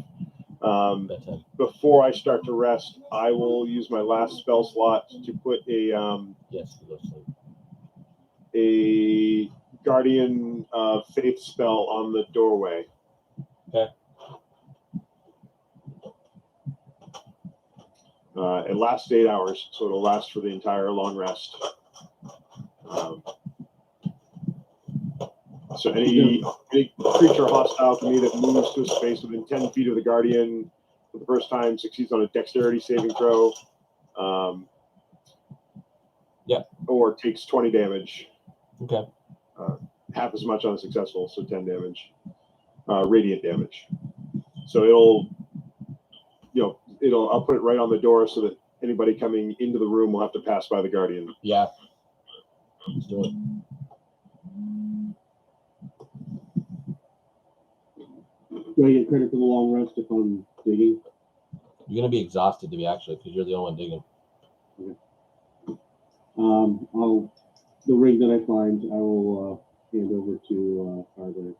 before I start to rest, I will use my last spell slot to put a guardian faith spell on the doorway. Okay. It lasts 8 hours, so it'll last for the entire long rest. So any creature hostile to me that moves to a space within 10 feet of the guardian for the first time succeeds on a dexterity saving throw. Or takes 20 damage. Okay. Half as much on a successful, so 10 damage. Radiant damage. So I'll put it right on the door so that anybody coming into the room will have to pass by the guardian. Yeah. Let's do it. Do I get credit for the long rest if I'm digging? You're gonna be exhausted because you're the only one digging. Okay. The ring that I find, I will hand over to Firebrand.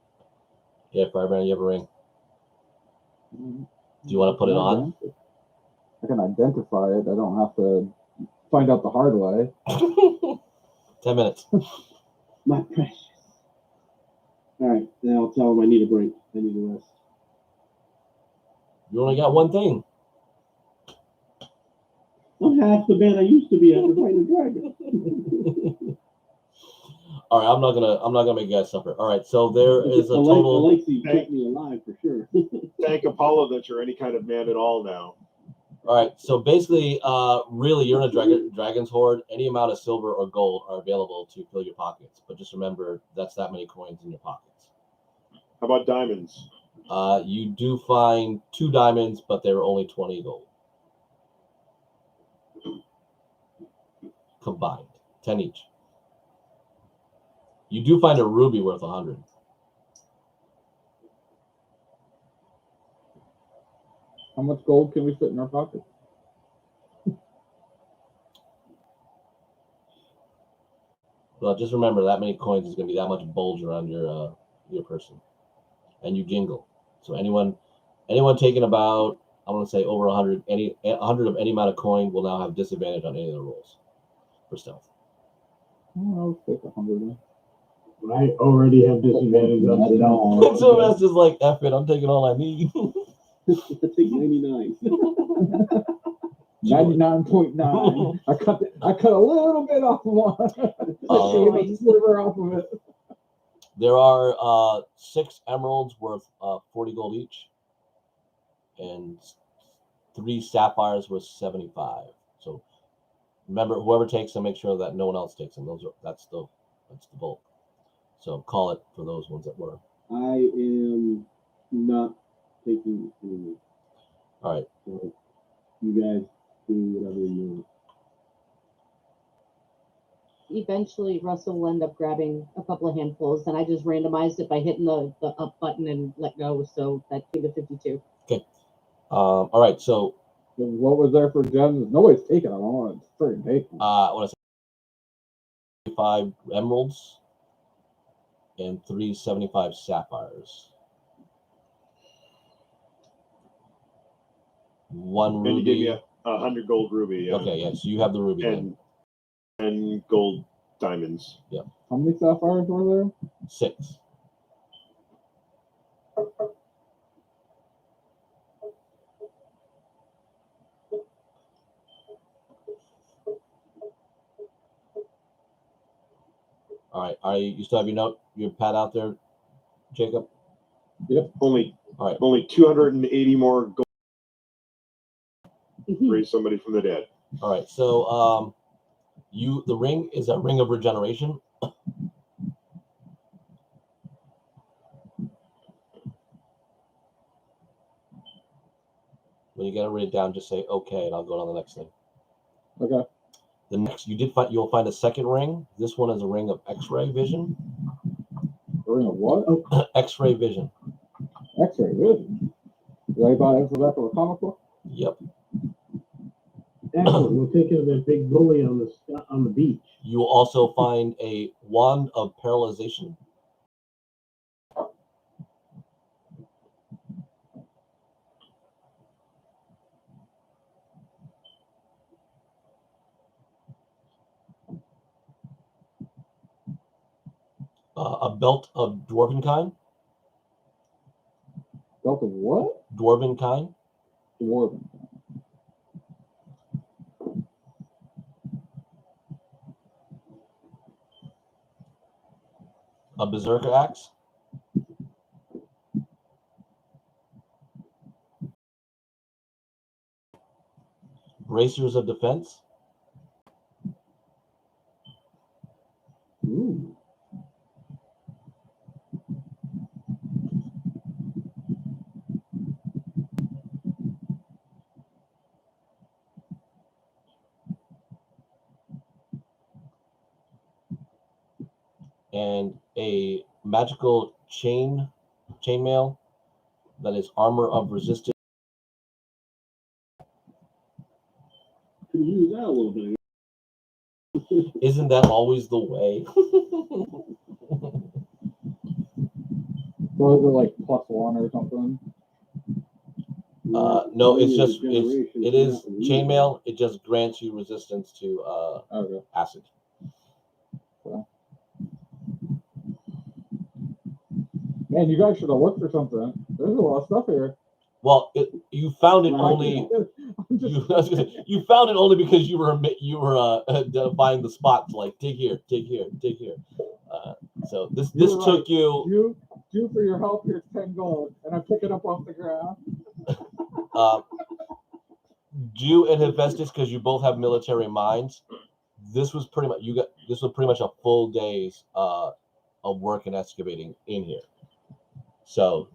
Yeah, Firebrand, you have a ring. Do you want to put it on? I can identify it. I don't have to find out the hard way. 10 minutes. My precious. All right, then I'll tell him I need a break. I need a rest. You only got one thing. I'm half the man I used to be after fighting a dragon. All right, I'm not gonna make you guys suffer. All right, so there is a total. Alexi kept me alive for sure. Thank Apollo that you're any kind of man at all now. All right, so basically, really, you're in a dragon's horde. Any amount of silver or gold are available to fill your pockets, but just remember that's that many coins in your pockets. How about diamonds? You do find 2 diamonds, but they were only 20 gold combined, 10 each. You do find a ruby worth 100. How much gold can we fit in our pocket? Well, just remember that many coins is going to be that much bulge around your person, and you jingle. So anyone taking about, I want to say over 100, 100 of any amount of coin will now have disadvantage on any of the rolls for stealth. I'll take 100 then. I already have disadvantage on stealth. So that's just like, F it, I'm taking all I need. I take 99. 99.9. I cut a little bit off of one. Shave a sliver off of it. There are 6 emeralds worth 40 gold each, and 3 sapphires worth 75. So remember, whoever takes them, make sure that no one else takes them. That's the bulk. So call it for those ones that were. I am not taking any. All right. So you guys do whatever you want. Eventually, Russell will end up grabbing a couple of handfuls, and I just randomized it by hitting the up button and let go, so that came to 52. Okay. All right. So what was there for gems? Nobody's taking them. I want to freaking take them. I want to say 5 emeralds and 3 75 sapphires. 1 ruby. And you gave me a 100 gold ruby. Yeah. Okay, yes, you have the ruby. And gold diamonds. Yeah. How many sapphires were there? 6. All right. You still have your pad out there, Jacob? Yep. Only 280 more gold. Raise somebody from the dead. All right. So the ring is a ring of regeneration. when you get it written down, just say okay, and I'll go on the next thing. Okay. The next you'll find a second ring. This one is a ring of X-ray vision. A ring of what? X-ray vision. X-ray vision. Did I buy it for that for a comic book? Yep. Excellent. We'll take care of that big bully on the beach. You will also find a wand of paralyzation. A belt of dwarven kind. Belt of what? Dwarven kind. Dwarven. A berserker axe. Bracers of defense. Ooh. And a magical chainmail that is armor of resistance. Could use that a little bit. Isn't that always the way? So is it like +1 or something? No, it's just it is chainmail. It just grants you resistance to Okay. acid. Man, you guys should have looked for something. There's a lot of stuff here. Well, you found it only. You found it only because you were identifying the spots, like dig here, dig here, dig here. So this took you. You for your help. Here's 10 gold, and I pick it up off the ground. You and Hephaestus, because you both have military minds. This was pretty much a full day's of work and excavating in here. So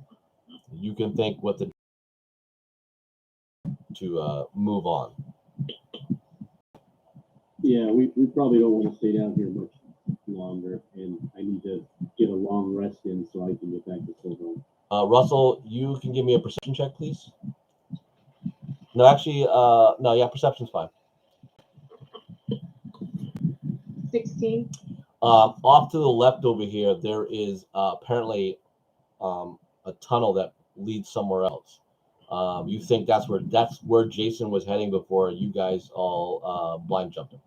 you can think what to move on. Yeah, we probably don't want to stay down here much longer, and I need to get a long rest in so I can get back to Silver. Russell, you can give me a perception check, please. No, actually, no, yeah, perception's fine. 16. Off to the left over here, there is apparently a tunnel that leads somewhere else. You think that's where Jason was heading before you guys all blind jumped him.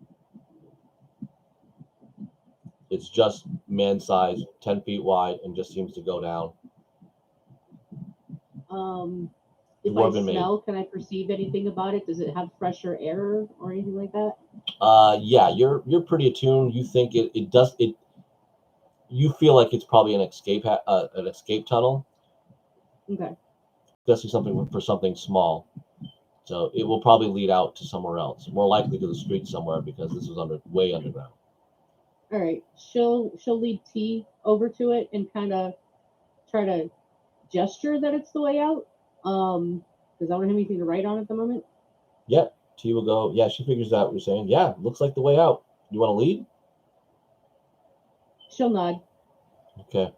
It's just man size, 10 feet wide, and just seems to go down. If I smell, can I perceive anything about it? Does it have fresher air or anything like that? Yeah, you're pretty attuned. You think it does. You feel like it's probably an escape tunnel. Okay. Especially something small. So it will probably lead out to somewhere else, more likely to the street somewhere, because this is way underground. All right. She'll lead T over to it and kind of try to gesture that it's the way out. Because I don't have anything to write on at the moment. Yeah, T will go. Yeah, she figures out what you're saying. Yeah, looks like the way out. You want to lead? She'll nod. Okay.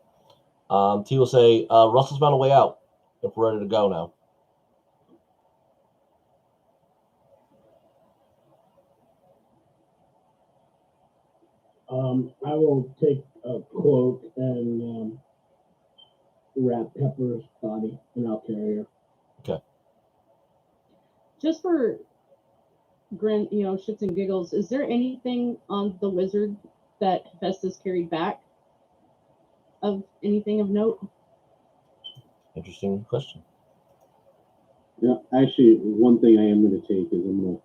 T will say, Russell's found a way out. If we're ready to go now. I will take a cloak and wrap Pepper's body, and I'll carry her. Okay. Just for shits and giggles, is there anything on the wizard that Hephaestus carried back of anything of note? Interesting question. Yeah, actually, one thing I am going to take is I'm going to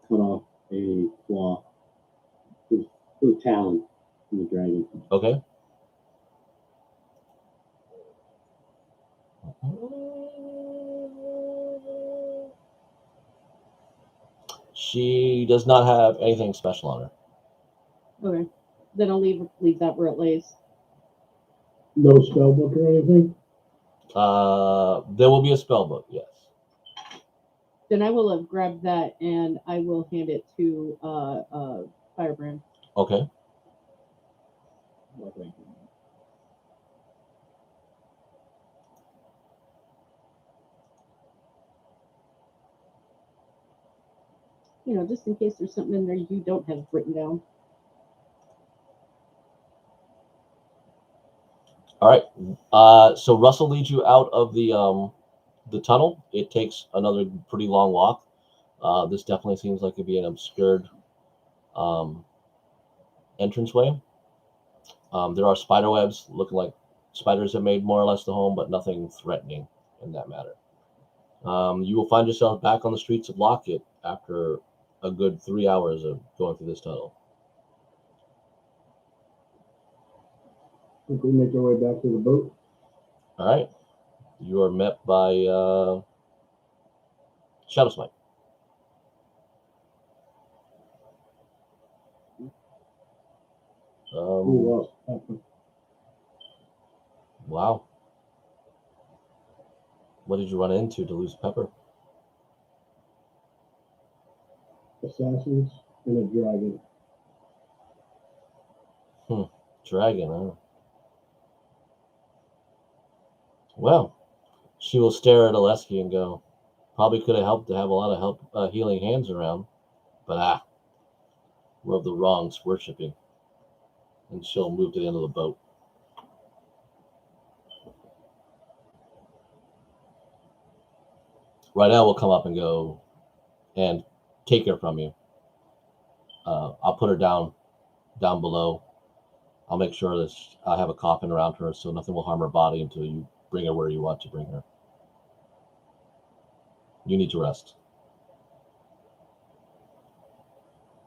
cut off a claw with a talon from the dragon. Okay. She does not have anything special on her. Okay. Then I'll leave that where it lays. No spell book or anything? There will be a spell book, yes. Then I will have grabbed that and I will hand it to Firebrand. Okay. Well, thank you. Just in case there's something in there you don't have written down. All right. So Russell leads you out of the tunnel. It takes another pretty long walk. This definitely seems like it'd be an obscured entranceway. There are spider webs looking like spiders have made more or less the home, but nothing threatening in that matter. You will find yourself back on the streets of Lockett after a good 3 hours of going through this tunnel. I think we make our way back to the boat. All right. You are met by Shadow Smite. Who lost? Wow. What did you run into to lose Pepper? Assassins and a dragon. Dragon, huh? Well, she will stare at Oleski and go, probably could have helped to have a lot of help healing hands around, but we're of the wrongs worshipping. And she'll move to the end of the boat. Rydell will come up and go and take her from you. I'll put her down below. I'll make sure that I have a coffin around her so nothing will harm her body until you bring her where you want to bring her. You need to rest.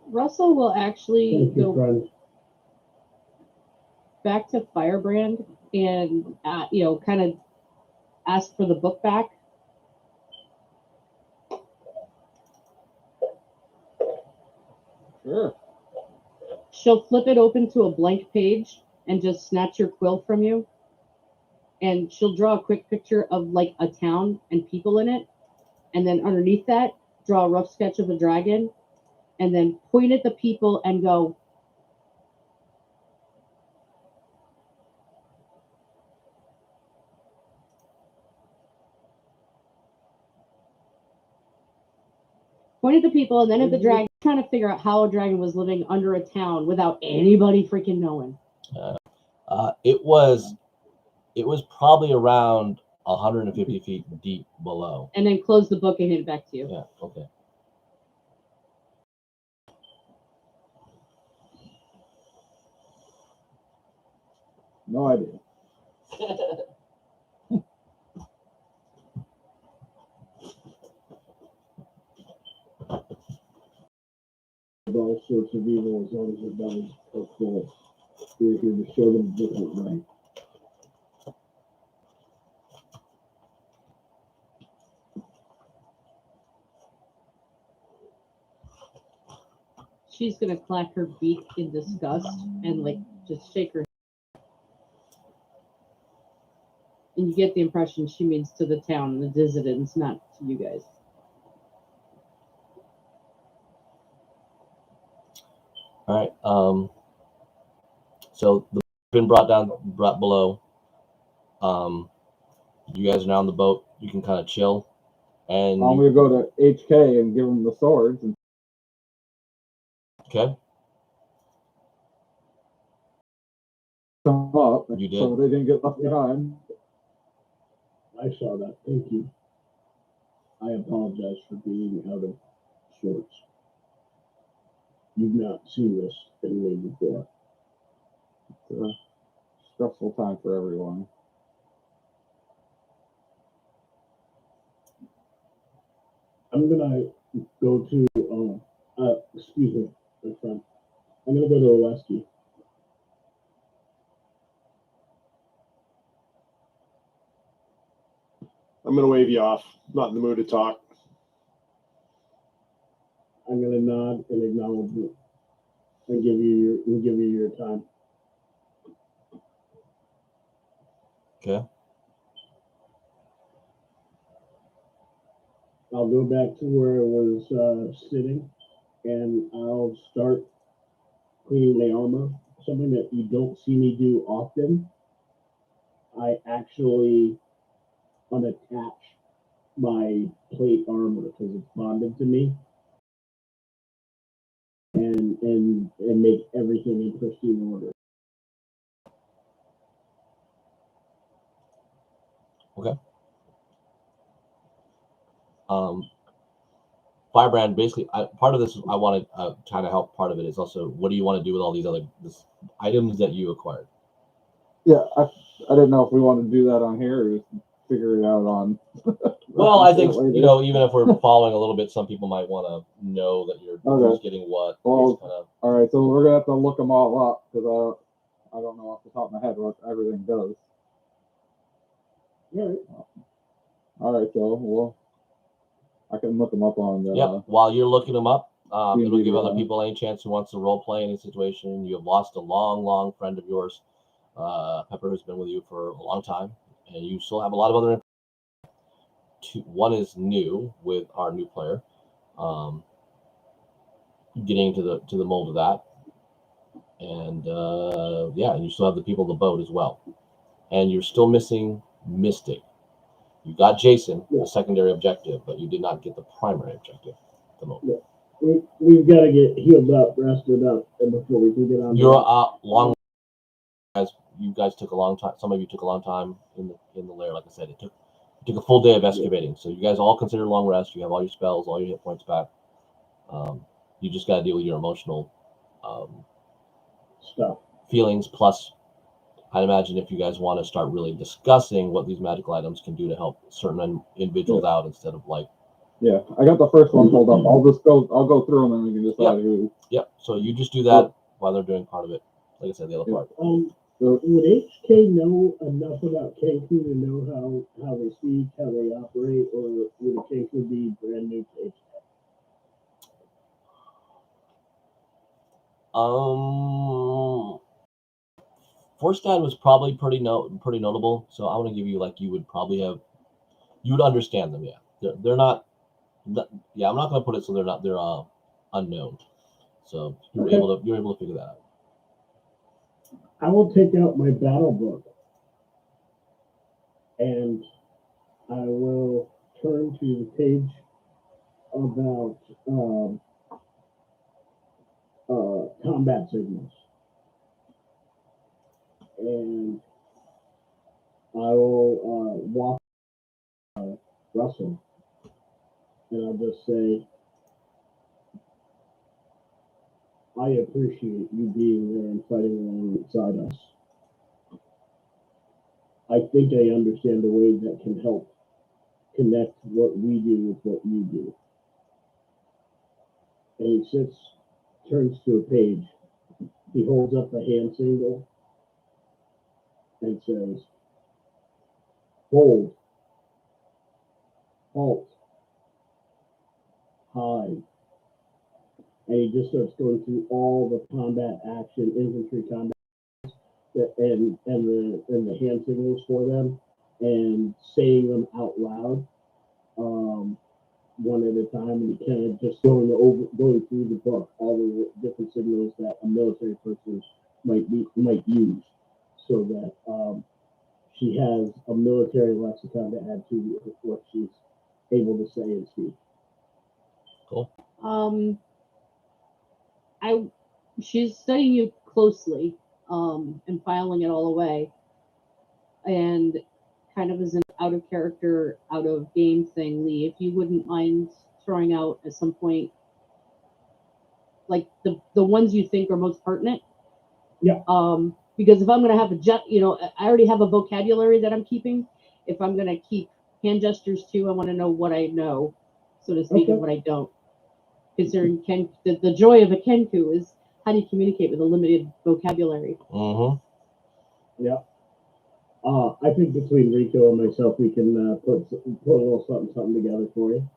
Russell will actually Thank you, go friend. back to Firebrand and kind of ask for the book back. Sure. She'll flip it open to a blank page and just snatch your quill from you. And she'll draw a quick picture of like a town and people in it. And then underneath that, draw a rough sketch of a dragon. And then point at the people and go, point at the people and then at the dragon, trying to figure out how a dragon was living under a town without anybody freaking knowing. It was probably around 150 feet deep below. And then close the book and hand it back to you. Yeah, okay. No idea. Of all sorts of evil as long as your bellies are full. We're here to show them different way. She's gonna clack her beak in disgust and like just shake her. And you get the impression she means to the town and the dissidents, not to you guys. All right. So the been brought below. You guys are now on the boat. You can kind of chill. And I'm gonna go to HK and give him the swords. And okay. come up. You did. So they didn't get left behind. I saw that. Thank you. I apologize for being out of sorts. You've not seen this in me before. It's a stressful time for everyone. I'm gonna go to excuse me, my friend. I'm gonna go to Oleski. I'm gonna wave you off. Not in the mood to talk. I'm gonna nod and acknowledge you and give you your time. Okay. I'll go back to where I was sitting, and I'll start cleaning my armor. Something that you don't see me do often. I actually unattach my plate armor because it's bonded to me, and make everything in pristine order. Firebrand, basically, part of this I want to try to help. Part of it is also, what do you want to do with all these other items that you acquired? Yeah, I didn't know if we wanted to do that on here or just figure it out on. Well, I think later. even if we're following a little bit, some people might want to know that you're who's getting what. Well, kind of, all right, so we're gonna have to look them all up because I don't know off the top of my head what everything does. All right. All right, so I can look them up on the. Yep. While you're looking them up, it'll give other yeah. people any chance who wants to role play any situation. You have lost a long friend of yours, Pepper, who's been with you for a long time, and you still have a lot of other. One is new with our new player, getting to the mold of that, and and you still have the people of the boat as well, and you're still missing Mystic. You got Jason, the secondary objective, but you did not get the primary objective. At the moment. We've got to get healed up, rested up, and before we can get on. You're long. You guys took a long time. Some of you took a long time in the lair. Like I said, it took a full day of excavating. So you guys all consider long rest. You have all your spells, all your hit points back. You just got to deal with your emotional stuff, feelings. Plus, I imagine if you guys want to start really discussing what these magical items can do to help certain individuals out, instead of like. Yeah, I got the first one pulled up. I'll go through them and we can decide who. Yep. So you just do that while they're doing part of it. Like I said, the other part. Would HK know enough about Kenku to know how they speak, how they operate, or would Kenku be brand new to HK? Forstad was probably pretty notable, so I want to give you you would understand them. Yeah, they're not. Yeah, I'm not going to put it so they're unknown. So you're able to figure that out. I will take out my battle book and I will turn to the page about combat signals, and I will walk Russell, and I'll just say, I appreciate you being there and fighting alongside us. I think I understand a way that can help connect what we do with what you do. And he turns to a page. He holds up a hand signal and says, hold, halt, hide. And he just starts going through all the combat action, infantry combat, and the hand signals for them, and saying them out loud, one at a time, and kind of just going through the book, all the different signals that a military person might use, so that she has a military lexicon to add to what she's able to say and speak. Cool. She's studying you closely, and filing it all away, and kind of as an out of character, out of game thing, Lee, if you wouldn't mind throwing out at some point, like the ones you think are most pertinent. Yeah. Because if I'm going to have I already have a vocabulary that I'm keeping. If I'm going to keep hand gestures too, I want to know what I know, so to speak, and what I don't. Considering the joy of a Kenku is, how do you communicate with a limited vocabulary? Mm-hmm. Yeah. I think between Rico and myself, we can put a little something together for you.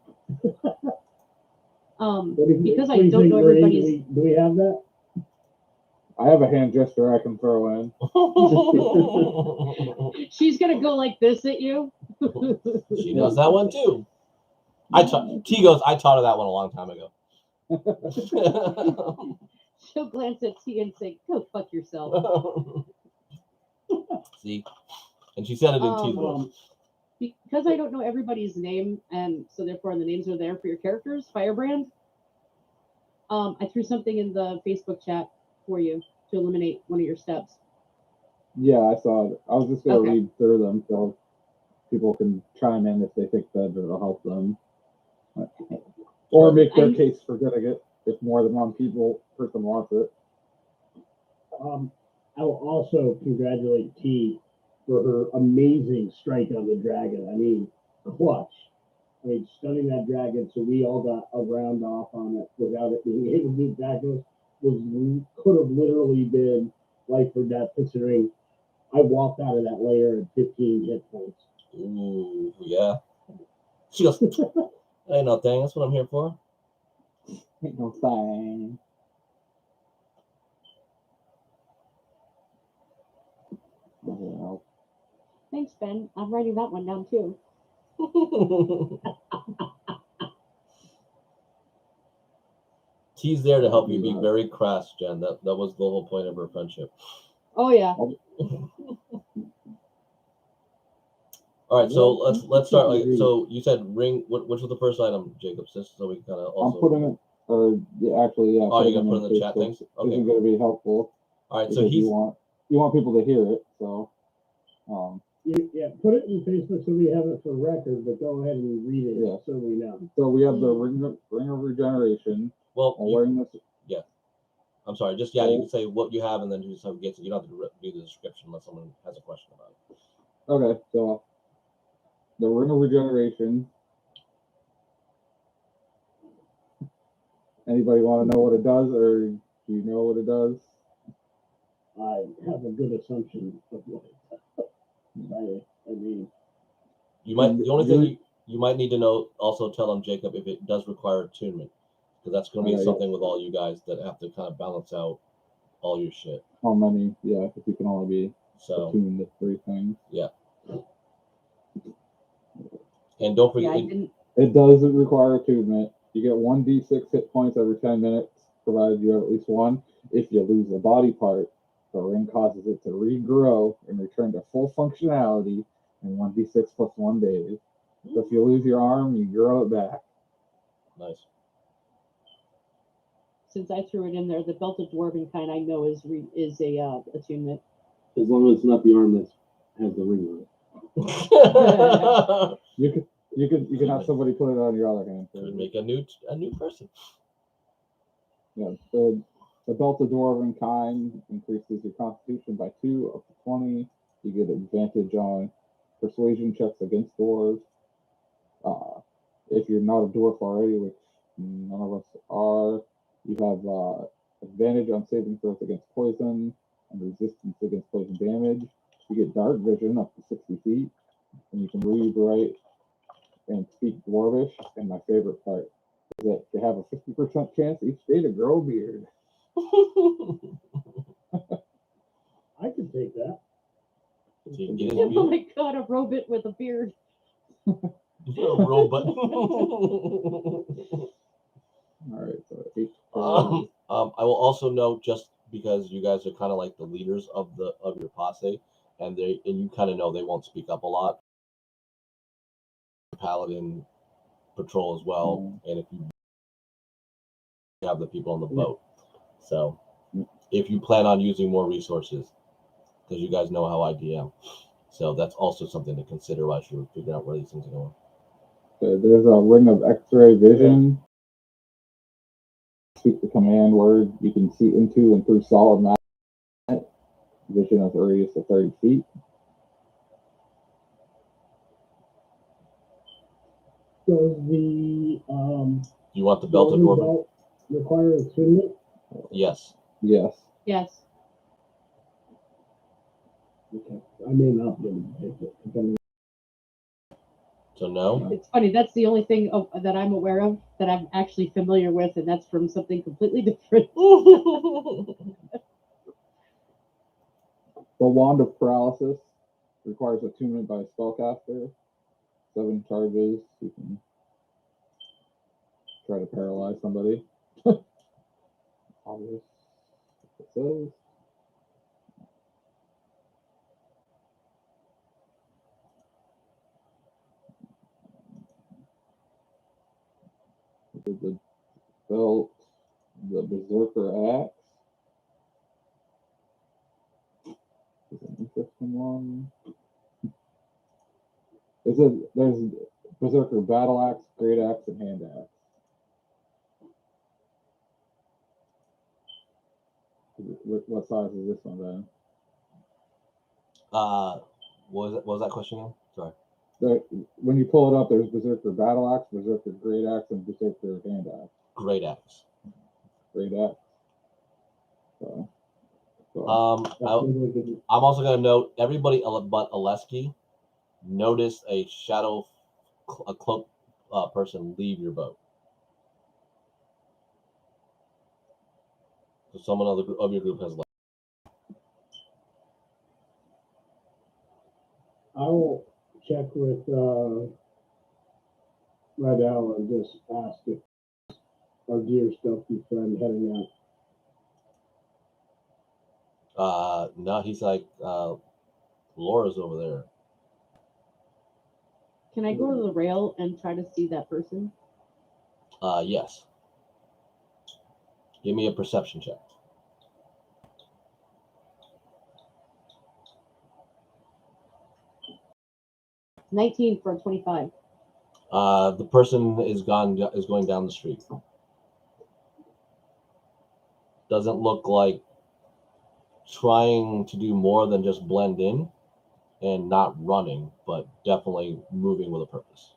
Because I don't know everybody's. Do we have that? I have a hand gesture I can throw in. She's gonna go like this at you. She does that one too. T goes, I taught her that one a long time ago. She'll glance at T and say, "Go fuck yourself." See? And she said it in T's voice. Because I don't know everybody's name, and so therefore the names are there for your characters, Firebrand. I threw something in the Facebook chat for you to eliminate one of your steps. Yeah, I saw it. I was just going to Okay. read through them so people can chime in if they think that it'll help them. Or make their case for getting it if more than one person wants it. I will also congratulate T for her amazing strike on the dragon. I mean, clutch. I mean, stunning that dragon, so we all got a round off on it without it being able to attack us. Could have literally been life or death, considering I walked out of that lair at 15 hit points. Ooh, yeah. She goes, ain't no thing. That's what I'm here for. Ain't no thing. Thanks, Ben. I'm writing that one down too. T's there to help you be very crass, Jen. That was the whole point of her friendship. Oh yeah. All right, so let's start. Like, so you said ring. Which was the first item, Jacob? Just so we can kind of also. I'm putting it. Actually, yeah. Oh, you're gonna put in the chat things. Okay. Isn't going to be helpful. All right, so you want people to hear it, so. Yeah, put it in Facebook so we have it for record, but go ahead and read it so we know. So we have the ring of regeneration. Well, wearing this. Yeah. I'm sorry. Just you can say what you have, and then just how it gets it. You don't have to do the description unless someone has a question about it. Okay, so the ring of regeneration. Anybody want to know what it does, or do you know what it does? I have a good assumption of what it does. I mean, you might. The only thing you might need to know, also tell them, Jacob, if it does require attunement, because that's going to be something with all you guys that have to kind of balance out all your shit. How many? Yeah, if you can only be attuned to 3 things. Yeah. And don't forget, it does require attunement. You get 1d6 hit points every 10 minutes, provided you have at least one. If you lose a body part, the ring causes it to regrow and return to full functionality in 1d6 plus 1 days. So if you lose your arm, you grow it back. Nice. Since I threw it in there, the belted dwarven kind I know is a attunement. As long as it's not the arm that has the ring on it. You can have somebody put it on your other hand. Could make a new person. Yeah, the belted dwarven kind increases your constitution by 2 up to 20. You get advantage on persuasion checks against dwarves. If you're not a dwarf already, which none of us are, you have advantage on saving throws against poison and resistance against poison damage. You get dark vision up to 60 feet, and you can read, write, and speak dwarvish. And my favorite part is that you have a 50% chance each day to grow a beard. I can take that. Oh my god, a robot with a beard. Robot. Alright, so 8. I will also note, just because you guys are kind of like the leaders of your posse, and you kind of know they won't speak up a lot. Paladin patrol as well, and if you have the people on the boat, so if you plan on using more resources, because you guys know how I DM, so that's also something to consider while you're figuring out where these things are going. There's a ring of X-ray vision. Speak the command word. You can see into and through solid matter. Vision of radius of 30 feet. Does the you want the belted dwarven require attunement? Yes. Yes. Yes. Okay. I may not be able to take it. So no. It's funny. That's the only thing that I'm aware of that I'm actually familiar with, and that's from something completely different. The Wand of Paralysis requires attunement by a spellcaster. 7 charges. You can try to paralyze somebody. Obvious. It says. The belt, the berserker axe. Is an interesting one. There's berserker battle axe, great axe, and hand axe. What size is this one then? What was that question again? Sorry. When you pull it up, there's berserker battle axe, berserker great axe, and berserker hand axe. Great axe. Great axe. So, I'm also going to note everybody but Oleski noticed a shadow, a cloak person leave your boat. So someone of your group has left. I will check with Rydell and just ask if our dear stealthy friend heading out. No, he's like, Laura's over there. Can I go to the rail and try to see that person? Yes. Give me a perception check. 19 for 25. The person is going down the street. Doesn't look like trying to do more than just blend in and not running, but definitely moving with a purpose.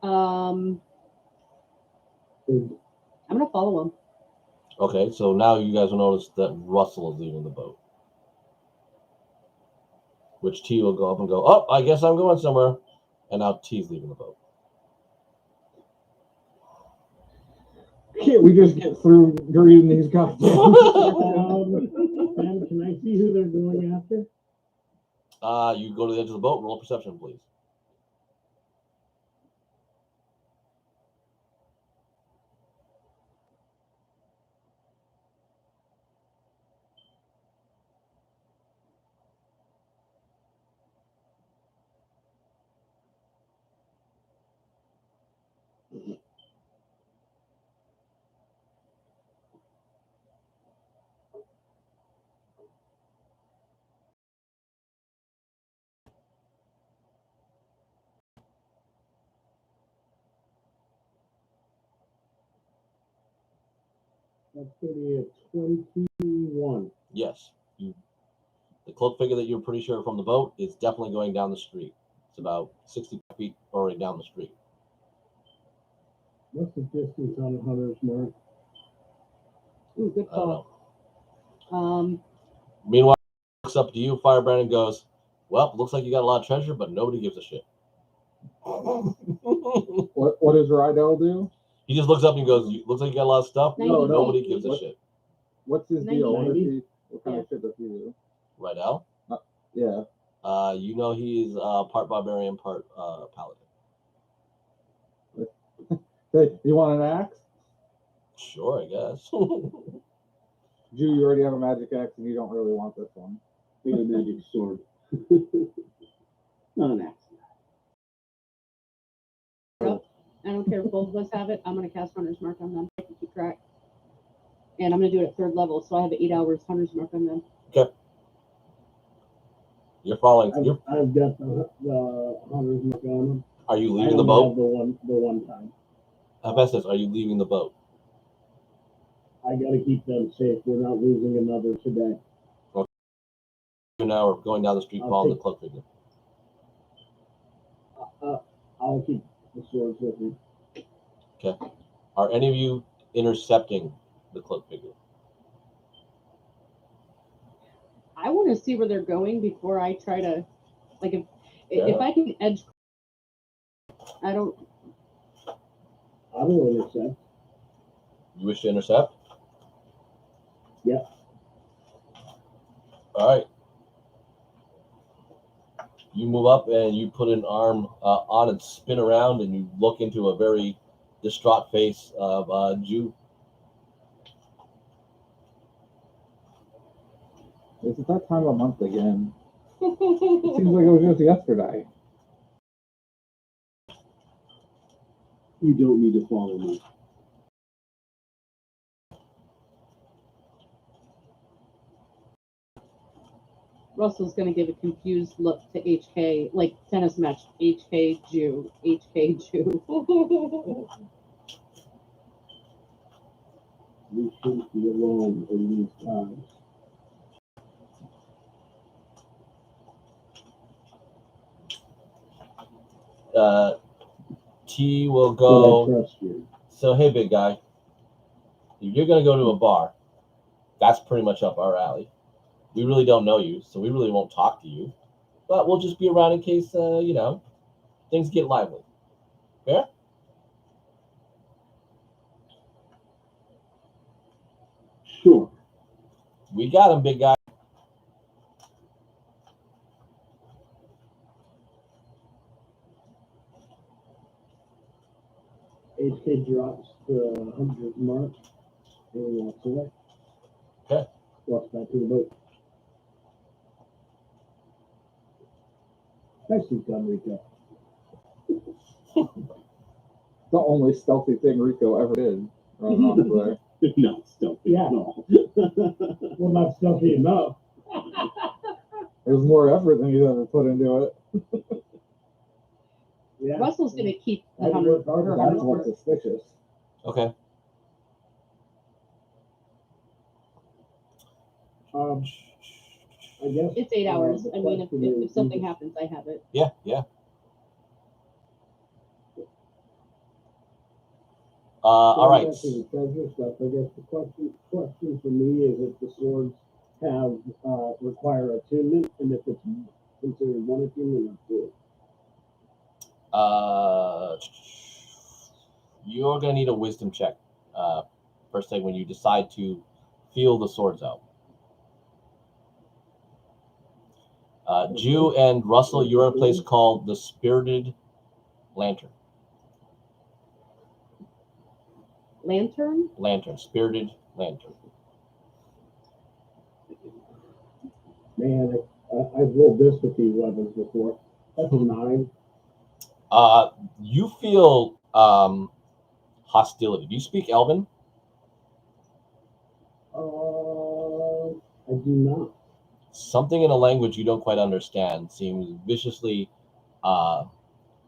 I'm gonna follow him. Okay, so now you guys will notice that Russell is leaving the boat. Which T will go up and go, oh, I guess I'm going somewhere. And now T's leaving the boat. can't we just get through greeting these guys? Can I see who they're going after? You go to the edge of the boat, roll a perception, please. That's going to be a 21. Yes. The cloak figure that you're pretty sure from the boat is definitely going down the street. It's about 60 feet already down the street. What's the distance on the hunter's mark? Ooh, good I don't call. know. Meanwhile, he looks up to you, Firebrand, and goes, well, looks like you got a lot of treasure, but nobody gives a shit. What does Rydell do? He just looks up and goes, looks like you got a lot of stuff, but 90. nobody gives a shit. What's his deal? What kind Yeah. of shit does he do? Right, Al? Yeah. You know he's part barbarian, part paladin. Hey, you want an axe? Sure, I guess. Jew, you already have a magic axe and you don't really want this one. I got a magic sword. Not an axe. I don't care if both of us have it. I'm gonna cast Hunter's Mark on them. I can keep track. And I'm gonna do it at 3rd level, so I have 8 hours Hunter's Mark on them. Okay. You're following. I've got the hunter's mark on them. Are you I leaving the only boat? have the one time. Hephaestus, are you leaving the boat? I got to keep them safe. We're not losing another today. You now are going down the street following the cloak figure. I'll keep the swords with me. Okay. Are any of you intercepting the cloak figure? I want to see where they're going before I try to, like, if I can edge. I don't. I will intercept. You wish to intercept? Yeah. All right. You move up and you put an arm on and spin around, and you look into a very distraught face of Jew. Is it that time of month again? It seems like it was just yesterday. You don't need to follow me. Russell's going to give a confused look to HK, like tennis match. HK Jew. HK Jew. We shouldn't be alone in these times. T will But I go. trust you. So, hey, big guy, if you're going to go to a bar, that's pretty much up our alley. We really don't know you, so we really won't talk to you. But we'll just be around in case, things get lively. Fair? Sure. We got him, big guy. HK drops the 100 mark and walks away. Okay. Walks back to the boat. Nicely done, Rico. The only stealthy thing Rico ever did. Running off there. Not stealthy Yeah. at all. Well, not stealthy enough. There's more effort than he's ever put into it. Yeah. Russell's going to keep the I'd 100. work harder. her That's 100 what's mark. suspicious. Okay. I guess It's 8 hours. the I mean, question if is, something happens, I have it. Yeah. All right. Back to the treasure stuff. I guess the question for me is if the swords have require attunement, and if it's considered one attunement or two. You're gonna need a wisdom check, first thing when you decide to feel the swords out. Jew and Russell, you're in a place called the Spirited Lantern. Lantern? Lantern, Spirited Lantern. Man, I've rolled this with these weapons before. That's a 9. You feel hostility. Do you speak Elven? I do not. Something in a language you don't quite understand seems viciously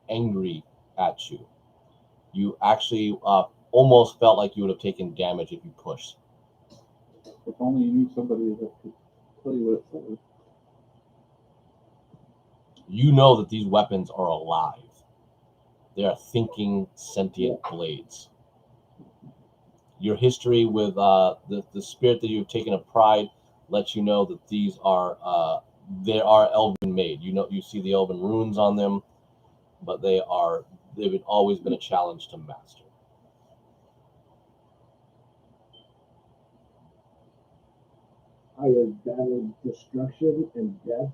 angry at you. You actually almost felt like you would have taken damage if you pushed. If only you knew somebody that could tell you what it says. You know that these weapons are alive. They are thinking, sentient blades. Your history with the spirit that you've taken a pride lets you know that these are they are Elven made. You see the Elven runes on them, but they've always been a challenge to master. I have battled destruction and death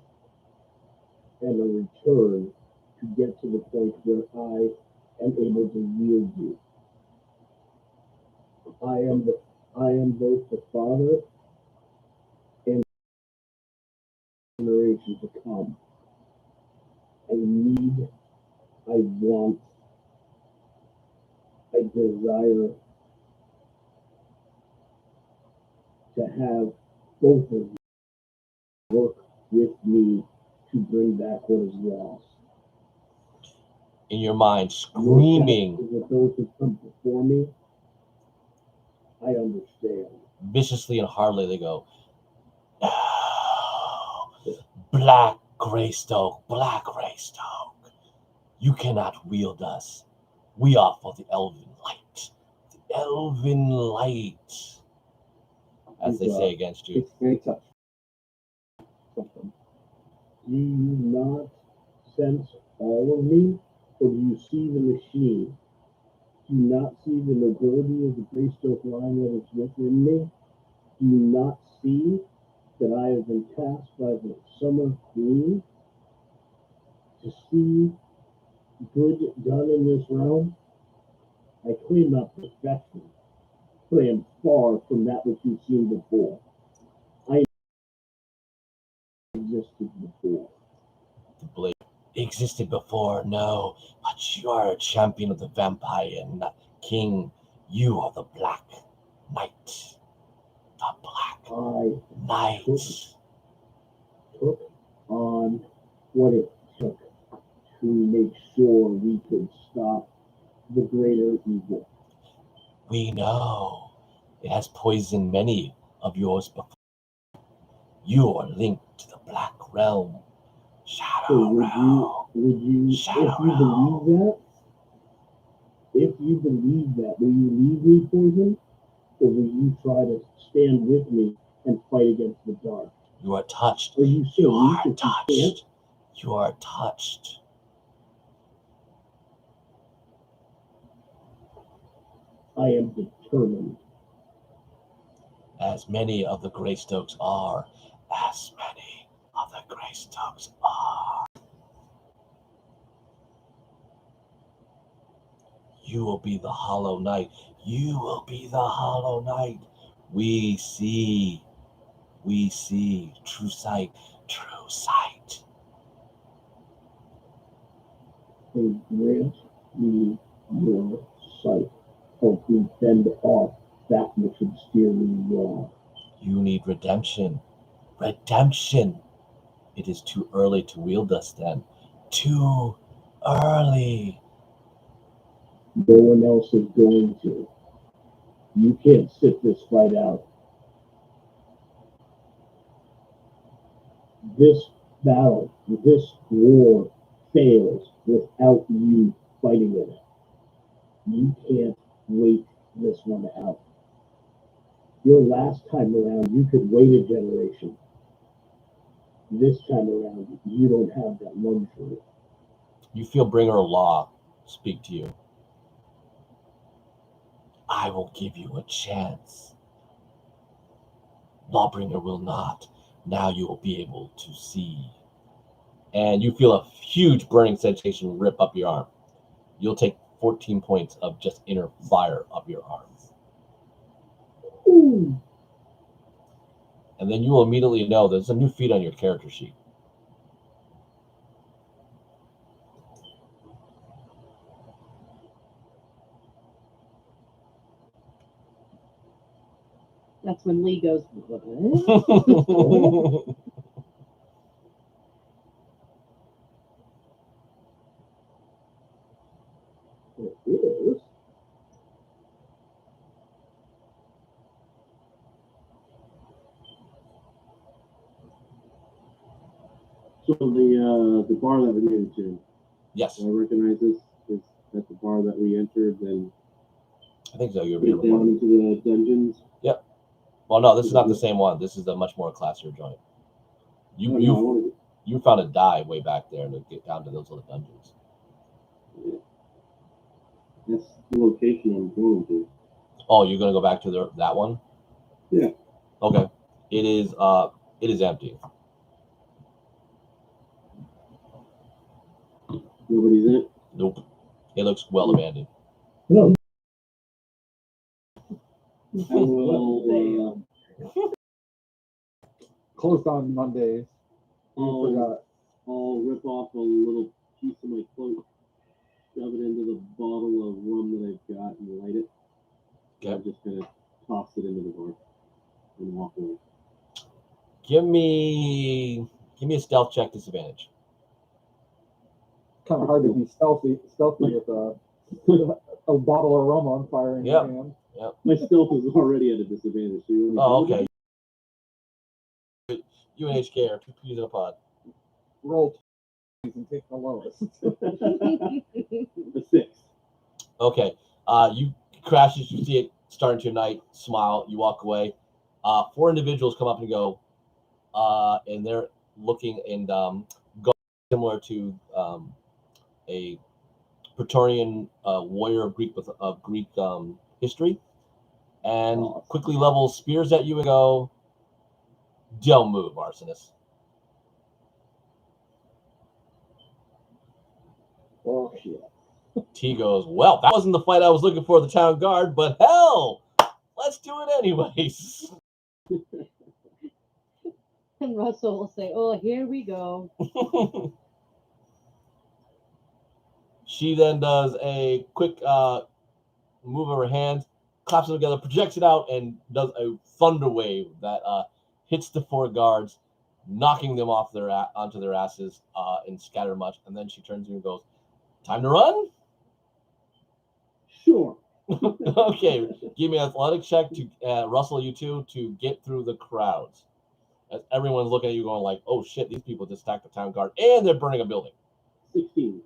and a return to get to the point where I am able to wield you. I am both the father and the generation to come. I need, I want, I desire to have both of you work with me to bring back what is lost. In your mind, screaming With those who come before me, I understand. viciously and hardly, they go, "No, Black Greystoke, you cannot wield us. We are for the Elven light. The Elven light," as they say against you. It's very tough. Something. Do you not sense all of me, or do you see the machine? Do you not see the nobility of the Greystoke line that is within me? Do you not see that I have been tasked by the Summer Queen to see good done in this realm, I claim not perfection, but I am far from that which you've seen before. I existed before. The blade existed before, no, but you are a champion of the vampire king. You are the Black Knight. The Black I Knight. took on what it took to make sure we could stop the greater evil. We know it has poisoned many of yours before. You are linked to the Black Realm. So Shadow Realm. would you, Shadow if you believe that, will you leave me poison, or will you try to stand with me and fight against the dark? You are touched. Are you so You weak are that you can't? touched. You are touched. I am determined. As many of the Greystokes are. As many of the Greystokes are. You will be the Hollow Knight. You will be the Hollow Knight. We see. We see. True sight. True sight. And grant me your sight. Help me fend off that which would steer me wrong. You need redemption. Redemption. It is too early to wield us then. Too early. No one else is going to. You can't sit this fight out. This battle, this war fails without you fighting in it. You can't wait this one out. Your last time around, you could wait a generation. This time around, you don't have that luxury. You feel Bringer of Law speak to you. I will give you a chance. Lawbringer will not. Now you will be able to see. And you feel a huge burning sensation rip up your arm. You'll take 14 points of just inner fire up your arm. Ooh. And then you will immediately know there's a new feat on your character sheet. That's when Lee goes, what? It is. So the bar that we're going to, Yes, I recognize this. Is that the bar that we entered? Then I think so. You'll get be able to. down into the dungeons. Well, no, this is not the same one. This is a much more classier joint. No, I wanted to. You found a die way back there to get down to those other dungeons. Yeah. That's the location I'm going to. Oh, you're gonna go back to that one? Yeah. Okay. It is empty. Nobody's in it. Nope. It looks well abandoned. No. I will. Closed on Mondays. Forgot. I'll rip off a little piece of my cloak, shove it into the bottle of rum that I've got, and light it. Okay. I'm just gonna toss it into the bar and walk away. Give me a stealth check disadvantage. Kind of hard to be stealthy with a bottle of rum on fire in Yep. your hand. My stealth is already at a disadvantage. So you want me to Okay. You and HK are 2 peas in a pod. Roll and take the lowest. A 6. Okay. You crash as you see it starting to ignite, smile, you walk away. 4 individuals come up and go, and they're looking and similar to a Praetorian warrior of Greek history, and quickly level spears at you and go, "Don't move, arsonist." Oh shit. T goes, well, that wasn't the fight I was looking for, the town guard, but hell, let's do it anyways. And Russell will say, "Oh, here we go." She then does a quick move of her hands, claps them together, projects it out, and does a thunder wave that hits the 4 guards, knocking them off onto their asses and scatter much. And then she turns to me and goes, "Time to run." Sure. Okay, give me an athletic check to Russell, you two, to get through the crowds. As everyone's looking at you, going like, "Oh shit, these people just attacked the town guard, and they're burning a building." 16.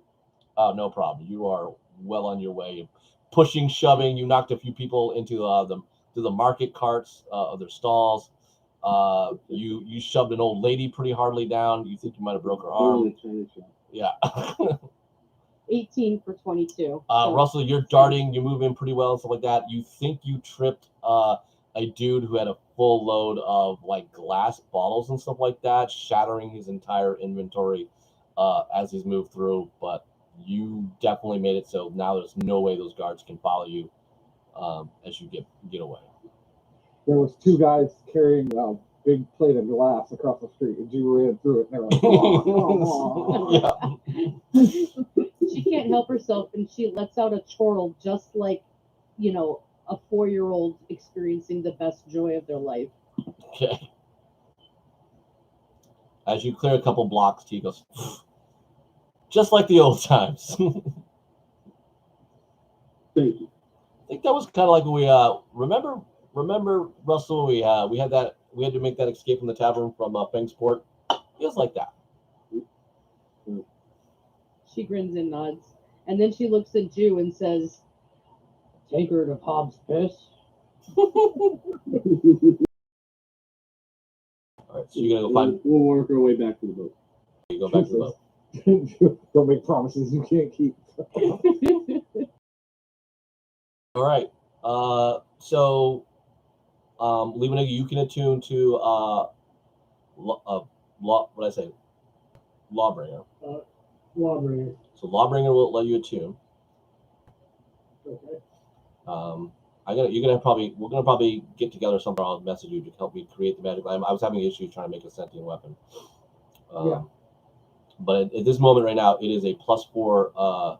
No problem. You are well on your way. Pushing, shoving. You knocked a few people into the market carts of their stalls. You shoved an old lady pretty hardly down. You think you might have broke her Or arm. the China shop. Yeah. 18 for 22. Russell, you're darting. You move in pretty well and stuff like that. You think you tripped a dude who had a full load of like glass bottles and stuff like that, shattering his entire inventory as he's moved through. But you definitely made it so now there's no way those guards can follow you as you get away. There was 2 guys carrying a big plate of glass across the street, and you ran through it, and they were like, "Oh, Yeah. She can't help herself, and she lets out a chortle just like, a 4-year-old experiencing the best joy of their life. Okay. As you clear a couple blocks, T goes, just like the old times. Thank you. I think that was kind of like we remember Russell. We had to make that escape from the tavern from Fengsport. Feels like that. She grins and nods, and then she looks at Jew and says, "Tankard of Hobbs Piss." All right, so you're gonna go find. We'll work our way back to the boat. You go back to the boat. don't make promises you can't keep." All right. So, Leaving you can attune to what did I say? Lawbringer. Lawbringer. So Lawbringer will let you attune. Okay. We're gonna probably get together somewhere. I'll message you to help me create the magic. I was having issues trying to make a sentient weapon. Yeah. But at this moment right now, it is a +4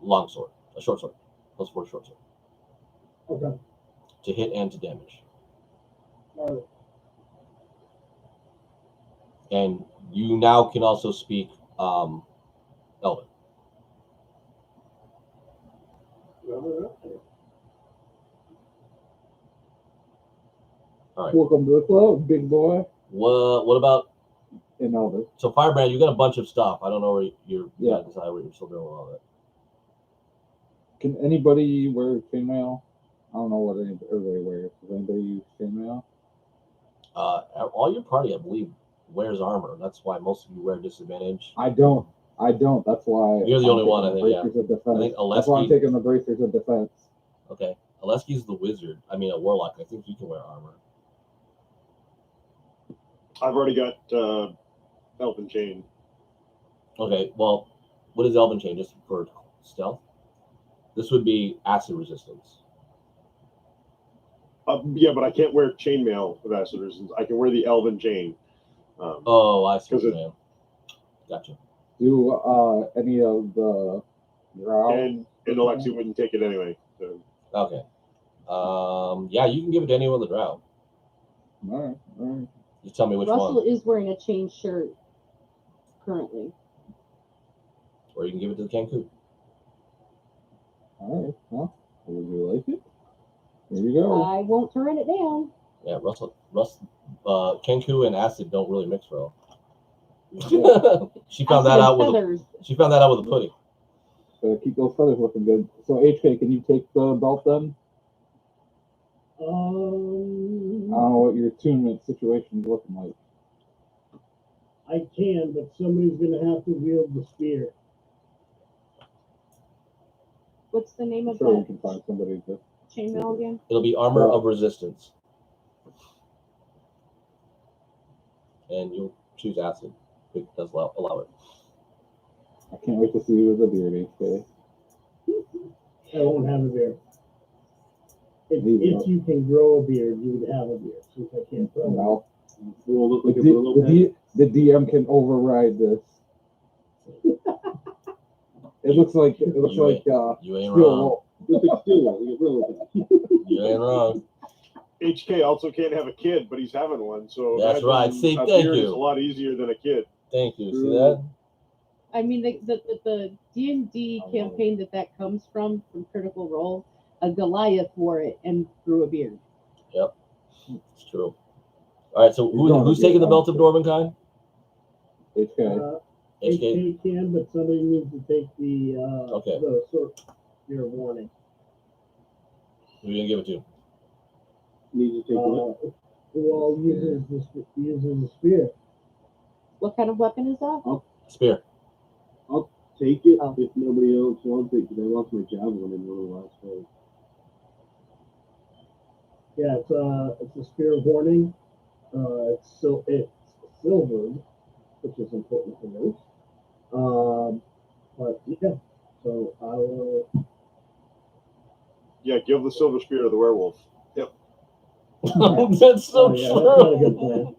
longsword, a short sword, +4 short sword. Okay. To hit and to damage. All right. And you now can also speak Elven. All right. Welcome to the club, big boy. What about In Elder. so Firebrand? You got a bunch of stuff. I don't know where you Yeah. gotta decide what you're still doing with all that. Can anybody wear chainmail? I don't know what everybody wears. Does anybody use chainmail? All your party, I believe, wears armor. That's why most of you wear disadvantage. I don't. That's why You're the I'm only one, taking I the think, yeah. bracers of defense. I think That's why I'm Aleski. taking the bracers of defense. Okay, Aleski's the wizard. I mean, a warlock. I think he can wear armor. I've already got Elven Chain. Okay, well, what is Elven Chain? Just for stealth? This would be acid resistance. Yeah, but I can't wear chainmail with acid resistance. I can wear the Elven Chain. Oh, I see what you're 'Cause saying. Gotcha. Do any of the drow? And Alexi wouldn't take it anyway. So. Okay. Yeah, you can give it to anyone on the drow. All right. Just tell me which Russell one. is wearing a chain shirt currently. Or you can give it to the Cancun. All right. Well, would you like it? Here you go. I won't turn it down. Yeah, Kenku and acid don't really mix well. She found Acid that and out with feathers. she found that out with a pudding. Keep those feathers looking good. So HK, can you take the belt then? I don't know what your attunement situation is looking like. I can, but somebody's going to have to wield the spear. What's the name I'm of sure we that can find somebody to. chainmail again? It'll be armor of resistance. And you'll choose acid. It does allow it. I can't wait to see you with a beard, HK. I won't have a beard. If There you if you can grow a beard, you would have a beard. Since I can't grow one. Well, We'll look the, like a Brillo pen. the DM can override this. It looks like You like You ain't steel wrong. wool. Looks like steel wool, like a Brillo pen. You ain't wrong. HK also can't have a kid, but he's having one. So That's imagine right. See, a thank beard you. is a lot easier than a kid. Thank you. See True. that? I mean, the D&D campaign that comes from Critical Role, a Goliath wore it and grew a beard. Yep. It's true. All right. So who's taking the belt of Dwarvenkind? HK. HK. HK can, but somebody needs to take the Okay. the sort your warning. Who are you gonna give it to? Needs to take what? Who all uses the spear? What kind of weapon is that? Spear. Take it Oh. if nobody else wants it, because I lost my javelin in one of the last fights. Yeah, it's a spear of warning. It's silvered, which is important to note. But yeah, so I will. Yeah, give the silver spear to the werewolf. Yep. That's so Oh, yeah, true. that's not a good plan.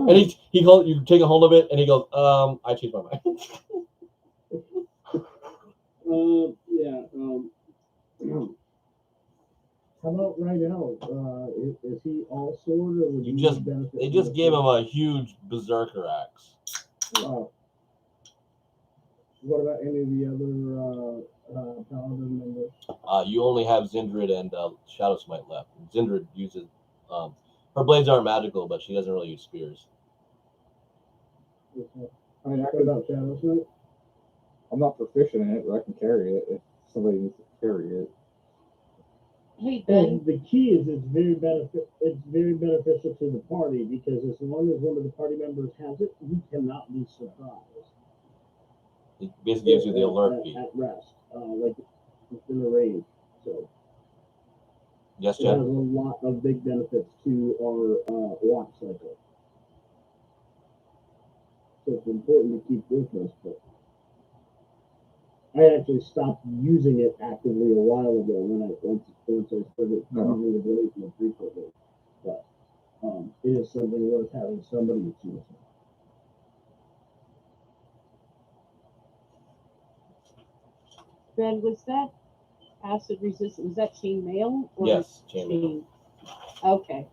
And he goes, you take a hold of it, and he goes, I changed my mind. Yeah. How about right now? Is he all sword, or would You you just- benefit? They from just the gave him sword? a huge berserker axe. What about any of the other paladin members? You only have Zindrid and Shadow Smite left. Zindrid uses her blades aren't magical, but she doesn't really use spears. Okay. I mean, What about Shadow Smite? I'm not proficient in it, but I can carry it if somebody needs to carry it. Hey, Well, Ben. the key is it's very beneficial to the party because as long as one of the party members has it, you cannot be surprised. It basically gives you the alert at, beat. at rest, like within the range. So Yes, it has a Jen? lot of big benefits to our watch cycle. So it's important to keep with us. But I actually stopped using it actively a while ago when I once I started using the blade more frequently. But it is something worth having somebody to use. Ben, was that acid resistant? Was that chain mail? Or Yes, chain. Okay.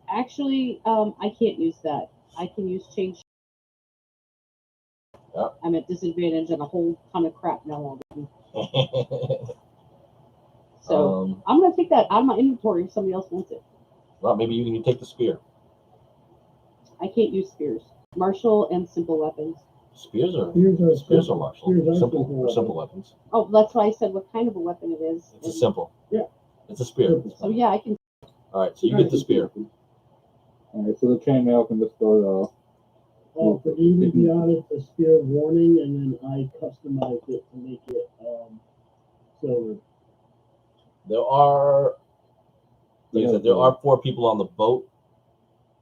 Actually, I can't use that. I can use chain. Yeah. I'm at disadvantage on a whole ton of crap now already. So I'm gonna take that out of my inventory if somebody else wants it. Well, maybe you can take the spear. I can't use spears. Martial and simple weapons. Spears are martial. Spears are Simple weapons. Oh, that's why I said what kind of a weapon it is. It's a simple. Yeah. It's a spear. So yeah, I can. All right, so you get the spear. All right, so the chainmail can just go Oh, for you to be honest, a spear of warning, and then I customized it to make it silver. There are, like I said, there are 4 people on the boat,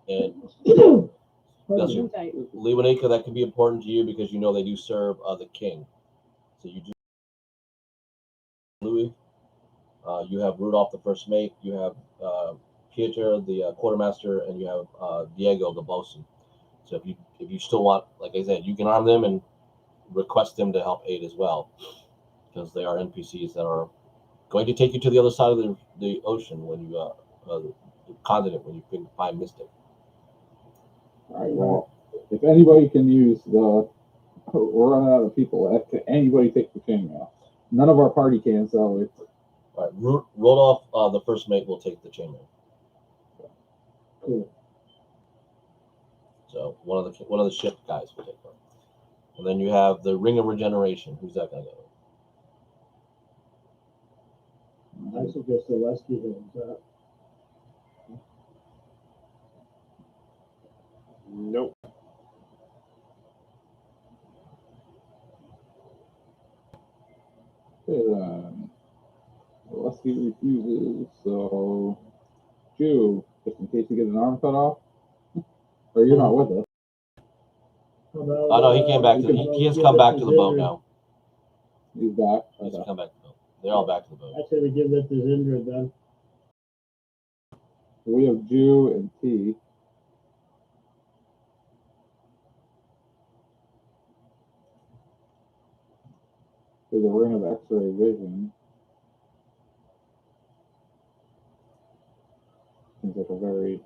and that's Hold tight. Lewanika, that could be important to you because you know they do serve the king. So you do Louis. You have Rudolph, the first mate. You have Pieter, the quartermaster, and you have Diego, the bosun. So if you still want, like I said, you can arm them and request them to help aid as well, because they are NPCs that are going to take you to the other side of the ocean when you the continent when you can find Mystic. All right, well, if anybody can use we're running out of people. Can anybody take the chainmail? None of our party can, so it's All right, Rodolph, the first mate, will take the chainmail. Cool. So one of the ship guys will take one. And then you have the Ring of Regeneration. Who's that gonna go? I suggest Celestia does that. Nope. Leslie refuses, so Jew, just in case you get an arm cut off. Or you're not with us. Oh no, he came back to he has come back to the boat now. He's back. He's Okay. come back to the boat. They're all back to the boat. I say we give that to Zindra then. So we have Jew and T. There's a ring of X-ray vision. Seems like a very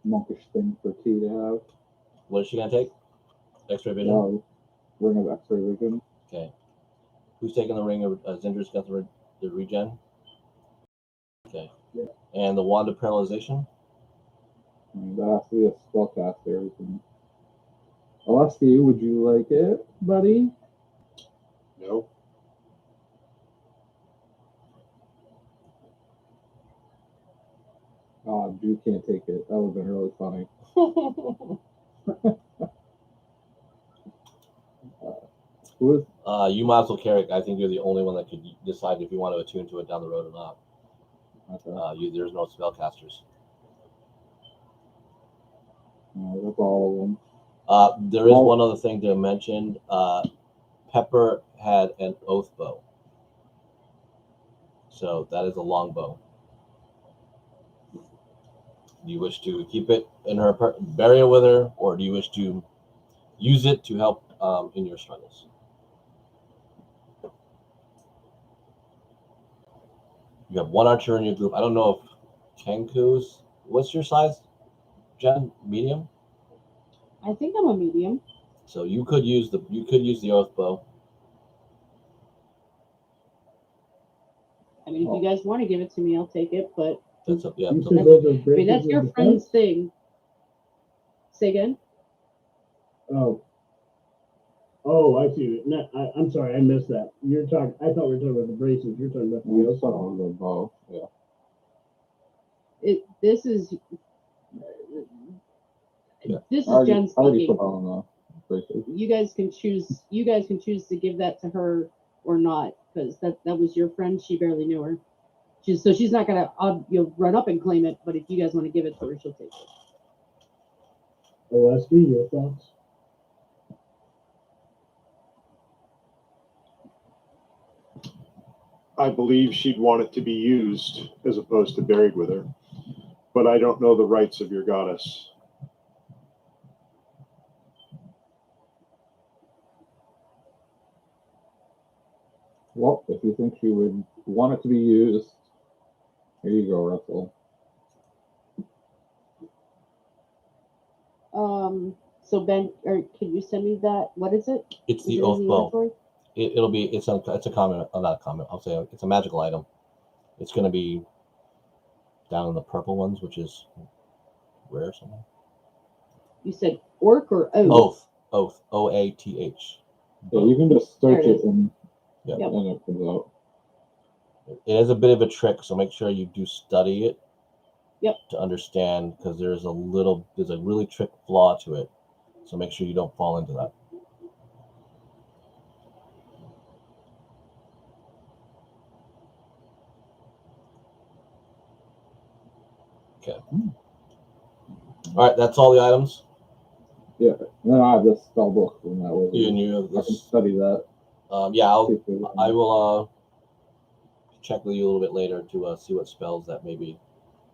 monkish thing for T to have. What is she gonna take? X-ray vision. Ring of X-ray vision. Okay. Who's taking the ring of Zindra's got the regen? Okay. Yeah. And the wand of paralyzation? And that has to be a spellcaster. Oleski, would you like it, buddy? No. Oh, Jew can't take it. That would have been really funny. Who is? You might as well carry it. I think you're the only one that could decide if you want to attune to it down the road or not. Okay. There's no spellcasters. That's all of them. There is one other thing to mention. Pepper had an oath bow. So that is a long bow. Do you wish to keep it in her, bury it with her, or do you wish to use it to help in your struggles? You have one archer in your group. I don't know if Kenku's. What's your size, Jen? Medium. I think I'm a medium. So you could use the oath bow. I mean, if you guys want to give it to me, I'll take it. But That's up. Yeah. You It's said up. those are I mean, breakers that's of your defense? friend's thing. Say again. Oh, I see. No, I'm sorry, I missed that. You're talking. I thought we were talking about the braces. You're talking about We the just saw the bow. Yeah. This is Yeah. this is Already Jen put speaking. on the braces. You guys can choose. You guys can choose to give that to her or not, because that was your friend. She barely knew her. She's not gonna run up and claim it. But if you guys want to give it to her, she'll take it. Oleski, your thoughts? I believe she'd want it to be used as opposed to buried with her. But I don't know the rights of your goddess. Well, if you think she would want it to be used, here you go, Russell. So Ben, or can you send me that? What is it? It's Is the it oath in the bow. inventory? It'll be it's a common, not a common. I'll say it's a magical item. It's going to be down in the purple ones, which is rare somewhere. You said orc or oath? Oath. OATH. Yeah, you can just search There it it and Yep. Yep. it comes out. It is a bit of a trick, so make sure you do study it. Yep. To understand, because there's a really trick flaw to it. So make sure you don't fall into that. Okay. All right, that's all the items. Yeah, and then I have this spell book from that way. You have I can this. study that. Yeah, See if there's I will check with you a little bit later to see what spells that maybe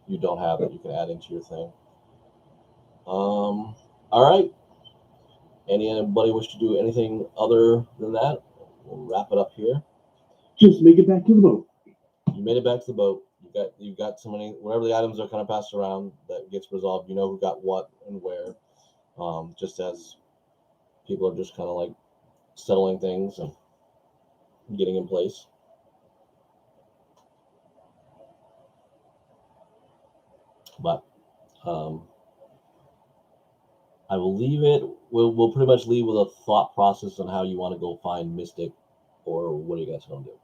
you don't have that you can add into your thing. All right. Anybody wish to do anything other than that? We'll wrap it up here. Just make it back to the boat. You made it back to the boat. You got so many, wherever the items are kind of passed around, that gets resolved. You know who got what and where. Just as people are just kind of like settling things and getting in place. But I will leave it. We'll pretty much leave with a thought process on how you want to go find Mystic, or what are you guys going to do?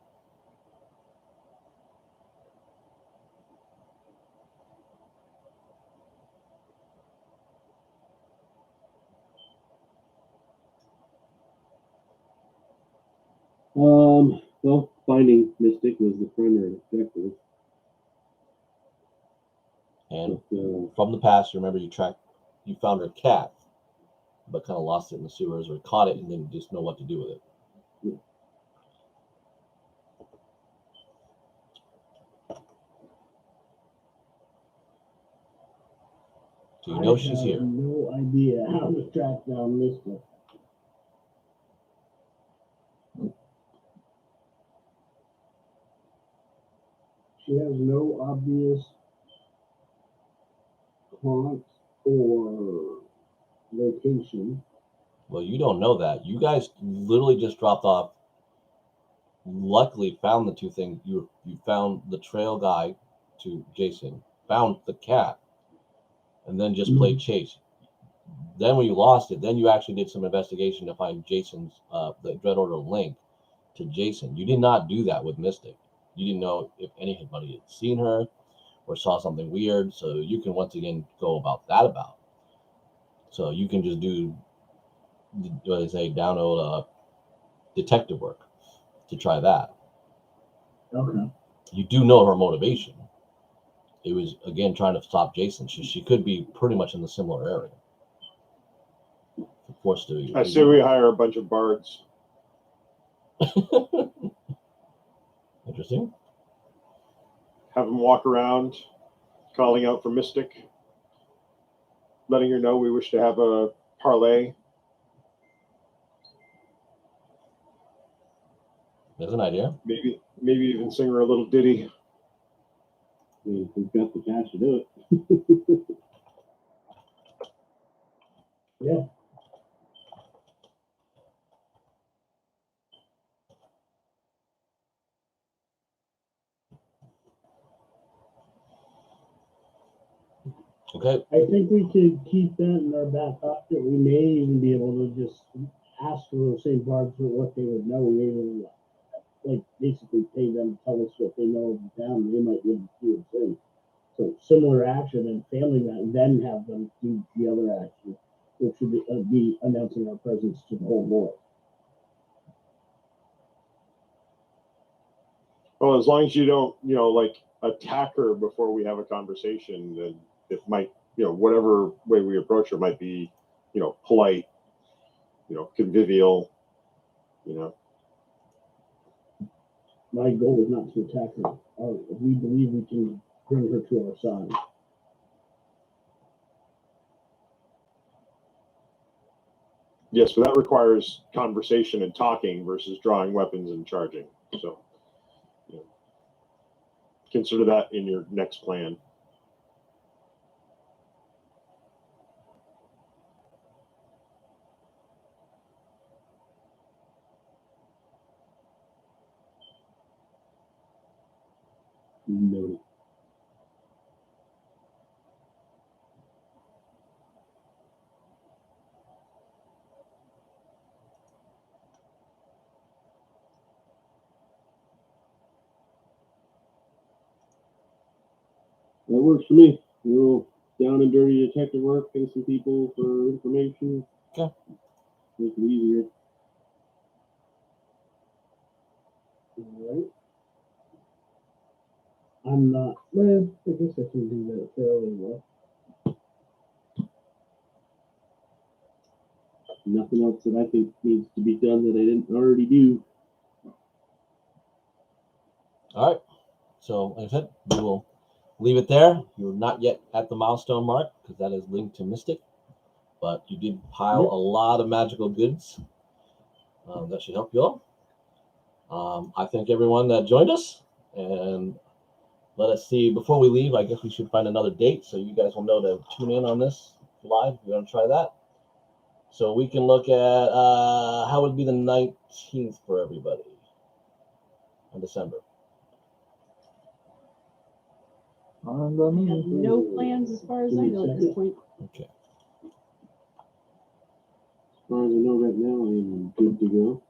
Well, finding Mystic was the primary objective. And But, from the past, remember you found her cat. but kind of lost it in the sewers or caught it and didn't just know what to do with it. So you know she's I here. have no idea how to track down Mystic. She has no obvious haunt or location. Well, you don't know that. You guys literally just dropped off. Luckily, found the two things. You found the trail guy to Jason, found the cat, and then just played chase. Then when you lost it, then you actually did some investigation to find Jason's the Dread Order link to Jason. You did not do that with Mystic. You didn't know if anybody had seen her or saw something weird. So you can once again go about that. So you can just do what they say, download detective work to try that. Okay. You do know her motivation. It was again trying to stop Jason. She could be pretty much in the similar area. Forced to. I say we hire a bunch of bards. Interesting. Have them walk around, calling out for Mystic, letting her know we wish to have a parlay. There's an idea. Maybe even sing her a little ditty. I mean, we've got the cash to do it. Yeah. Okay. I think we could keep that in our back pocket. We may even be able to just ask for those same bards for what they would know. We will, like, basically pay them to tell us what they know of the town. They might be able to do the same. So similar action and failing that, and then have them do the other action, which would be announcing our presence to the whole world. Well, as long as you don't, like attack her before we have a conversation, then it might, whatever way we approach her might be, polite, convivial, My goal is not to attack her. We believe we can bring her to our side. Yes, but that requires conversation and talking versus drawing weapons and charging. So, consider that in your next plan. Noted. That works for me. A little down and dirty detective work, pay some people for information. Okay. Make it easier. All right. I'm not. Well, I guess I can do that fairly well. Nothing else that I think needs to be done that I didn't already do. All right. So, like I said, we will leave it there. You're not yet at the milestone mark because that is linked to Mystic, but you did pile a lot of magical goods that should help you all. I thank everyone that joined us, and let us see. Before we leave, I guess we should find another date so you guys will know to tune in on this live if you want to try that. So we can look at how would be the 19th for everybody in December. I have no plans as far as I know at this point. Okay. As far as I know right now, I am good to go.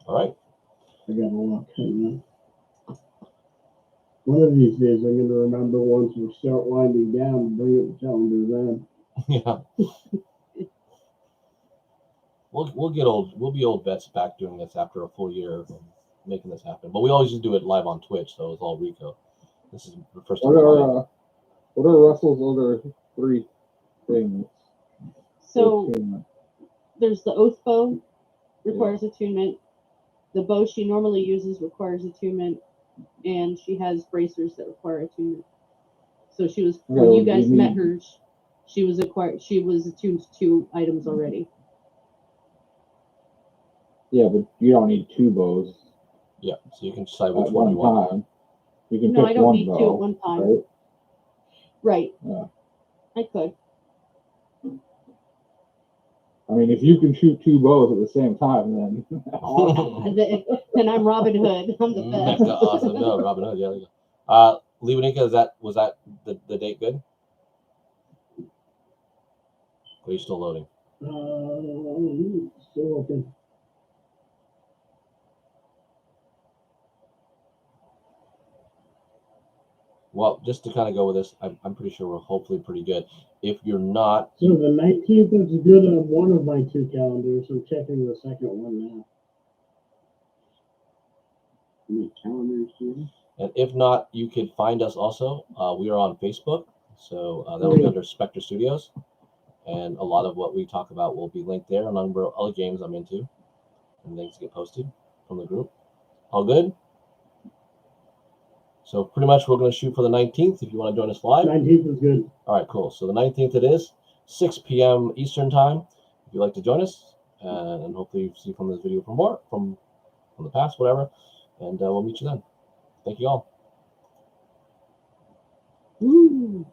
All right. I got a lot coming up. One of these days, I'm going to remember once we start winding down and bring up the calendar then. Yeah. We'll get old. We'll be old vets back doing this after a full year of making this happen. But we always just do it live on Twitch, so it's all Rico. This is the first time. What are Russell's other 3 things? So attunement. there's the oath bow, requires attunement. The bow she normally uses requires attunement, and she has bracers that require attunement. So she was when Okay, you guys you met need- her, she was attuned to 2 items already. Yeah, but you don't need 2 bows Yeah, so you can decide at which one you one want. time. You can No, pick I don't one need 2 bow, at one time. right? Right. Yeah. I could. I mean, if you can shoot 2 bows at the same time, then Then I'm Robin Hood. I'm the best. Mecca, awesome. No, Robin Hood. Yeah, there you go. Leonika, was that the date good? Or are you still loading? Still open. Well, just to kind of go with this, I'm pretty sure we're hopefully pretty good. If you're not, So the 19th is good on one of my 2 calendars. I'm checking the second one now. How many calendars do you have? and if not, you could find us also. We are on Facebook, so that will be under Spectre Studios, and a lot of what we talk about will be linked there. A number of other games I'm into, and things get posted from the group. All good. So pretty much we're going to shoot for the 19th. If you want to join us live. 19th is good. All right, cool. So the 19th it is, 6 p.m. Eastern time. If you'd like to join us, and hopefully you see from this video for more from the past, whatever, and we'll meet you then. Thank you all. Woo.